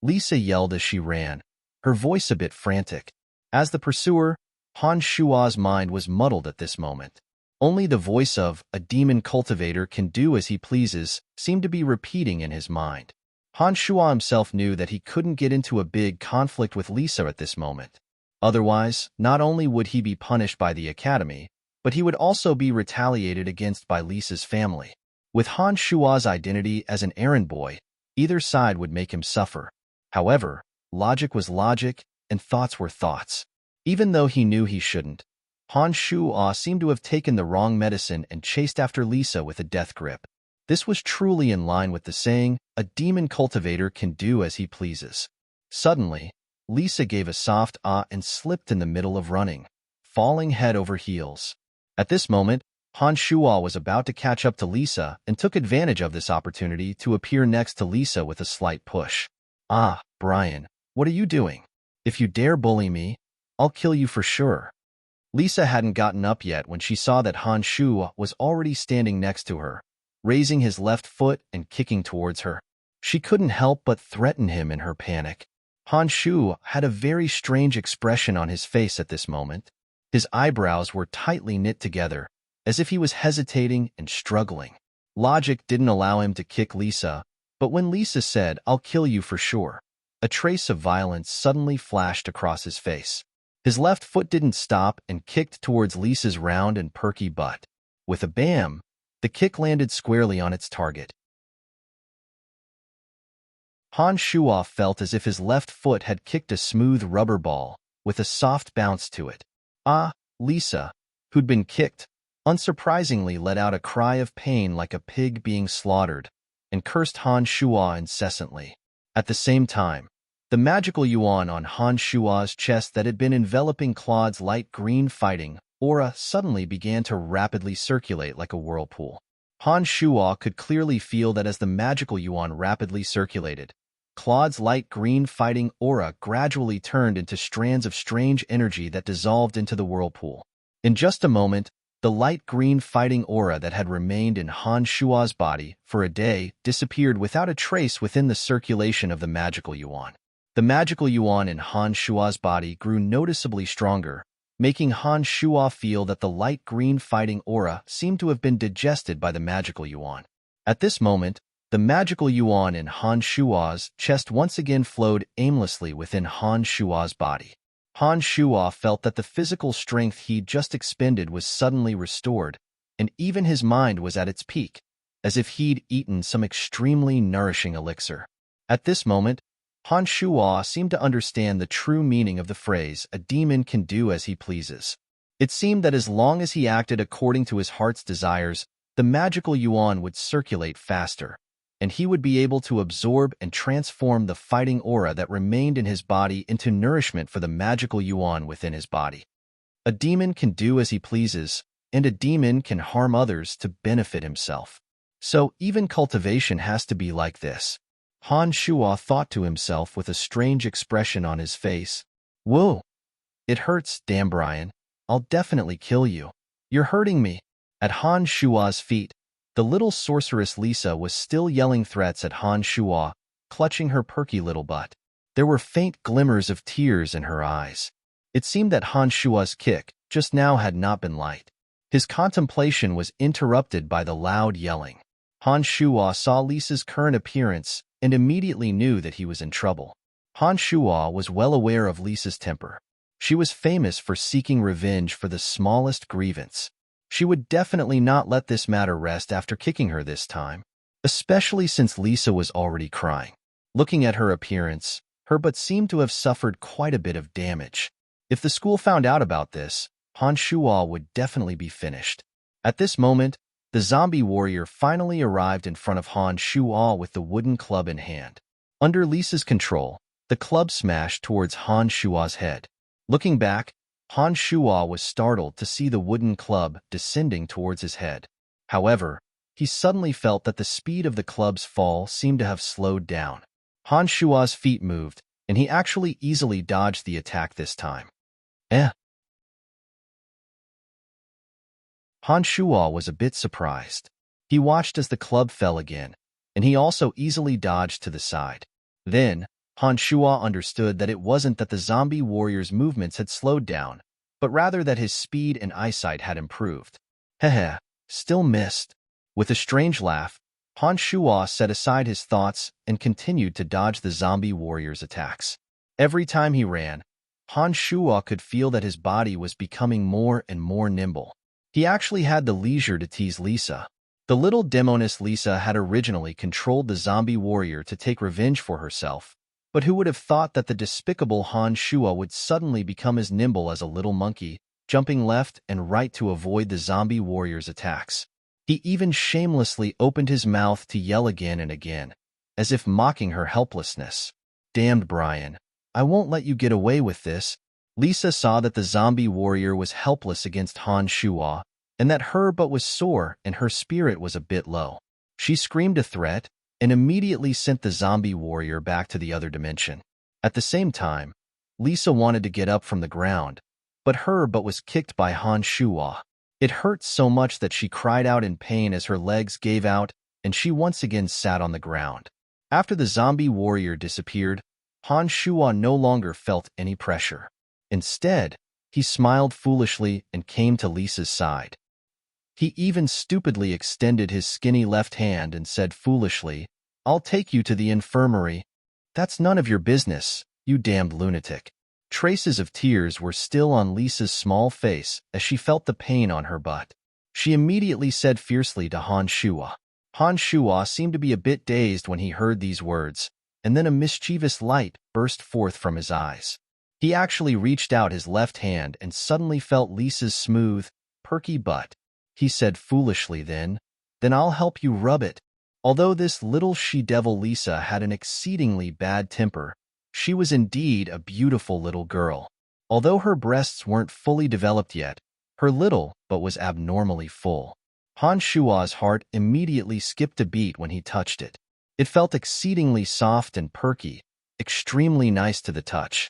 S1: Lisa yelled as she ran, her voice a bit frantic. As the pursuer, Han Shuo's mind was muddled at this moment. Only the voice of "a demon cultivator can do as he pleases" seemed to be repeating in his mind. Han Shuo himself knew that he couldn't get into a big conflict with Lisa at this moment. Otherwise, not only would he be punished by the Academy, but he would also be retaliated against by Lisa's family. With Han Shuo's identity as an errand boy, either side would make him suffer. However, logic was logic, and thoughts were thoughts. Even though he knew he shouldn't, Han Shuo seemed to have taken the wrong medicine and chased after Lisa with a death grip. This was truly in line with the saying, "A demon cultivator can do as he pleases." Suddenly, Lisa gave a soft ah and slipped in the middle of running, falling head over heels. At this moment, Han Shuo was about to catch up to Lisa and took advantage of this opportunity to appear next to Lisa with a slight push. "Ah, Brian, what are you doing? If you dare bully me, I'll kill you for sure." Lisa hadn't gotten up yet when she saw that Han Shuo was already standing next to her, raising his left foot and kicking towards her. She couldn't help but threaten him in her panic. Han Shuo had a very strange expression on his face at this moment. His eyebrows were tightly knit together, as if he was hesitating and struggling. Logic didn't allow him to kick Lisa, but when Lisa said, "I'll kill you for sure," a trace of violence suddenly flashed across his face. His left foot didn't stop and kicked towards Lisa's round and perky butt. With a bam, the kick landed squarely on its target. Han Shuo felt as if his left foot had kicked a smooth rubber ball, with a soft bounce to it. Lisa, who'd been kicked, unsurprisingly let out a cry of pain like a pig being slaughtered, and cursed Han Shuo incessantly. At the same time, the magical yuan on Han Shuo's chest that had been enveloping Claude's light green fighting aura suddenly began to rapidly circulate like a whirlpool. Han Shuo could clearly feel that as the magical yuan rapidly circulated, Claude's light green fighting aura gradually turned into strands of strange energy that dissolved into the whirlpool. In just a moment, The light green fighting aura that had remained in Han Shua's body for a day disappeared without a trace within the circulation of the magical yuan. The magical yuan in Han Shua's body grew noticeably stronger, making Han Shua feel that the light green fighting aura seemed to have been digested by the magical yuan. At this moment, the magical yuan in Han Shua's chest once again flowed aimlessly within Han Shua's body. Han Shua felt that the physical strength he'd just expended was suddenly restored, and even his mind was at its peak, as if he'd eaten some extremely nourishing elixir. At this moment, Han Shua seemed to understand the true meaning of the phrase, "A demon can do as he pleases." It seemed that as long as he acted according to his heart's desires, the magical yuan would circulate faster, and he would be able to absorb and transform the fighting aura that remained in his body into nourishment for the magical yuan within his body. A demon can do as he pleases, and a demon can harm others to benefit himself. So even cultivation has to be like this. Han Shua thought to himself with a strange expression on his face. Whoa! It hurts, damn Brian. I'll definitely kill you. You're hurting me. At Han Shua's feet, the little sorceress Lisa was still yelling threats at Han Shua, clutching her perky little butt. There were faint glimmers of tears in her eyes. It seemed that Han Shua's kick just now had not been light. His contemplation was interrupted by the loud yelling. Han Shua saw Lisa's current appearance and immediately knew that he was in trouble. Han Shua was well aware of Lisa's temper. She was famous for seeking revenge for the smallest grievance. She would definitely not let this matter rest after kicking her this time, especially since Lisa was already crying. Looking at her appearance, her butt seemed to have suffered quite a bit of damage. If the school found out about this, Han Shua would definitely be finished. At this moment, the zombie warrior finally arrived in front of Han Shua with the wooden club in hand. Under Lisa's control, the club smashed towards Han Shua's head. Looking back, Han Shua was startled to see the wooden club descending towards his head. However, he suddenly felt that the speed of the club's fall seemed to have slowed down. Han Shua's feet moved, and he actually easily dodged the attack this time. Han Shua was a bit surprised. He watched as the club fell again, and he also easily dodged to the side. Then, Han Shua understood that it wasn't that the zombie warrior's movements had slowed down, but rather that his speed and eyesight had improved. Heh, still missed. With a strange laugh, Han Shua set aside his thoughts and continued to dodge the zombie warrior's attacks. Every time he ran, Han Shua could feel that his body was becoming more and more nimble. He actually had the leisure to tease Lisa. The little demoness Lisa had originally controlled the zombie warrior to take revenge for herself, but who would have thought that the despicable Han Shua would suddenly become as nimble as a little monkey, jumping left and right to avoid the zombie warrior's attacks. He even shamelessly opened his mouth to yell again and again, as if mocking her helplessness. Damned Brian, I won't let you get away with this. Lisa saw that the zombie warrior was helpless against Han Shua, and that her butt was sore and her spirit was a bit low. She screamed a threat and immediately sent the zombie warrior back to the other dimension. At the same time, Lisa wanted to get up from the ground, but her butt was kicked by Han Shua. It hurt so much that she cried out in pain as her legs gave out and she once again sat on the ground. After the zombie warrior disappeared, Han Shua no longer felt any pressure. Instead, he smiled foolishly and came to Lisa's side. He even stupidly extended his skinny left hand and said foolishly, "I'll take you to the infirmary." "That's none of your business, you damned lunatic." Traces of tears were still on Lisa's small face as she felt the pain on her butt. She immediately said fiercely to Han Shua. Han Shua seemed to be a bit dazed when he heard these words, and then a mischievous light burst forth from his eyes. He actually reached out his left hand and suddenly felt Lisa's smooth, perky butt. He said foolishly then I'll help you rub it. Although this little she-devil Lisa had an exceedingly bad temper, she was indeed a beautiful little girl. Although her breasts weren't fully developed yet, her little butt was abnormally full. Han Shua's heart immediately skipped a beat when he touched it. It felt exceedingly soft and perky, extremely nice to the touch.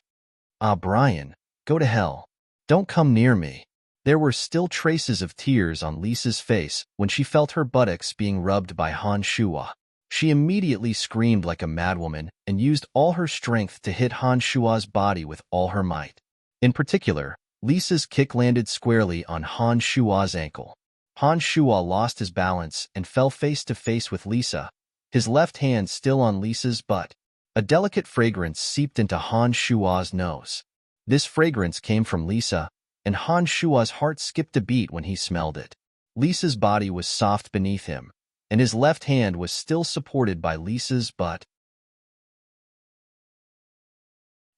S1: Ah, Brian, go to hell. Don't come near me. There were still traces of tears on Lisa's face when she felt her buttocks being rubbed by Han Shuo. She immediately screamed like a madwoman and used all her strength to hit Han Shuo's body with all her might. In particular, Lisa's kick landed squarely on Han Shuo's ankle. Han Shuo lost his balance and fell face to face with Lisa, his left hand still on Lisa's butt. A delicate fragrance seeped into Han Shuo's nose. This fragrance came from Lisa, and Han Shuo's heart skipped a beat when he smelled it. Lisa's body was soft beneath him, and his left hand was still supported by Lisa's butt.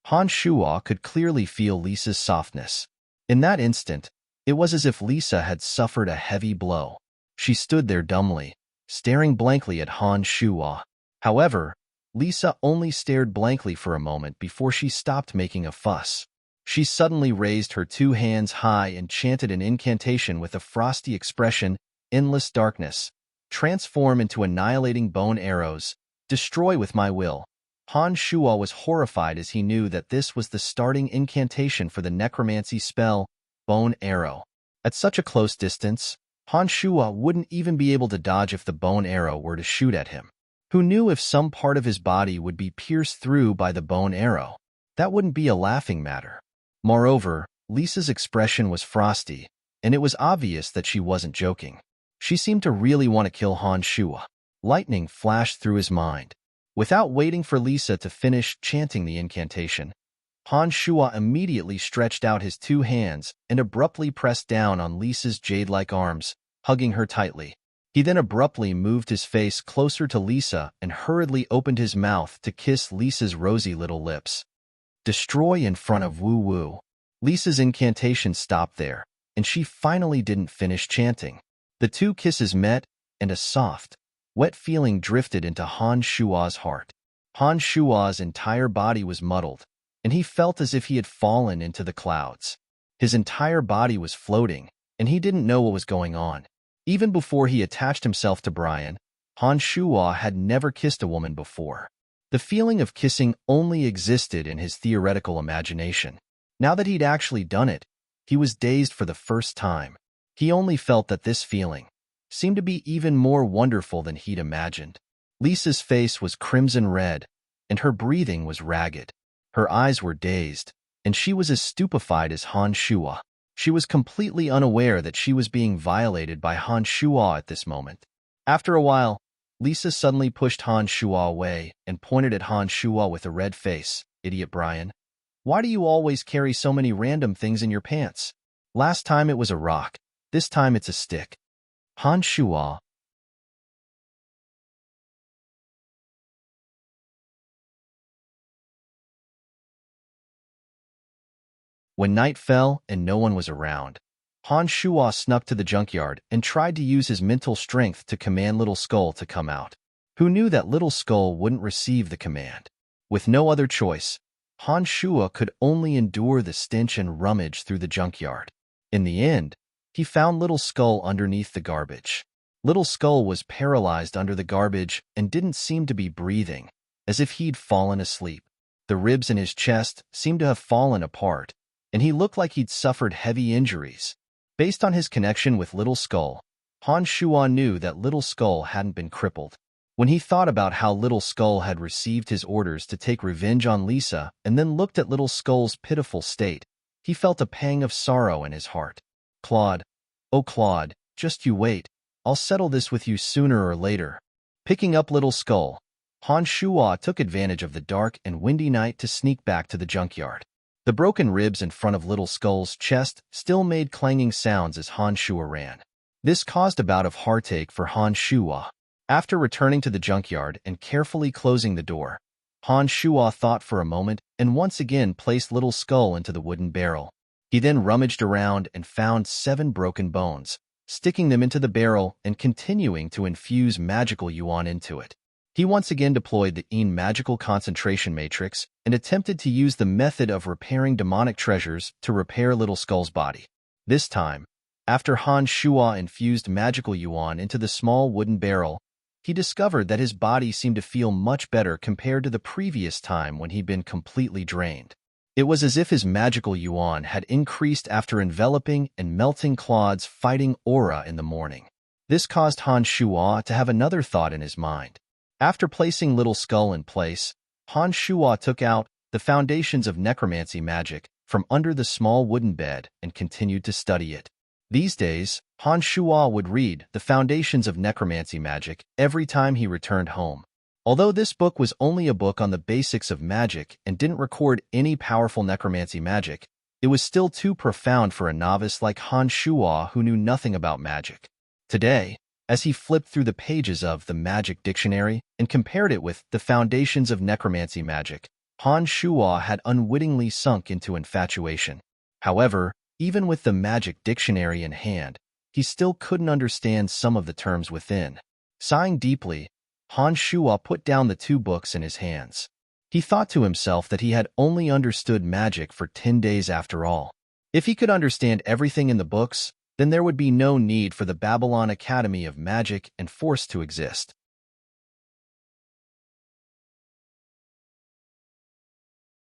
S1: Han Shuo could clearly feel Lisa's softness. In that instant, it was as if Lisa had suffered a heavy blow. She stood there dumbly, staring blankly at Han Shuo. However, Lisa only stared blankly for a moment before she stopped making a fuss. She suddenly raised her two hands high and chanted an incantation with a frosty expression: endless darkness, transform into annihilating bone arrows, destroy with my will. Han Shuo was horrified as he knew that this was the starting incantation for the necromancy spell, Bone Arrow. At such a close distance, Han Shuo wouldn't even be able to dodge if the bone arrow were to shoot at him. Who knew if some part of his body would be pierced through by the bone arrow? That wouldn't be a laughing matter. Moreover, Lisa's expression was frosty, and it was obvious that she wasn't joking. She seemed to really want to kill Han Shuo. Lightning flashed through his mind. Without waiting for Lisa to finish chanting the incantation, Han Shuo immediately stretched out his two hands and abruptly pressed down on Lisa's jade-like arms, hugging her tightly. He then abruptly moved his face closer to Lisa and hurriedly opened his mouth to kiss Lisa's rosy little lips. Destroy in front of Wu Wu. Lisa's incantation stopped there, and she finally didn't finish chanting. The two kisses met, and a soft, wet feeling drifted into Han Shuo's heart. Han Shuo's entire body was muddled, and he felt as if he had fallen into the clouds. His entire body was floating, and he didn't know what was going on. Even before he attached himself to Brian, Han Shuo had never kissed a woman before. The feeling of kissing only existed in his theoretical imagination. Now that he'd actually done it, he was dazed for the first time. He only felt that this feeling seemed to be even more wonderful than he'd imagined. Lisa's face was crimson red, and her breathing was ragged. Her eyes were dazed, and she was as stupefied as Han Shuo. She was completely unaware that she was being violated by Han Shuo at this moment. After a while, Lisa suddenly pushed Han Shuo away and pointed at Han Shuo with a red face. Idiot Brian. Why do you always carry so many random things in your pants? Last time it was a rock. This time it's a stick. Han Shuo. When night fell and no one was around, Han Shuo snuck to the junkyard and tried to use his mental strength to command Little Skull to come out. Who knew that Little Skull wouldn't receive the command? With no other choice, Han Shuo could only endure the stench and rummage through the junkyard. In the end, he found Little Skull underneath the garbage. Little Skull was paralyzed under the garbage and didn't seem to be breathing, as if he'd fallen asleep. The ribs in his chest seemed to have fallen apart, and he looked like he'd suffered heavy injuries. Based on his connection with Little Skull, Han Shuo knew that Little Skull hadn't been crippled. When he thought about how Little Skull had received his orders to take revenge on Lisa and then looked at Little Skull's pitiful state, he felt a pang of sorrow in his heart. Claude, oh Claude, just you wait. I'll settle this with you sooner or later. Picking up Little Skull, Han Shuo took advantage of the dark and windy night to sneak back to the junkyard. The broken ribs in front of Little Skull's chest still made clanging sounds as Han Shuo ran. This caused a bout of heartache for Han Shuo. After returning to the junkyard and carefully closing the door, Han Shuo thought for a moment and once again placed Little Skull into the wooden barrel. He then rummaged around and found 7 broken bones, sticking them into the barrel and continuing to infuse magical yuan into it. He once again deployed the magical concentration matrix and attempted to use the method of repairing demonic treasures to repair Little Skull's body. This time, after Han Shuo infused magical yuan into the small wooden barrel, he discovered that his body seemed to feel much better compared to the previous time when he'd been completely drained. It was as if his magical yuan had increased after enveloping and melting Claude's fighting aura in the morning. This caused Han Shuo to have another thought in his mind. After placing Little Skull in place, Han Shuo took out the foundations of necromancy magic from under the small wooden bed and continued to study it. These days, Han Shuo would read the foundations of necromancy magic every time he returned home. Although this book was only a book on the basics of magic and didn't record any powerful necromancy magic, it was still too profound for a novice like Han Shuo who knew nothing about magic. Today, as he flipped through the pages of the Magic Dictionary and compared it with the foundations of necromancy magic, Han Shuo had unwittingly sunk into infatuation. However, even with the Magic Dictionary in hand, he still couldn't understand some of the terms within. Sighing deeply, Han Shuo put down the two books in his hands. He thought to himself that he had only understood magic for 10 days after all. If he could understand everything in the books, then there would be no need for the Babylon Academy of Magic and Force to exist.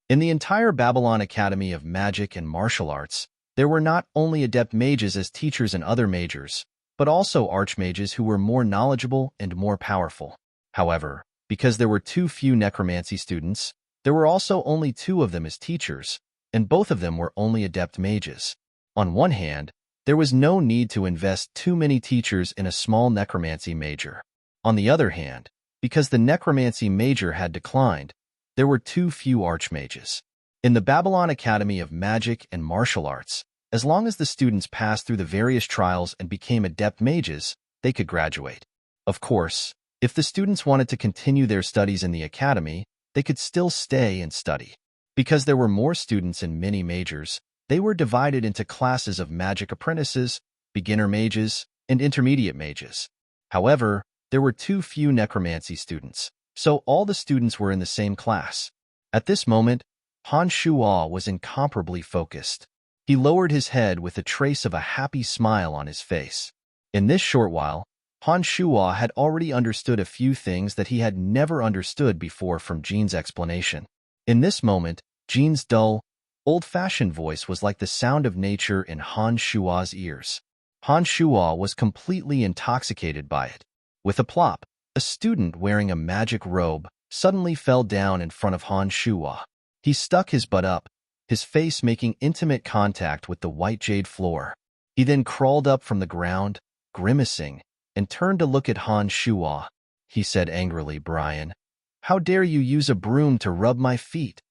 S1: In the entire Babylon Academy of Magic and Martial Arts, there were not only adept mages as teachers and other majors, but also archmages who were more knowledgeable and more powerful. However, because there were too few necromancy students, there were also only 2 of them as teachers, and both of them were only adept mages. On one hand, there was no need to invest too many teachers in a small necromancy major. On the other hand, because the necromancy major had declined, there were too few archmages. In the Babylon Academy of Magic and Martial Arts, as long as the students passed through the various trials and became adept mages, they could graduate. Of course, if the students wanted to continue their studies in the academy, they could still stay and study. Because there were more students in many majors, they were divided into classes of magic apprentices, beginner mages, and intermediate mages. However, there were too few necromancy students, so all the students were in the same class. At this moment, Han Shuo was incomparably focused. He lowered his head with a trace of a happy smile on his face. In this short while, Han Shuo had already understood a few things that he had never understood before from Jean's explanation. In this moment, Jean's dull, old-fashioned voice was like the sound of nature in Han Shuo's ears. Han Shuo was completely intoxicated by it. With a plop, a student wearing a magic robe suddenly fell down in front of Han Shuo. He stuck his butt up, his face making intimate contact with the white jade floor. He then crawled up from the ground, grimacing, and turned to look at Han Shuo. He said angrily, "Brian, how dare you use a broom to rub my feet?"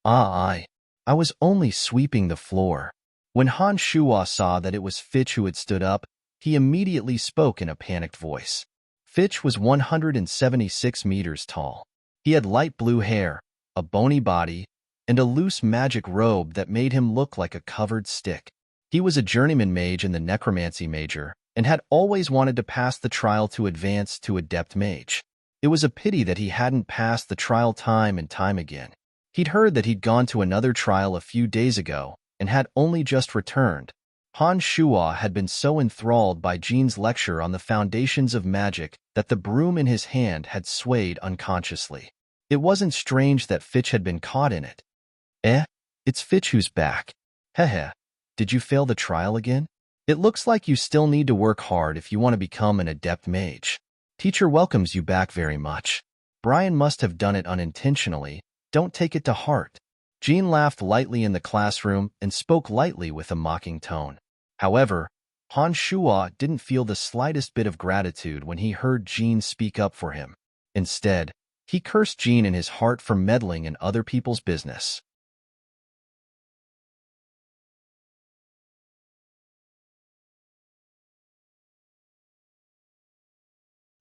S1: I was only sweeping the floor." When Han Shuo saw that it was Fitch who had stood up, he immediately spoke in a panicked voice. Fitch was 176 meters tall. He had light blue hair, a bony body, and a loose magic robe that made him look like a covered stick. He was a journeyman mage in the necromancy major, and had always wanted to pass the trial to advance to adept mage. It was a pity that he hadn't passed the trial time and time again. He'd heard that he'd gone to another trial a few days ago, and had only just returned. Han Shuo had been so enthralled by Jean's lecture on the foundations of magic that the broom in his hand had swayed unconsciously. It wasn't strange that Fitch had been caught in it. It's Fitch who's back. Heh. Did you fail the trial again? It looks like you still need to work hard if you want to become an adept mage. Teacher welcomes you back very much. Brian must have done it unintentionally. Don't take it to heart. Jean laughed lightly in the classroom and spoke lightly with a mocking tone. However, Han Shuo didn't feel the slightest bit of gratitude when he heard Jean speak up for him. Instead, he cursed Jean in his heart for meddling in other people's business.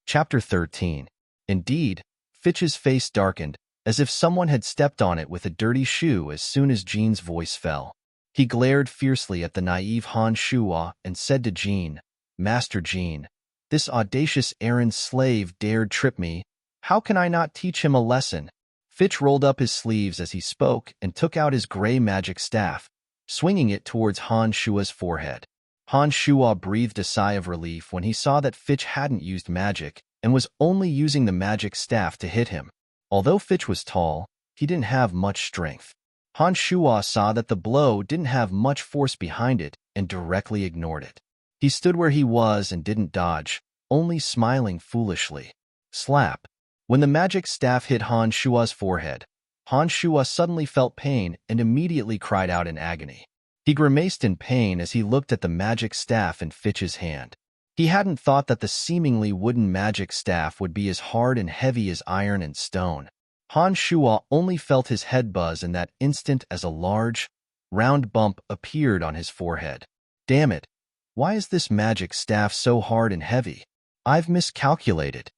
S1: Chapter 13. Indeed, Fitch's face darkened, as if someone had stepped on it with a dirty shoe as soon as Jean's voice fell. He glared fiercely at the naive Han Shuo and said to Jean, "Master Jean, this audacious errand slave dared trip me. How can I not teach him a lesson?" Fitch rolled up his sleeves as he spoke and took out his gray magic staff, swinging it towards Han Shuo's forehead. Han Shuo breathed a sigh of relief when he saw that Fitch hadn't used magic and was only using the magic staff to hit him. Although Fitch was tall, he didn't have much strength. Han Shuo saw that the blow didn't have much force behind it and directly ignored it. He stood where he was and didn't dodge, only smiling foolishly. Slap. When the magic staff hit Han Shuo's forehead, Han Shuo suddenly felt pain and immediately cried out in agony. He grimaced in pain as he looked at the magic staff in Fitch's hand. He hadn't thought that the seemingly wooden magic staff would be as hard and heavy as iron and stone. Han Shuo only felt his head buzz in that instant as a large, round bump appeared on his forehead. Damn it! Why is this magic staff so hard and heavy? I've miscalculated.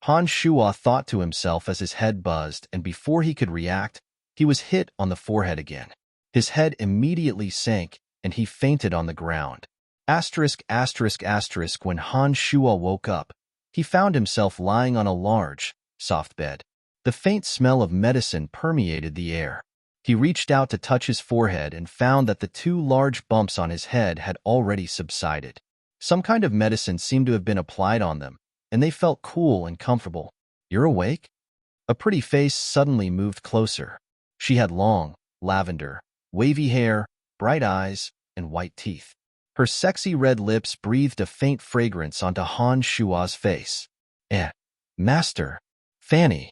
S1: Han Shuo thought to himself as his head buzzed, and before he could react, he was hit on the forehead again. His head immediately sank, and he fainted on the ground. When Han Shuo woke up, he found himself lying on a large, soft bed. The faint smell of medicine permeated the air. He reached out to touch his forehead and found that the two large bumps on his head had already subsided. Some kind of medicine seemed to have been applied on them, and they felt cool and comfortable. You're awake? A pretty face suddenly moved closer. She had long, lavender, wavy hair, bright eyes, and white teeth. Her sexy red lips breathed a faint fragrance onto Han Shuo's face. Master, Fanny.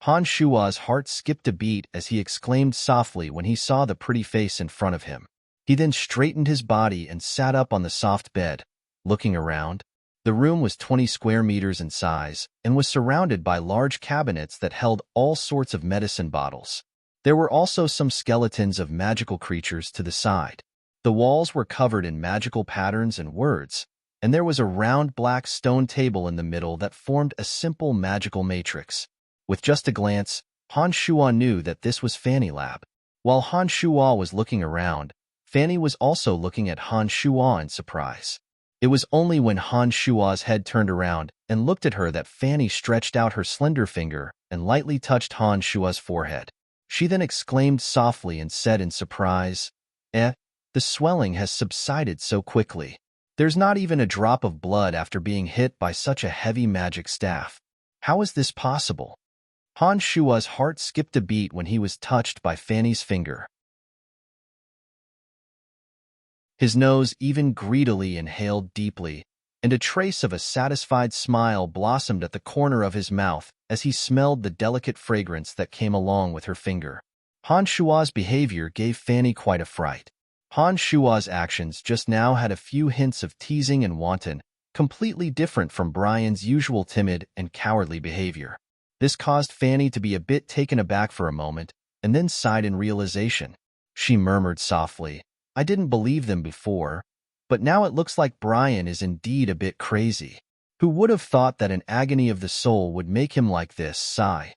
S1: Han Shuo's heart skipped a beat as he exclaimed softly when he saw the pretty face in front of him. He then straightened his body and sat up on the soft bed, looking around. The room was 20 square meters in size and was surrounded by large cabinets that held all sorts of medicine bottles. There were also some skeletons of magical creatures to the side. The walls were covered in magical patterns and words, and there was a round black stone table in the middle that formed a simple magical matrix. With just a glance, Han Shuo knew that this was Fanny Lab. While Han Shuo was looking around, Fanny was also looking at Han Shuo in surprise. It was only when Han Shuo's head turned around and looked at her that Fanny stretched out her slender finger and lightly touched Han Shuo's forehead. She then exclaimed softly and said in surprise, the swelling has subsided so quickly. There's not even a drop of blood after being hit by such a heavy magic staff. How is this possible? Han Shuo's heart skipped a beat when he was touched by Fanny's finger. His nose even greedily inhaled deeply, and a trace of a satisfied smile blossomed at the corner of his mouth as he smelled the delicate fragrance that came along with her finger. Han Shuo's behavior gave Fanny quite a fright. Han Shuo's actions just now had a few hints of teasing and wanton, completely different from Brian's usual timid and cowardly behavior. This caused Fanny to be a bit taken aback for a moment, and then sighed in realization. She murmured softly, I didn't believe them before, but now it looks like Brian is indeed a bit crazy. Who would have thought that an agony of the soul would make him like this? Sigh.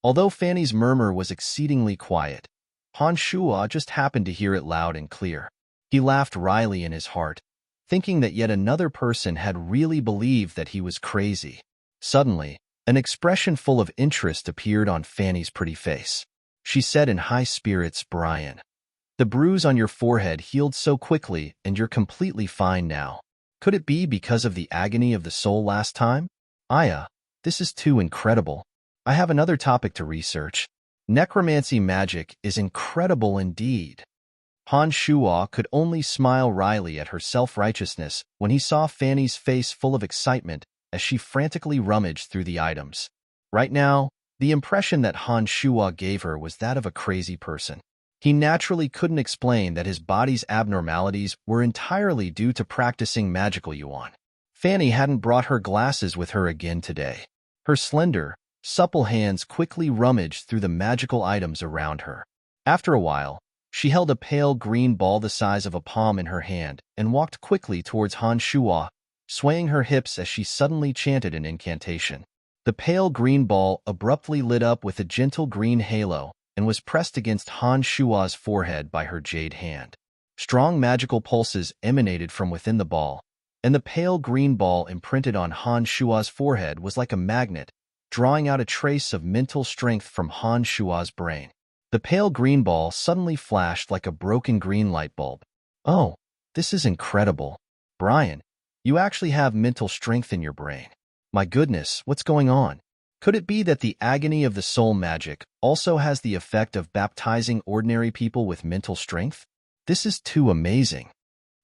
S1: Although Fanny's murmur was exceedingly quiet, Han Shuo just happened to hear it loud and clear. He laughed wryly in his heart, thinking that yet another person had really believed that he was crazy. Suddenly, an expression full of interest appeared on Fanny's pretty face. She said in high spirits, Brian, the bruise on your forehead healed so quickly and you're completely fine now. Could it be because of the agony of the soul last time? Aya, this is too incredible. I have another topic to research. Necromancy magic is incredible indeed. Han Shuo could only smile wryly at her self-righteousness when he saw Fanny's face full of excitement as she frantically rummaged through the items. Right now, the impression that Han Shuo gave her was that of a crazy person. He naturally couldn't explain that his body's abnormalities were entirely due to practicing magical yuan. Fanny hadn't brought her glasses with her again today. Her slender, supple hands quickly rummaged through the magical items around her. After a while, she held a pale green ball the size of a palm in her hand and walked quickly towards Han Shuo, swaying her hips as she suddenly chanted an incantation. The pale green ball abruptly lit up with a gentle green halo and was pressed against Han Shuo's forehead by her jade hand. Strong magical pulses emanated from within the ball, and the pale green ball imprinted on Han Shuo's forehead was like a magnet, drawing out a trace of mental strength from Han Shuo's brain. The pale green ball suddenly flashed like a broken green light bulb. Oh, this is incredible. Brian, you actually have mental strength in your brain. My goodness, what's going on? Could it be that the agony of the soul magic also has the effect of baptizing ordinary people with mental strength? This is too amazing.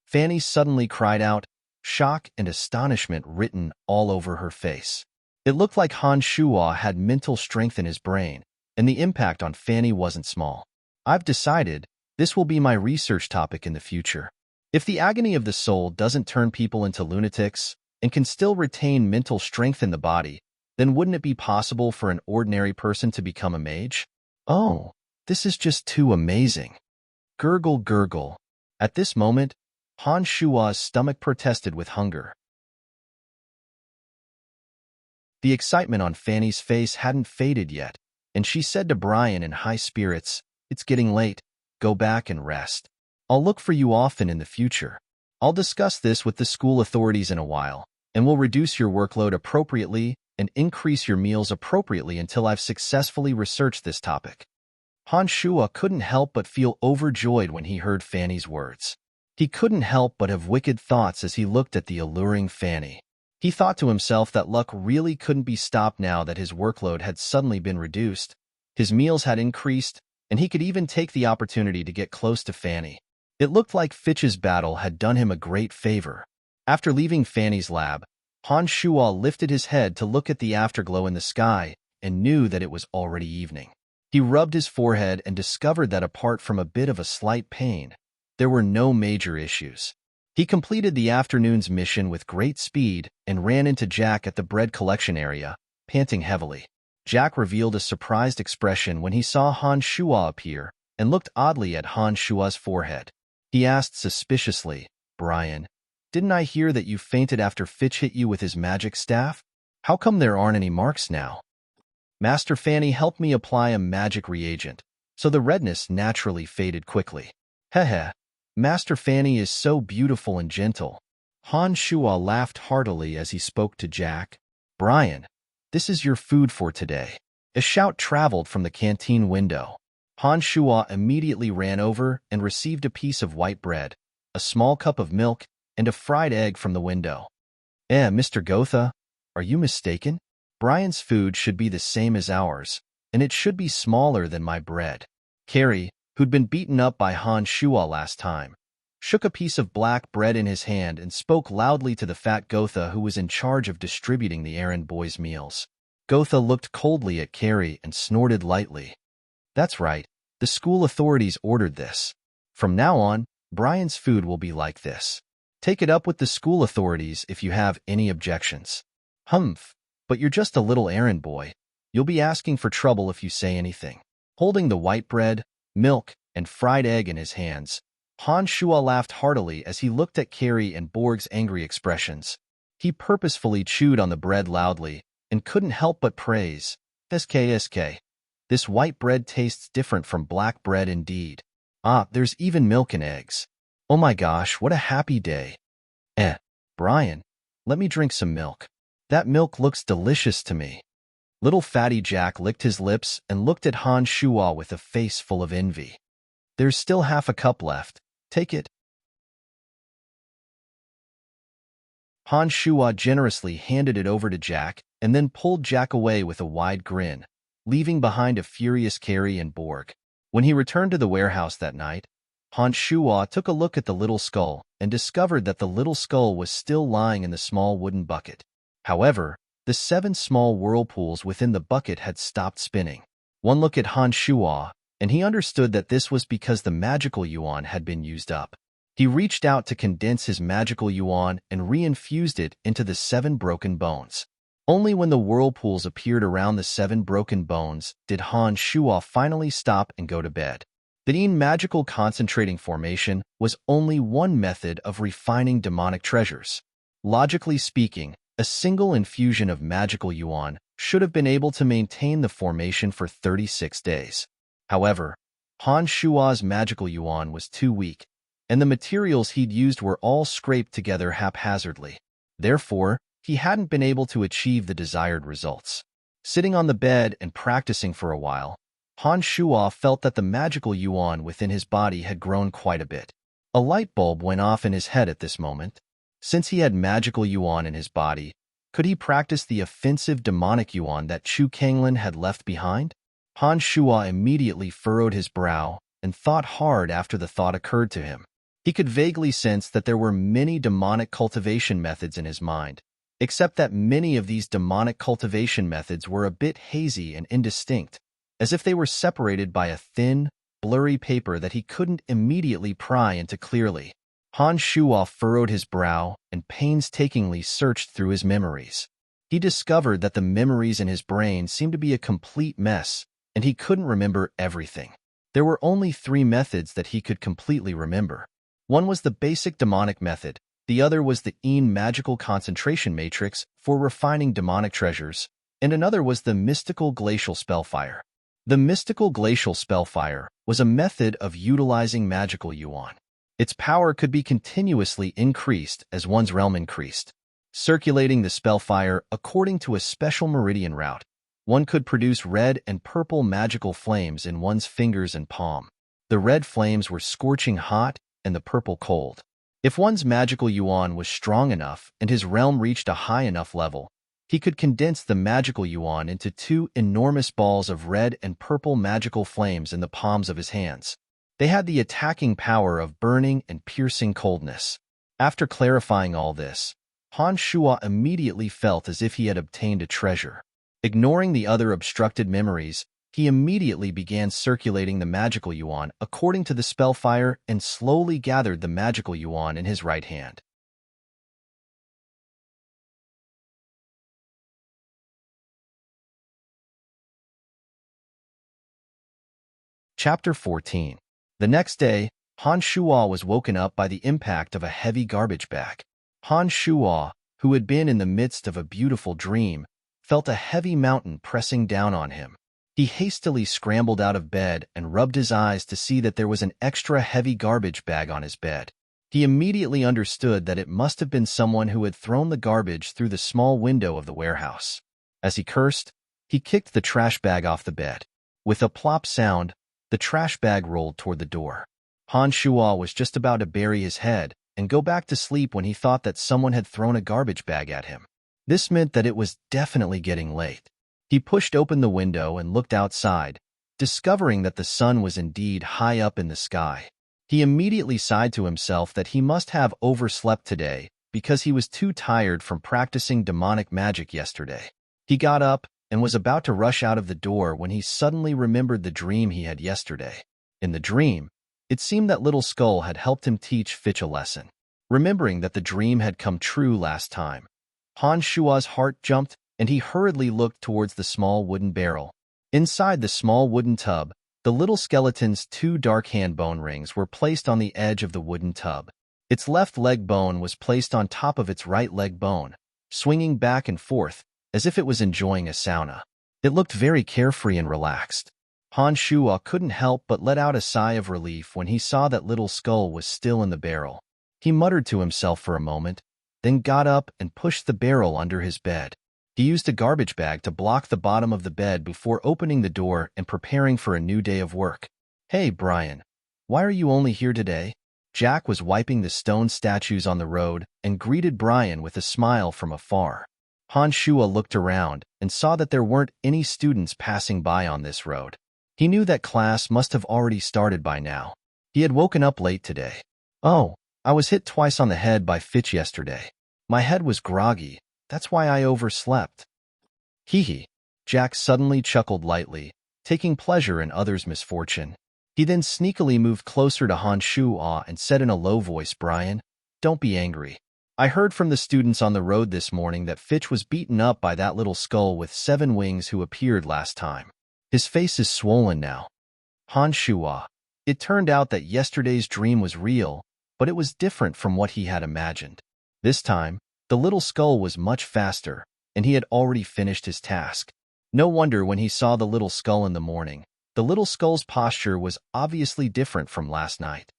S1: Fanny suddenly cried out, shock and astonishment written all over her face. It looked like Han Shuo had mental strength in his brain, and the impact on Fanny wasn't small. I've decided this will be my research topic in the future. If the agony of the soul doesn't turn people into lunatics and can still retain mental strength in the body, then wouldn't it be possible for an ordinary person to become a mage? Oh, this is just too amazing. Gurgle, gurgle. At this moment, Han Shua's stomach protested with hunger. The excitement on Fanny's face hadn't faded yet, and she said to Brian in high spirits, "It's getting late. Go back and rest. I'll look for you often in the future. I'll discuss this with the school authorities in a while, and we'll reduce your workload appropriately and increase your meals appropriately until I've successfully researched this topic." Han Shua couldn't help but feel overjoyed when he heard Fanny's words. He couldn't help but have wicked thoughts as he looked at the alluring Fanny. He thought to himself that luck really couldn't be stopped now that his workload had suddenly been reduced, his meals had increased, and he could even take the opportunity to get close to Fanny. It looked like Fitch's battle had done him a great favor. After leaving Fanny's lab, Han Shua lifted his head to look at the afterglow in the sky and knew that it was already evening. He rubbed his forehead and discovered that apart from a bit of a slight pain, there were no major issues. He completed the afternoon's mission with great speed and ran into Jack at the bread collection area, panting heavily. Jack revealed a surprised expression when he saw Han Shua appear and looked oddly at Han Shua's forehead. He asked suspiciously, "Brian, didn't I hear that you fainted after Fitch hit you with his magic staff? How come there aren't any marks now?" "Master Fanny helped me apply a magic reagent, so the redness naturally faded quickly." "Heh. Master Fanny is so beautiful and gentle." Han Shua laughed heartily as he spoke to Jack. "Brian, this is your food for today." A shout traveled from the canteen window. Han Shua immediately ran over and received a piece of white bread, a small cup of milk, and a fried egg from the window. Mr. Gotha, are you mistaken? Brian's food should be the same as ours, and it should be smaller than my bread." Carrie, who'd been beaten up by Han Shua last time, shook a piece of black bread in his hand and spoke loudly to the fat Gotha who was in charge of distributing the errand boy's meals. Gotha looked coldly at Carrie and snorted lightly. "That's right, the school authorities ordered this. From now on, Brian's food will be like this. Take it up with the school authorities if you have any objections." "Humph, but you're just a little errand boy. You'll be asking for trouble if you say anything." Holding the white bread, milk, and fried egg in his hands, Han Shua laughed heartily as he looked at Carrie and Borg's angry expressions. He purposefully chewed on the bread loudly and couldn't help but praise, "SK. This white bread tastes different from black bread indeed. There's even milk and eggs. Oh my gosh, what a happy day. Brian, let me drink some milk. That milk looks delicious to me." Little fatty Jack licked his lips and looked at Han Shua with a face full of envy. "There's still half a cup left. Take it." Han Shua generously handed it over to Jack and then pulled Jack away with a wide grin, leaving behind a furious Carrie and Borg. When he returned to the warehouse that night, Han Shua took a look at the little skull and discovered that the little skull was still lying in the small wooden bucket. However, the 7 small whirlpools within the bucket had stopped spinning. One look at Han Shua, and he understood that this was because the magical yuan had been used up. He reached out to condense his magical yuan and reinfused it into the 7 broken bones. Only when the whirlpools appeared around the 7 broken bones did Han Shua finally stop and go to bed. The magical concentrating formation was only one method of refining demonic treasures. Logically speaking, a single infusion of magical yuan should have been able to maintain the formation for 36 days. However, Han Shua's magical yuan was too weak, and the materials he'd used were all scraped together haphazardly. Therefore, he hadn't been able to achieve the desired results. Sitting on the bed and practicing for a while, Han Shua felt that the magical yuan within his body had grown quite a bit. A light bulb went off in his head at this moment. Since he had magical yuan in his body, Could he practice the offensive demonic yuan that Chu Kanglin had left behind? Han Shuo immediately furrowed his brow and thought hard after the thought occurred to him. He could vaguely sense that there were many demonic cultivation methods in his mind, except that many of these demonic cultivation methods were a bit hazy and indistinct, as if they were separated by a thin, blurry paper that he couldn't immediately pry into clearly. Han Shuo furrowed his brow and painstakingly searched through his memories. He discovered that the memories in his brain seemed to be a complete mess, and he couldn't remember everything. There were only 3 methods that he could completely remember. One was the basic demonic method, the other was the magical concentration matrix for refining demonic treasures, and another was the mystical glacial spellfire. The mystical glacial spellfire was a method of utilizing magical yuan. Its power could be continuously increased as one's realm increased. Circulating the spellfire according to a special meridian route, one could produce red and purple magical flames in one's fingers and palm. The red flames were scorching hot and the purple cold. If one's magical yuan was strong enough and his realm reached a high enough level, he could condense the magical yuan into 2 enormous balls of red and purple magical flames in the palms of his hands. They had the attacking power of burning and piercing coldness. After clarifying all this, Han Shuo immediately felt as if he had obtained a treasure. Ignoring the other obstructed memories, he immediately began circulating the magical yuan according to the spellfire and slowly gathered the magical yuan in his right hand. Chapter 14. The next day, Han Shuo was woken up by the impact of a heavy garbage bag. Han Shuo, who had been in the midst of a beautiful dream, felt a heavy mountain pressing down on him. He hastily scrambled out of bed and rubbed his eyes to see that there was an extra heavy garbage bag on his bed. He immediately understood that it must have been someone who had thrown the garbage through the small window of the warehouse. As he cursed, he kicked the trash bag off the bed. With a plop sound, the trash bag rolled toward the door. Han Shuo was just about to bury his head and go back to sleep when he thought that someone had thrown a garbage bag at him. This meant that it was definitely getting late. He pushed open the window and looked outside, discovering that the sun was indeed high up in the sky. He immediately sighed to himself that he must have overslept today because he was too tired from practicing demonic magic yesterday. He got up and was about to rush out of the door when he suddenly remembered the dream he had yesterday. In the dream, it seemed that Little Skull had helped him teach Fitch a lesson. Remembering that the dream had come true last time, Han Shuo's heart jumped and he hurriedly looked towards the small wooden barrel. Inside the small wooden tub, the little skeleton's 2 dark hand bone rings were placed on the edge of the wooden tub. Its left leg bone was placed on top of its right leg bone, swinging back and forth, as if it was enjoying a sauna. It looked very carefree and relaxed. Han Shuo couldn't help but let out a sigh of relief when he saw that Little Skull was still in the barrel. He muttered to himself for a moment, then got up and pushed the barrel under his bed. He used a garbage bag to block the bottom of the bed before opening the door and preparing for a new day of work. "Hey, Brian, why are you only here today?" Jack was wiping the stone statues on the road and greeted Brian with a smile from afar. Han Shuo looked around and saw that there weren't any students passing by on this road. He knew that class must have already started by now. He had woken up late today. "Oh, I was hit twice on the head by Fitch yesterday. My head was groggy, that's why I overslept." Hee hee. Jack suddenly chuckled lightly, taking pleasure in others' misfortune. He then sneakily moved closer to Han Shuo and said in a low voice, "Brian, don't be angry. I heard from the students on the road this morning that Fitch was beaten up by that little skull with 7 wings who appeared last time. His face is swollen now." Han Shuo. It turned out that yesterday's dream was real, but it was different from what he had imagined. This time, the little skull was much faster, and he had already finished his task. No wonder when he saw the little skull in the morning, the little skull's posture was obviously different from last night.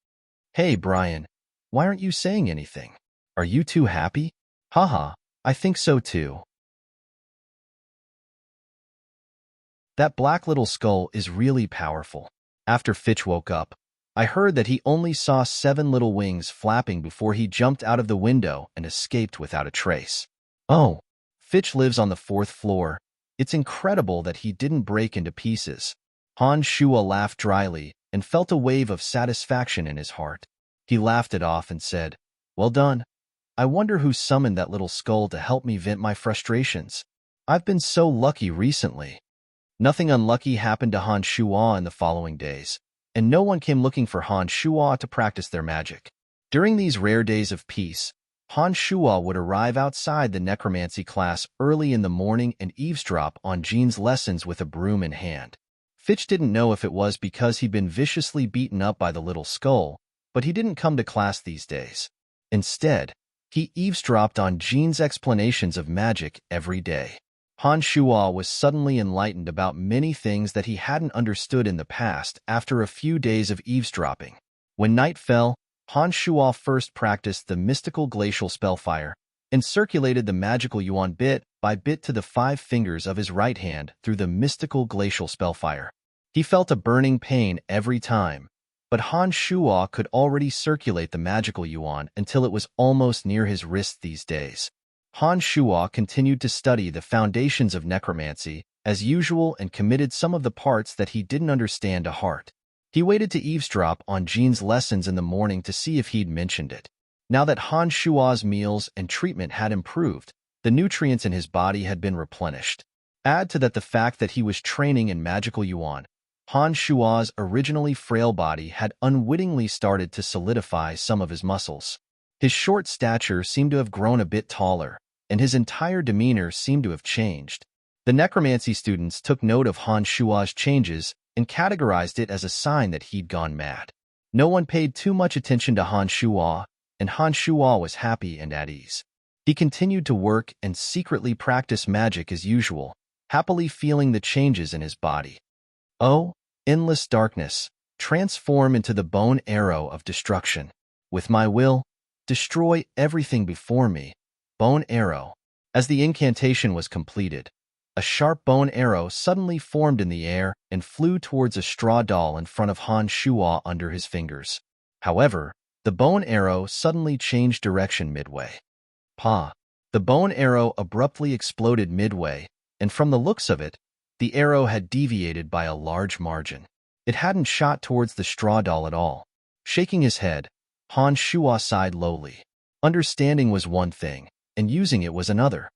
S1: "Hey, Brian, why aren't you saying anything? Are you too happy?" "Haha, I think so too. That black little skull is really powerful." After Fitch woke up, I heard that he only saw 7 little wings flapping before he jumped out of the window and escaped without a trace. "Oh, Fitch lives on the 4th floor. It's incredible that he didn't break into pieces. Han Shua laughed dryly and felt a wave of satisfaction in his heart. He laughed it off and said, "Well done. I wonder who summoned that little skull to help me vent my frustrations. I've been so lucky recently." Nothing unlucky happened to Han Shua in the following days, and no one came looking for Han Shua to practice their magic. During these rare days of peace, Han Shua would arrive outside the necromancy class early in the morning and eavesdrop on Jean's lessons with a broom in hand. Fitch didn't know if it was because he'd been viciously beaten up by the little skull, but he didn't come to class these days. Instead, he eavesdropped on Jean's explanations of magic every day. Han Shua was suddenly enlightened about many things that he hadn't understood in the past after a few days of eavesdropping. When night fell, Han Shua first practiced the mystical glacial spellfire and circulated the magical yuan bit by bit to the 5 fingers of his right hand through the mystical glacial spellfire. He felt a burning pain every time, but Han Shua could already circulate the magical yuan until it was almost near his wrist these days. Han Shua continued to study the foundations of necromancy as usual and committed some of the parts that he didn't understand to heart. He waited to eavesdrop on Jean's lessons in the morning to see if he'd mentioned it. Now that Han Shua's meals and treatment had improved, the nutrients in his body had been replenished. Add to that the fact that he was training in magical yuan. Han Shua's originally frail body had unwittingly started to solidify some of his muscles. His short stature seemed to have grown a bit taller, and his entire demeanor seemed to have changed. The necromancy students took note of Han Shua's changes and categorized it as a sign that he'd gone mad. No one paid too much attention to Han Shua, and Han Shua was happy and at ease. He continued to work and secretly practice magic as usual, happily feeling the changes in his body. Oh, endless darkness, transform into the bone arrow of destruction. With my will, destroy everything before me. Bone arrow. As the incantation was completed, a sharp bone arrow suddenly formed in the air and flew towards a straw doll in front of Han Shua under his fingers. However, the bone arrow suddenly changed direction midway. Pa! The bone arrow abruptly exploded midway, and from the looks of it, the arrow had deviated by a large margin. It hadn't shot towards the straw doll at all. Shaking his head, Han Shua sighed lowly. Understanding was one thing, and using it was another.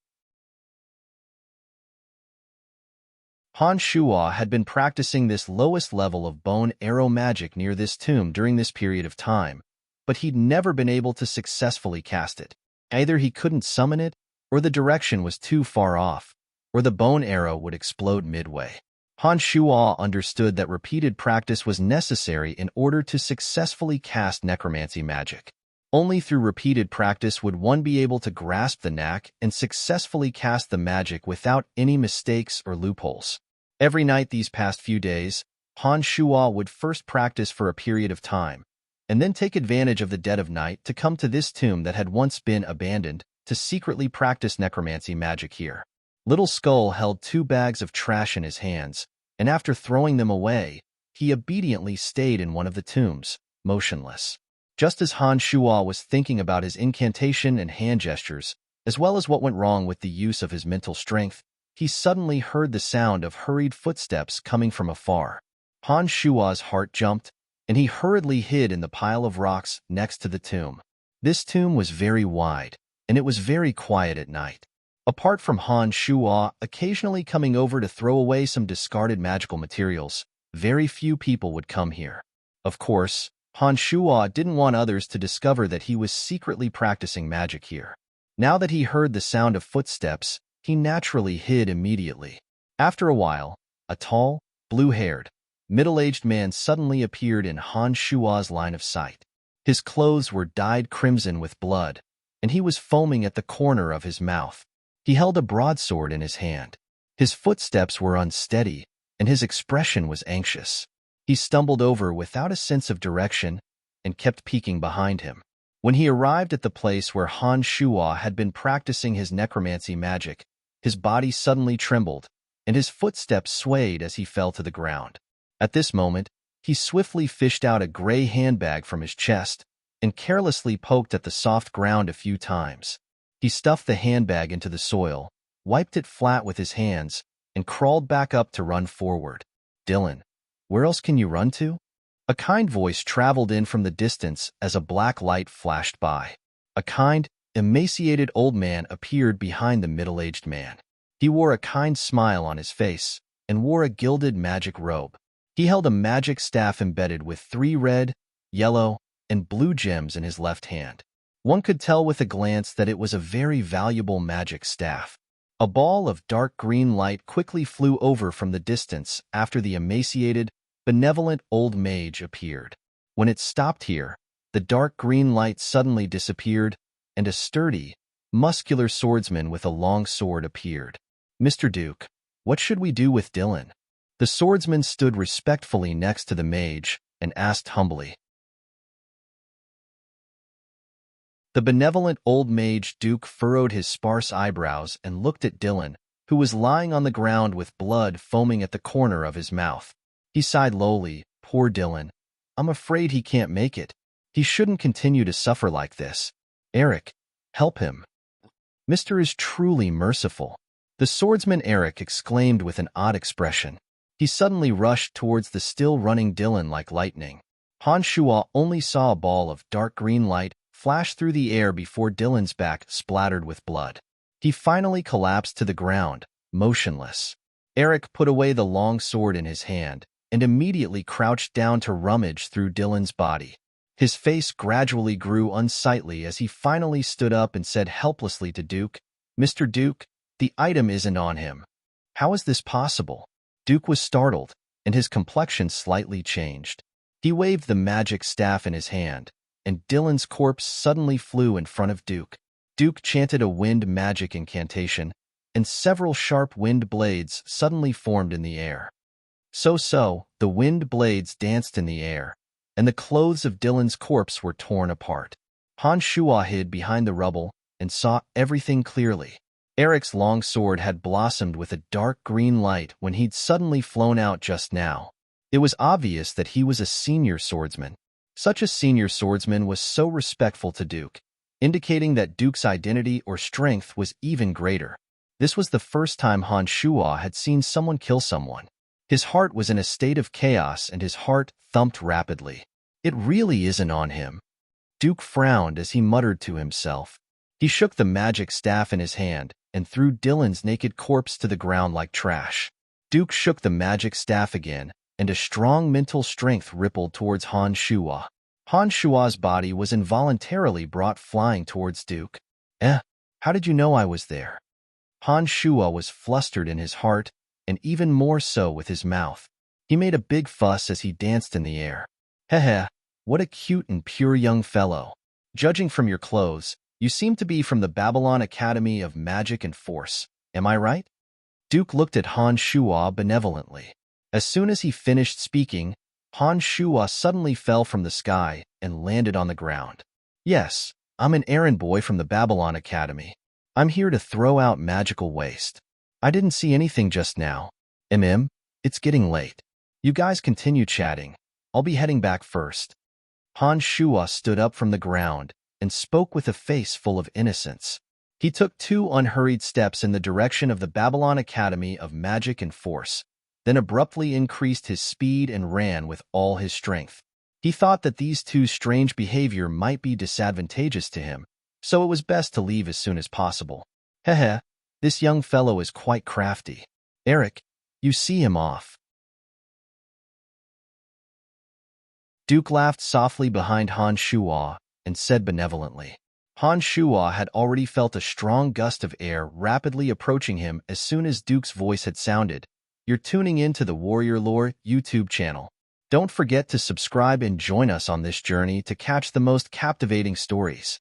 S1: Han Shua had been practicing this lowest level of bone arrow magic near this tomb during this period of time, but he'd never been able to successfully cast it. Either he couldn't summon it, or the direction was too far off, or the bone arrow would explode midway. Han Shua understood that repeated practice was necessary in order to successfully cast necromancy magic. Only through repeated practice would one be able to grasp the knack and successfully cast the magic without any mistakes or loopholes. Every night these past few days, Han Shua would first practice for a period of time, and then take advantage of the dead of night to come to this tomb that had once been abandoned to secretly practice necromancy magic here. Little Skull held 2 bags of trash in his hands, and after throwing them away, he obediently stayed in one of the tombs, motionless. Just as Han Shua was thinking about his incantation and hand gestures, as well as what went wrong with the use of his mental strength, he suddenly heard the sound of hurried footsteps coming from afar. Han Shua's heart jumped, and he hurriedly hid in the pile of rocks next to the tomb. This tomb was very wide, and it was very quiet at night. Apart from Han Shua occasionally coming over to throw away some discarded magical materials, very few people would come here. Of course, Han Shua didn't want others to discover that he was secretly practicing magic here. Now that he heard the sound of footsteps, he naturally hid immediately. After a while, a tall, blue-haired, middle-aged man suddenly appeared in Han Shua's line of sight. His clothes were dyed crimson with blood, and he was foaming at the corner of his mouth. He held a broadsword in his hand. His footsteps were unsteady, and his expression was anxious. He stumbled over without a sense of direction and kept peeking behind him. When he arrived at the place where Han Shua had been practicing his necromancy magic, his body suddenly trembled, and his footsteps swayed as he fell to the ground. At this moment, he swiftly fished out a gray handbag from his chest and carelessly poked at the soft ground a few times. He stuffed the handbag into the soil, wiped it flat with his hands, and crawled back up to run forward. Dylan, where else can you run to? A kind voice traveled in from the distance as a black light flashed by. A kind, emaciated old man appeared behind the middle-aged man. He wore a kind smile on his face and wore a gilded magic robe. He held a magic staff embedded with 3 red, yellow, and blue gems in his left hand. One could tell with a glance that it was a very valuable magic staff. A ball of dark green light quickly flew over from the distance after the emaciated, benevolent old mage appeared. When it stopped here, the dark green light suddenly disappeared, and a sturdy, muscular swordsman with a long sword appeared. "Mr. Duke, what should we do with Dylan?" The swordsman stood respectfully next to the mage and asked humbly. The benevolent old mage Duke furrowed his sparse eyebrows and looked at Dylan, who was lying on the ground with blood foaming at the corner of his mouth. He sighed lowly. "Poor Dylan. I'm afraid he can't make it. He shouldn't continue to suffer like this. Eric, help him. Mr. is truly merciful." The swordsman Eric exclaimed with an odd expression. He suddenly rushed towards the still-running Dylan like lightning. Han Shua only saw a ball of dark green light flash through the air before Dylan's back splattered with blood. He finally collapsed to the ground, motionless. Eric put away the long sword in his hand and immediately crouched down to rummage through Dylan's body. His face gradually grew unsightly as he finally stood up and said helplessly to Duke, "Mr. Duke, the item isn't on him. How is this possible?" Duke was startled, and his complexion slightly changed. He waved the magic staff in his hand, and Dylan's corpse suddenly flew in front of Duke. Duke chanted a wind magic incantation, and several sharp wind blades suddenly formed in the air. The wind blades danced in the air, and the clothes of Dylan's corpse were torn apart. Han Shua hid behind the rubble and saw everything clearly. Eric's long sword had blossomed with a dark green light when he'd suddenly flown out just now. It was obvious that he was a senior swordsman. Such a senior swordsman was so respectful to Duke, indicating that Duke's identity or strength was even greater. This was the first time Han Shua had seen someone kill someone. His heart was in a state of chaos and his heart thumped rapidly. "It really isn't on him." Duke frowned as he muttered to himself. He shook the magic staff in his hand and threw Dylan's naked corpse to the ground like trash. Duke shook the magic staff again, and a strong mental strength rippled towards Han Shua. Han Shua's body was involuntarily brought flying towards Duke. How did you know I was there?" Han Shua was flustered in his heart, and even more so with his mouth. He made a big fuss as he danced in the air. "Heh, what a cute and pure young fellow. Judging from your clothes, you seem to be from the Babylon Academy of Magic and Force. Am I right?" Duke looked at Han Shua benevolently. As soon as he finished speaking, Han Shua suddenly fell from the sky and landed on the ground. "Yes, I'm an errand boy from the Babylon Academy. I'm here to throw out magical waste. I didn't see anything just now. It's getting late. You guys continue chatting. I'll be heading back first." Han Shua stood up from the ground and spoke with a face full of innocence. He took 2 unhurried steps in the direction of the Babylon Academy of Magic and Force, then abruptly increased his speed and ran with all his strength. He thought that these 2's strange behavior might be disadvantageous to him, so it was best to leave as soon as possible. This young fellow is quite crafty. Eric, you see him off." Duke laughed softly behind Han Shua and said benevolently. Han Shua had already felt a strong gust of air rapidly approaching him as soon as Duke's voice had sounded. "You're tuning in to the Warrior Lore YouTube channel. Don't forget to subscribe and join us on this journey to catch the most captivating stories.